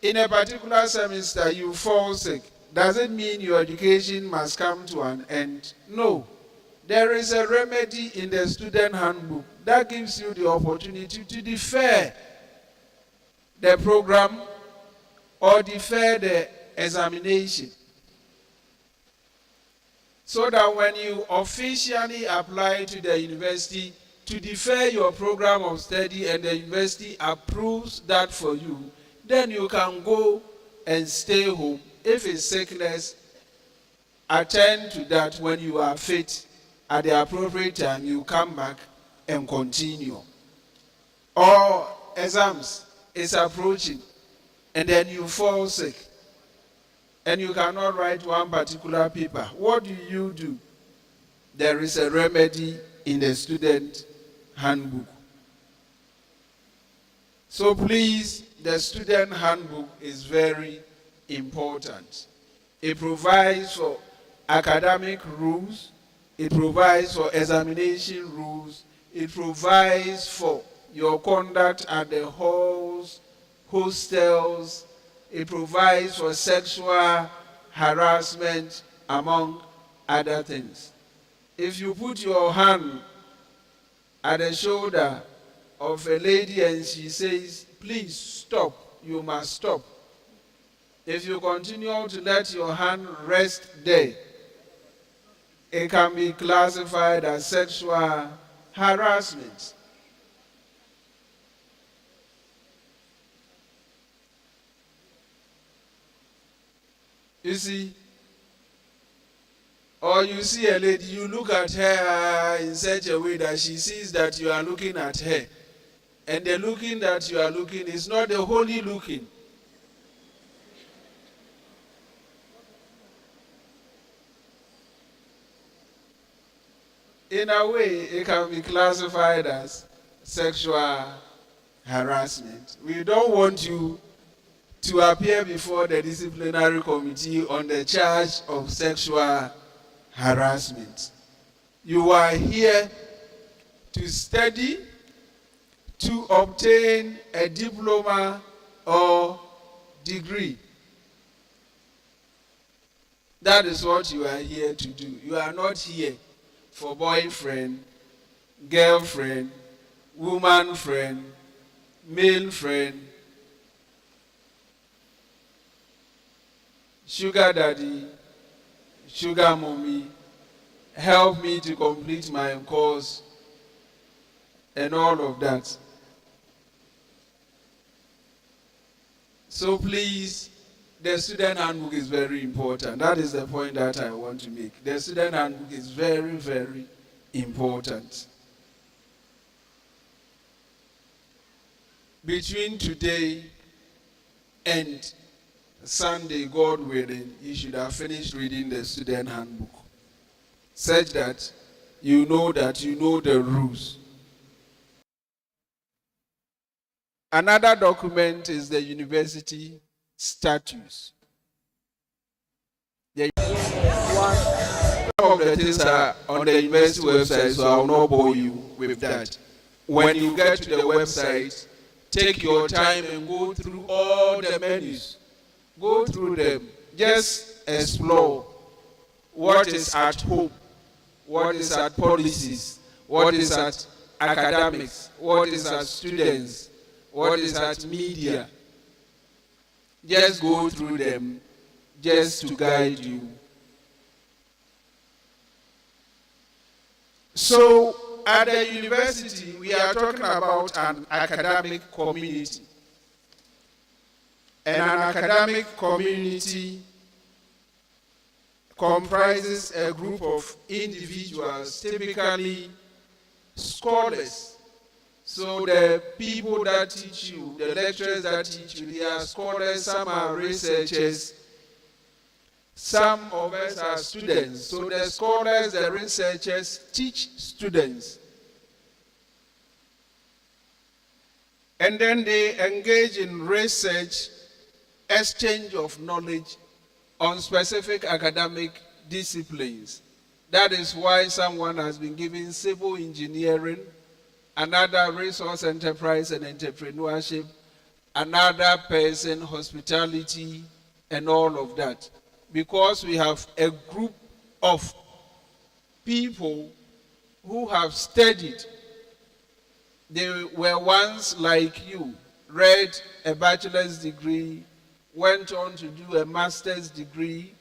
in a particular semester you fall sick, does it mean your education must come to an end? No. There is a remedy in the student handbook that gives you the opportunity to defer the program or defer the examination, so that when you officially apply to the university to defer your program of study and the university approves that for you, then you can go and stay home. If it's sickness, attend to that when you are fit. At the appropriate time, you come back and continue. Or exams is approaching, and then you fall sick, and you cannot write one particular paper. What do? There is a remedy in the student handbook. So please, the student handbook is very important. It provides for academic rules, it provides for examination rules, it provides for your conduct at the halls, hostels, it provides for sexual harassment, among other things. If you put your hand at the shoulder of a lady and she says, please stop, you must stop. If you continue to let your hand rest there, it can be classified as sexual harassment. You see, or you see a lady, you look at her in such a way that she sees that you are looking at her. And the looking that you are looking is not the holy looking. In a way, it can be classified as sexual harassment. We don't want you to appear before the disciplinary committee on the charge of sexual harassment. You are here to study, to obtain a diploma or degree. That is what you are here to do. You are not here for boyfriend, girlfriend, woman friend, male friend. sugar daddy, sugar mommy, help me to complete my course, and all of that. So please, the student handbook is very important. That is the point that I want to make. The student handbook is very, very important. Between today and Sunday, God willing, you should have finished reading the student handbook, such that you know the rules. Another document is the university statutes. Some of the things are on the university website, so I will not bore you with that. When you get to the website, take your time and go through all the menus. Go through them. Just explore what is at home, what is at policies, what is at academics, what is at students, what is at media. Just go through them just to guide you. So at the university, we are talking about an academic community. And an academic community comprises a group of individuals, typically scholars. So the people that teach you, the lecturers that teach you, they are scholars, some are researchers, some of us are students. So the scholars, the researchers teach students. And then they engage in research, exchange of knowledge on specific academic disciplines. That is why someone has been given civil engineering, another resource enterprise and entrepreneurship, another person hospitality, and all of that. Because we have a group of people who have studied. They were once like you, read a bachelor's degree, went on to do a master's degree,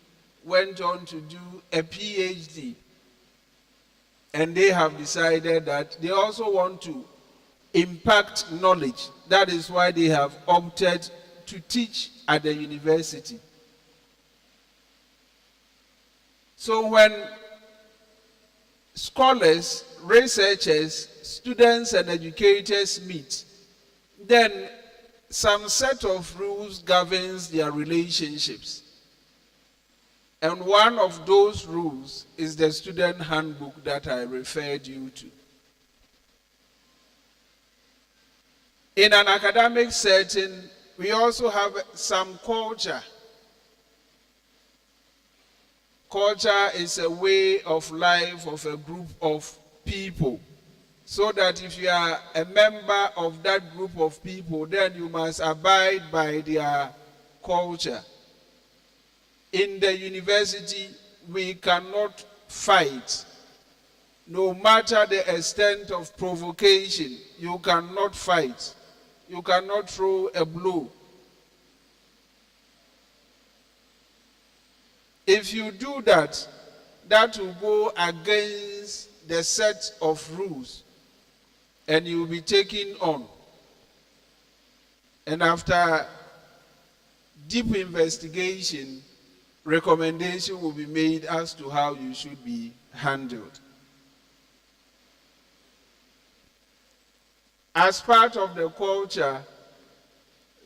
went on to do a PhD. And they have decided that they also want to impact knowledge. That is why they have opted to teach at the university. So when scholars, researchers, students and educators meet, then some set of rules governs their relationships. And one of those rules is the student handbook that I referred you to. In an academic setting, we also have some culture. Culture is a way of life of a group of people. So that if you are a member of that group of people, then you must abide by their culture. In the university, we cannot fight. No matter the extent of provocation, you cannot fight. You cannot throw a blow. If you do that, that will go against the set of rules and you will be taken on. And after deep investigation, recommendation will be made as to how you should be handled. As part of the culture,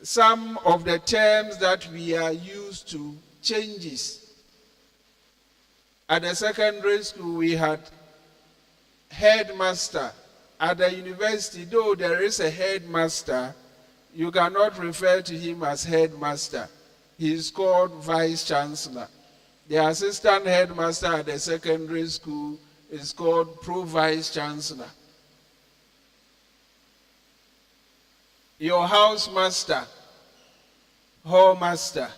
some of the terms that we are used to changes. At the secondary school, we had headmaster. At the university, though there is a headmaster, you cannot refer to him as headmaster. He is called vice chancellor. The assistant headmaster at the secondary school is called pro-vice chancellor. Your housemaster, hallmaster.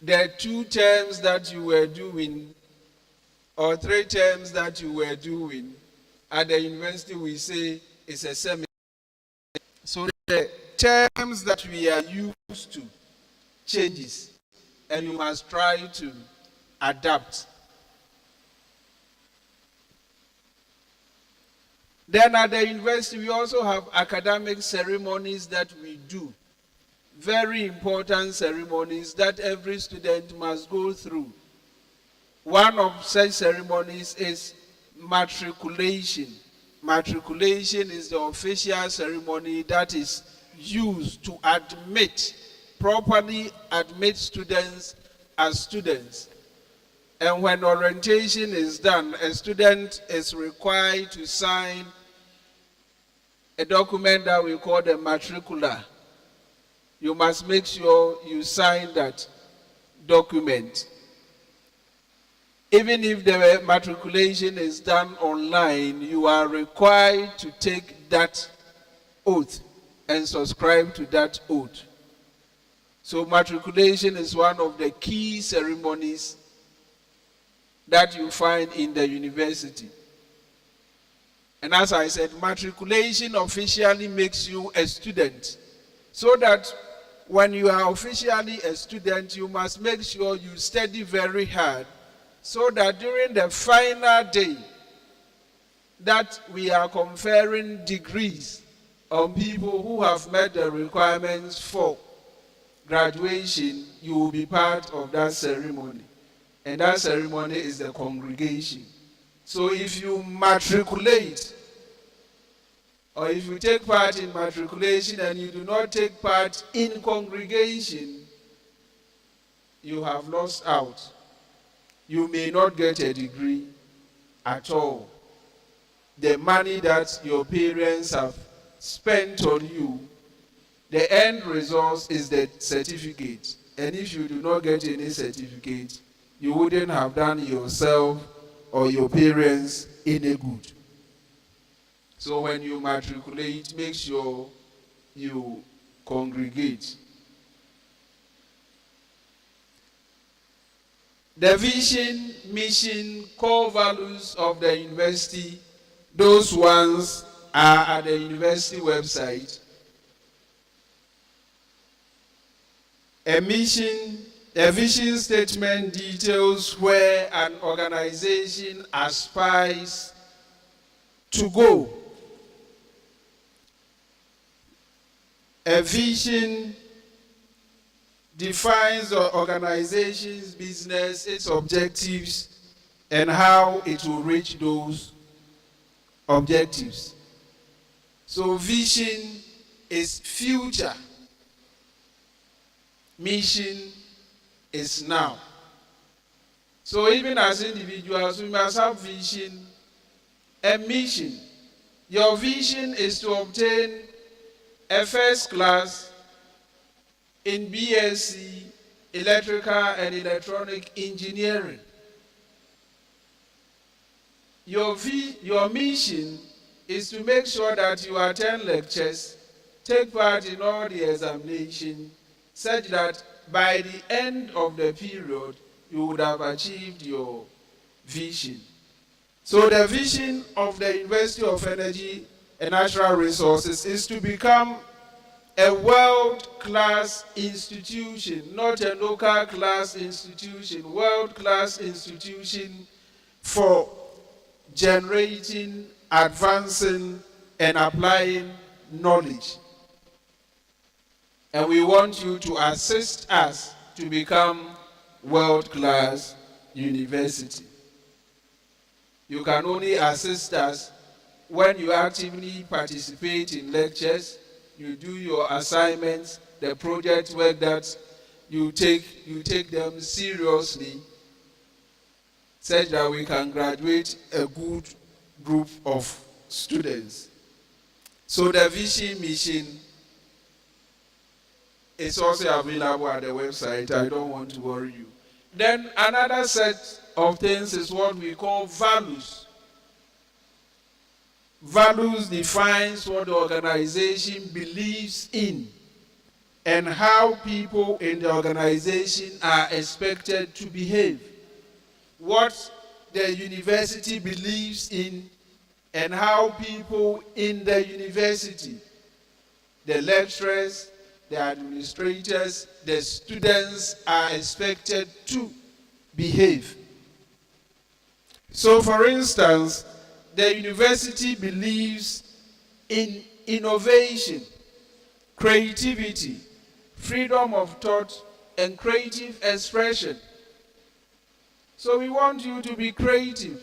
The 2 terms that you were doing, or 3 terms that you were doing, at the university we say it's a semester. So the terms that we are used to changes, and you must try to adapt. Then at the university, we also have academic ceremonies that we do. Very important ceremonies that every student must go through. One of such ceremonies is matriculation. Matriculation is the official ceremony that is used to properly admit students as students. And when orientation is done, a student is required to sign a document that we call the matricular. You must make sure you sign that document. Even if the matriculation is done online, you are required to take that oath and subscribe to that oath. So matriculation is one of the key ceremonies that you find in the university. And as I said, matriculation officially makes you a student. So that when you are officially a student, you must make sure you study very hard, so that during the final day that we are conferring degrees on people who have met the requirements for graduation, you will be part of that ceremony. And that ceremony is the congregation. So if you matriculate, or if you take part in matriculation and you do not take part in congregation, you have lost out. You may not get a degree at all. The money that your parents have spent on you, the end result is the certificate. And if you do not get any certificate, you wouldn't have done yourself or your parents any good. So when you matriculate, make sure you congregate. The vision, mission, core values of the university, those ones are at the university website. A vision statement details where an organization aspires to go. A vision defines the organization's business, its objectives, and how it will reach those objectives. So vision is future. Mission is now. So even as individuals, we must have vision and mission. Your vision is to obtain a first class in BSc Electrical and Electronic Engineering. Your mission is to make sure that you attend lectures, take part in all the examinations, such that by the end of the period, you would have achieved your vision. So the vision of the University of Energy and Natural Resources is to become a world-class institution, not a local class institution, world-class institution for generating, advancing, and applying knowledge. And we want you to assist us to become world-class university. You can only assist us when you actively participate in lectures, you do your assignments, the project work that you take them seriously, such that we can graduate a good group of students. So the vision mission is also available at the website. I don't want to worry you. Then another set of things is what we call values. Values defines what the organization believes in and how people in the organization are expected to behave. What the university believes in and how people in the university the lecturers, the administrators, the students are expected to behave. So, for instance, the university believes in innovation, creativity, freedom of thought, and creative expression. So we want you to be creative.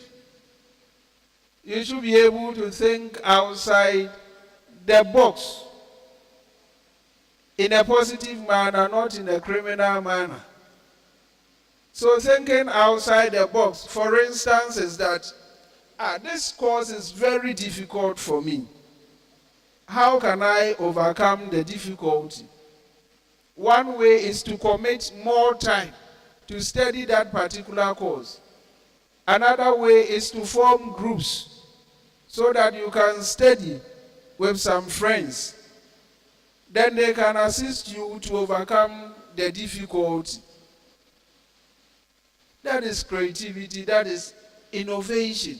You should be able to think outside the box in a positive manner, not in a criminal manner. So thinking outside the box, for instance, is that this course is very difficult for me. How can I overcome the difficulty? One way is to commit more time to study that particular course. Another way is to form groups so that you can study with some friends. Then they can assist you to overcome the difficulty. That is creativity, that is innovation.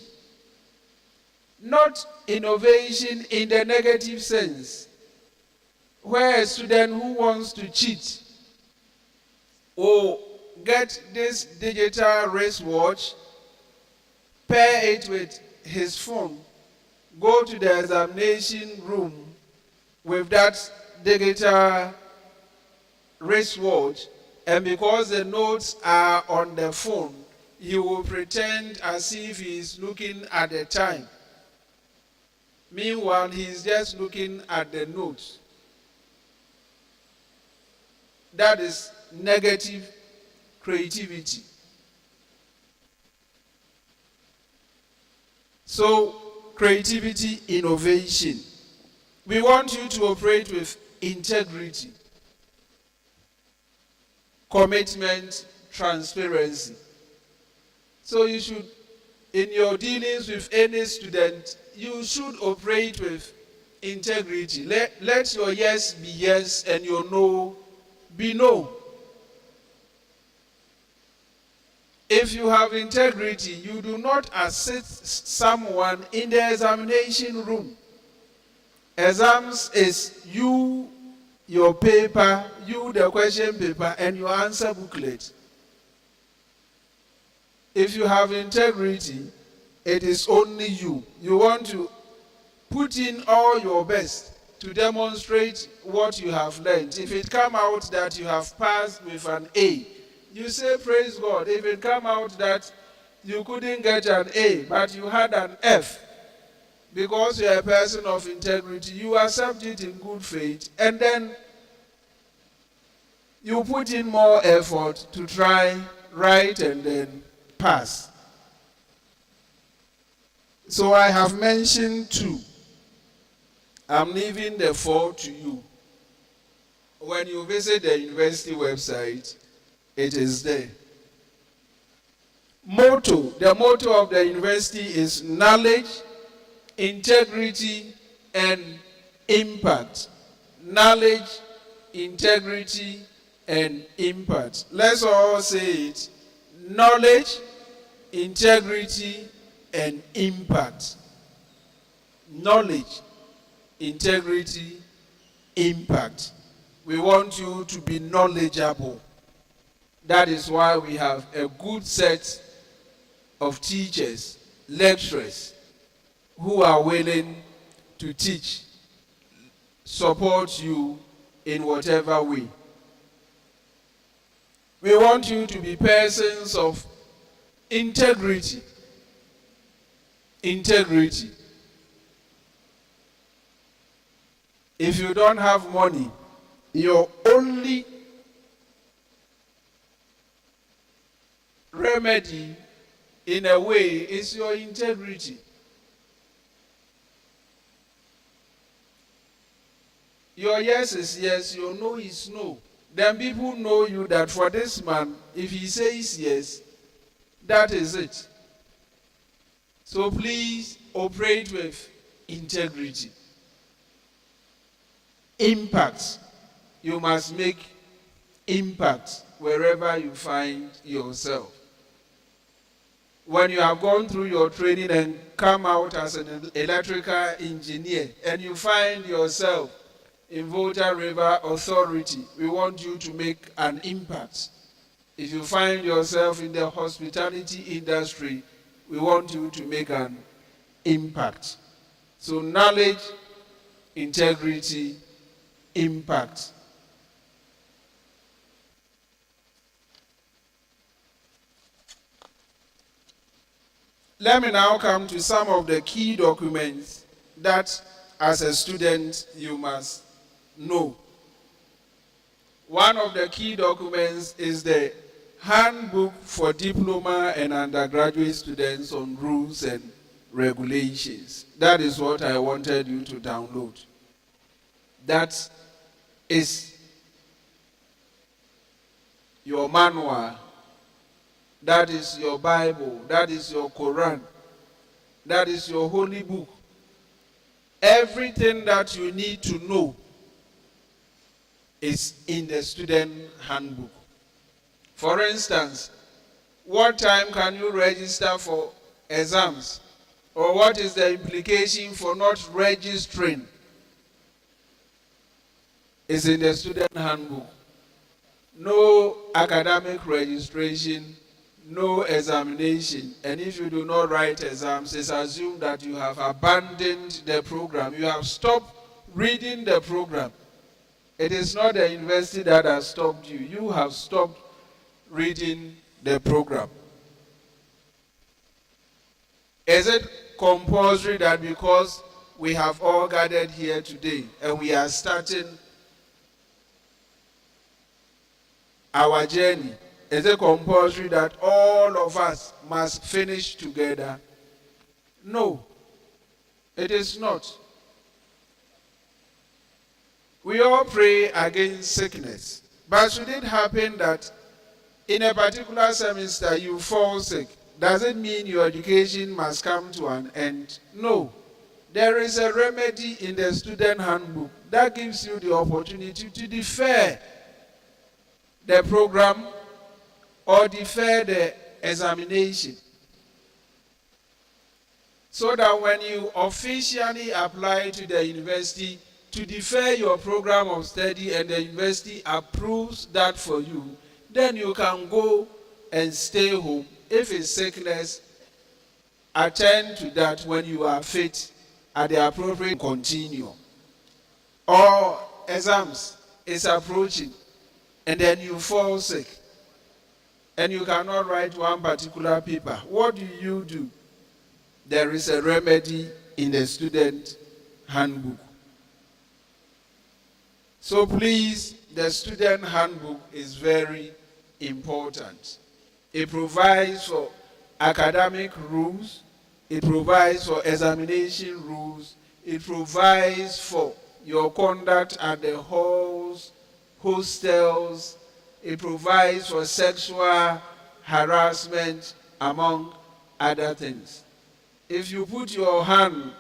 Not innovation in the negative sense, where a student who wants to cheat or get this digital wristwatch, pair it with his phone, go to the examination room with that digital wristwatch, and because the notes are on the phone, he will pretend as if he is looking at the time. Meanwhile, he is just looking at the notes. That is negative creativity. So, creativity, innovation. We want you to operate with integrity, commitment, transparency. So you should, in your dealings with any student, you should operate with integrity. Let your yes be yes and your no be no. If you have integrity, you do not assist someone in the examination room. Exams is you, your paper, you, the question paper, and your answer booklet. If you have integrity, it is only you. You want to put in all your best to demonstrate what you have learned. If it come out that you have passed with an A, you say praise God. If it come out that you couldn't get an A, but you had an F, because you are a person of integrity, you accept it in good faith, and then you put in more effort to try, write, and then pass. So I have mentioned 2. I'm leaving the 4 to you. When you visit the university website, it is there. Motto. The motto of the university is knowledge, integrity, and impact. Knowledge, integrity, and impact. Let's all say it. Knowledge, integrity, and impact. Knowledge, integrity, impact. We want you to be knowledgeable. That is why we have a good set of teachers, lecturers, who are willing to teach, support you in whatever way. We want you to be persons of integrity. Integrity. If you don't have money, your only remedy, in a way, is your integrity. Your yes is yes, your no is no. Then people know you that for this man, if he says yes, that is it. So please operate with integrity. Impact. You must make impact wherever you find yourself. When you have gone through your training and come out as an electrical engineer and you find yourself in Volta River Authority, we want you to make an impact. If you find yourself in the hospitality industry, we want you to make an impact. So knowledge, integrity, impact. Let me now come to some of the key documents that as a student you must know. One of the key documents is the Handbook for Diploma and Undergraduate Students on Rules and Regulations. That is what I wanted you to download. That is your manual. That is your Bible. That is your Quran. That is your holy book. Everything that you need to know is in the student handbook. For instance, what time can you register for exams? Or what is the implication for not registering? It's in the student handbook. No academic registration, no examination. And if you do not write exams, it's assumed that you have abandoned the program. You have stopped reading the program. It is not the university that has stopped you. You have stopped reading the program. Is it compulsory that because we have all gathered here today and we are starting our journey, is it compulsory that all of us must finish together? No, it is not. We all pray against sickness. But should it happen that in a particular semester you fall sick, does it mean your education must come to an end? No. There is a remedy in the student handbook that gives you the opportunity to defer the program or defer the examination, so that when you officially apply to the university to defer your program of study and the university approves that for you, then you can go and stay home. If it's sickness, attend to that when you are fit at the appropriate continuum. Or exams is approaching and then you fall sick and you cannot write one particular paper. What do? There is a remedy in the student handbook. So please, the student handbook is very important. It provides for academic rules, it provides for examination rules, it provides for your conduct at the halls, hostels, it provides for sexual harassment, among other things. If you put your hand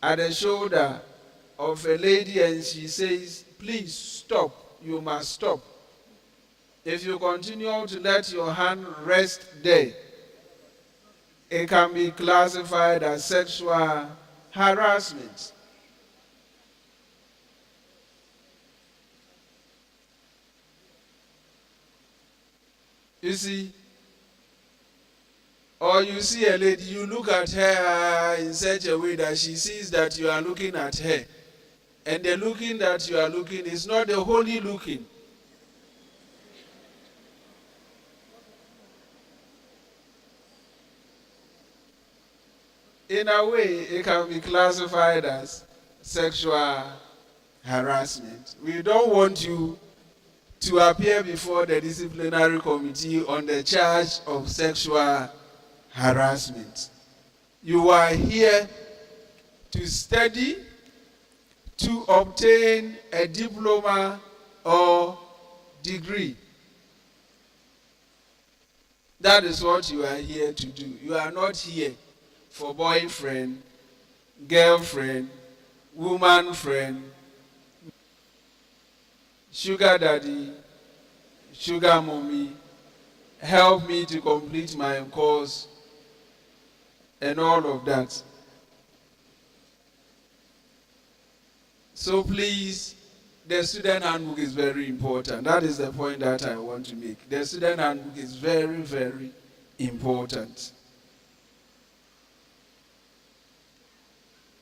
at the shoulder of a lady and she says, please stop, you must stop. If you continue to let your hand rest there, it can be classified as sexual harassment. You see, or you see a lady, you look at her in such a way that she sees that you are looking at her. And the looking that you are looking is not the holy looking. In a way, it can be classified as sexual harassment. We don't want you to appear before the disciplinary committee on the charge of sexual harassment. You are here to study, to obtain a diploma or degree. That is what you are here to do. You are not here for boyfriend, girlfriend, woman friend, sugar daddy, sugar mommy, help me to complete my course, and all of that. So please, the student handbook is very important. That is the point that I want to make. The student handbook is very, very important.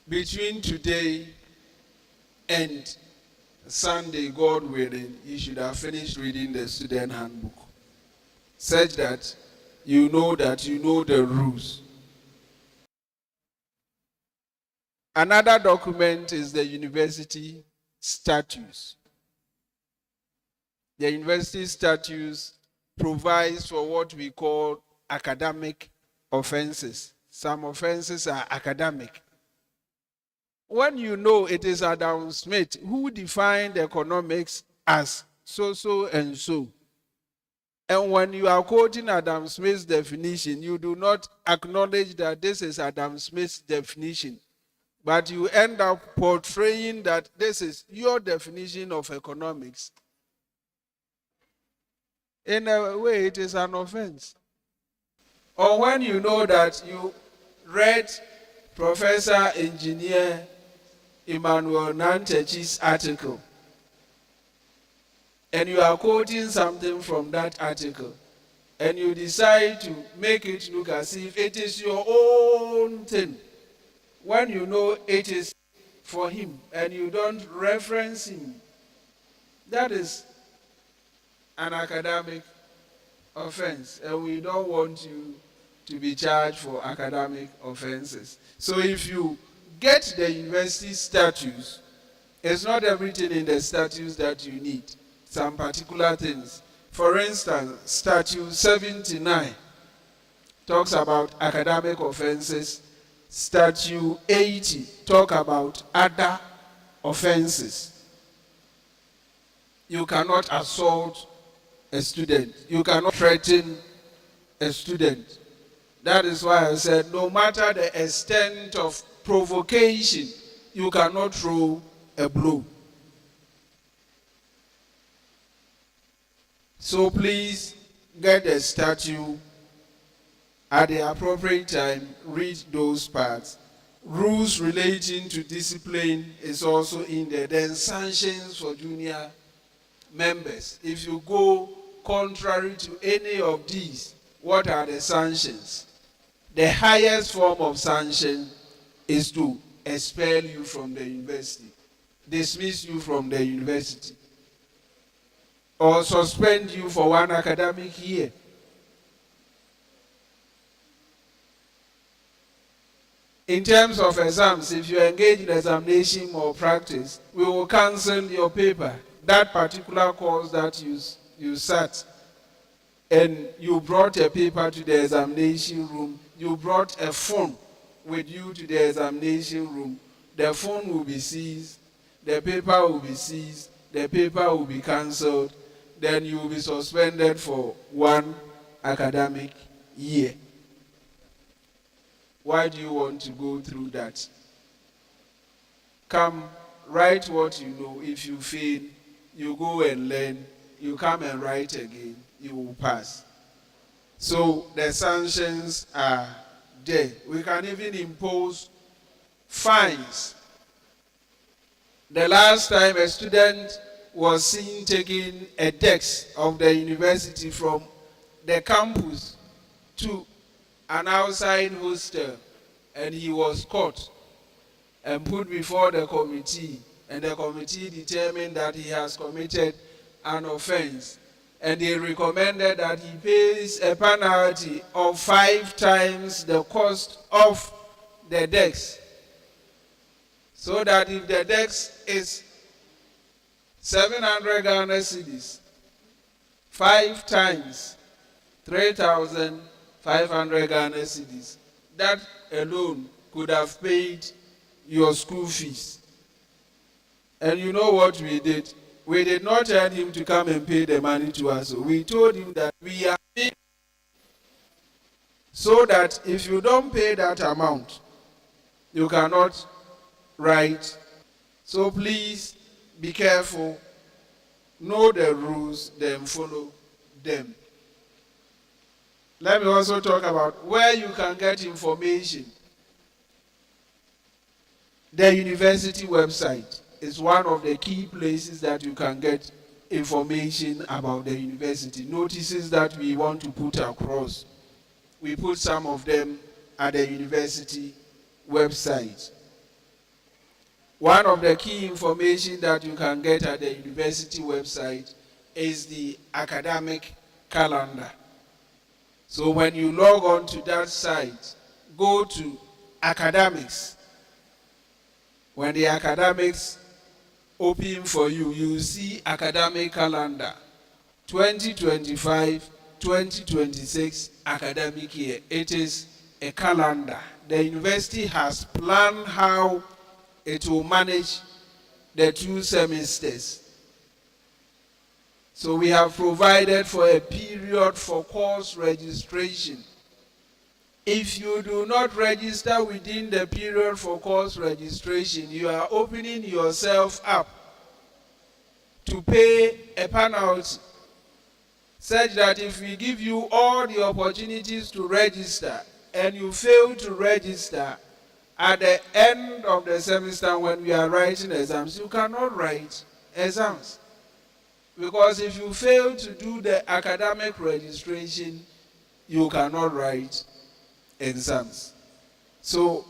Between today and Sunday, God willing, you should have finished reading the student handbook, such that you know the rules. Another document is the university statutes. The university statutes provides for what we call academic offenses. Some offenses are academic. When you know it is Adam Smith who defined economics as so and so, and when you are quoting Adam Smith's definition, you do not acknowledge that this is Adam Smith's definition, but you end up portraying that this is your definition of economics. In a way, it is an offense. Or when you know that you read Professor Engineer Emmanuel Nantechi's article, and you are quoting something from that article, and you decide to make it look as if it is your own thing, when you know it is for him, and you don't reference him, that is an academic offense, and we don't want you to be charged for academic offenses. So if you get the university statutes, it's not everything in the statutes that you need. Some particular things. For instance, Statute 79 talks about academic offenses. Statute 80 talk about other offenses. You cannot assault a student. You cannot threaten a student. That is why I said no matter the extent of provocation, you cannot throw a blow. So please get the statute at the appropriate time, read those parts. Rules relating to discipline is also in there. Then sanctions for junior members. If you go contrary to any of these, what are the sanctions? The highest form of sanction is to expel you from the university, dismiss you from the university, or suspend you for 1 academic year. In terms of exams, if you engage in examination or practice, we will cancel your paper. That particular course that you sat, and you brought a paper to the examination room, you brought a phone with you to the examination room, the phone will be seized, the paper will be seized, the paper will be cancelled, then you will be suspended for 1 academic year. Why do you want to go through that? Come, write what you know. If you fail, you go and learn. You come and write again. You will pass. So the sanctions are there. We can even impose fines. The last time a student was seen taking a desk of the university from the campus to an outside hostel, and he was caught and put before the committee, and the committee determined that he has committed an offense, and they recommended that he pays a penalty of 5 times the cost of the desk, so that if the desk is 700 Ghana cedis, 5 times 3,500 Ghana cedis. That alone could have paid your school fees. And you know what we did? We did not tell him to come and pay the money to us. We told him that we are paying, so that if you don't pay that amount, you cannot write. So please be careful. Know the rules, then follow them. Let me also talk about where you can get information. The university website is one of the key places that you can get information about the university. Notices that we want to put across. We put some of them at the university website. One of the key information that you can get at the university website is the academic calendar. So when you log on to that site, go to academics. When the academics open for you, you see academic calendar 2025-2026 academic year. It is a calendar. The university has planned how it will manage the 2 semesters. So we have provided for a period for course registration. If you do not register within the period for course registration, you are opening yourself up to pay a penalty, such that if we give you all the opportunities to register and you fail to register at the end of the semester when we are writing exams, you cannot write exams. Because if you fail to do the academic registration, you cannot write exams. So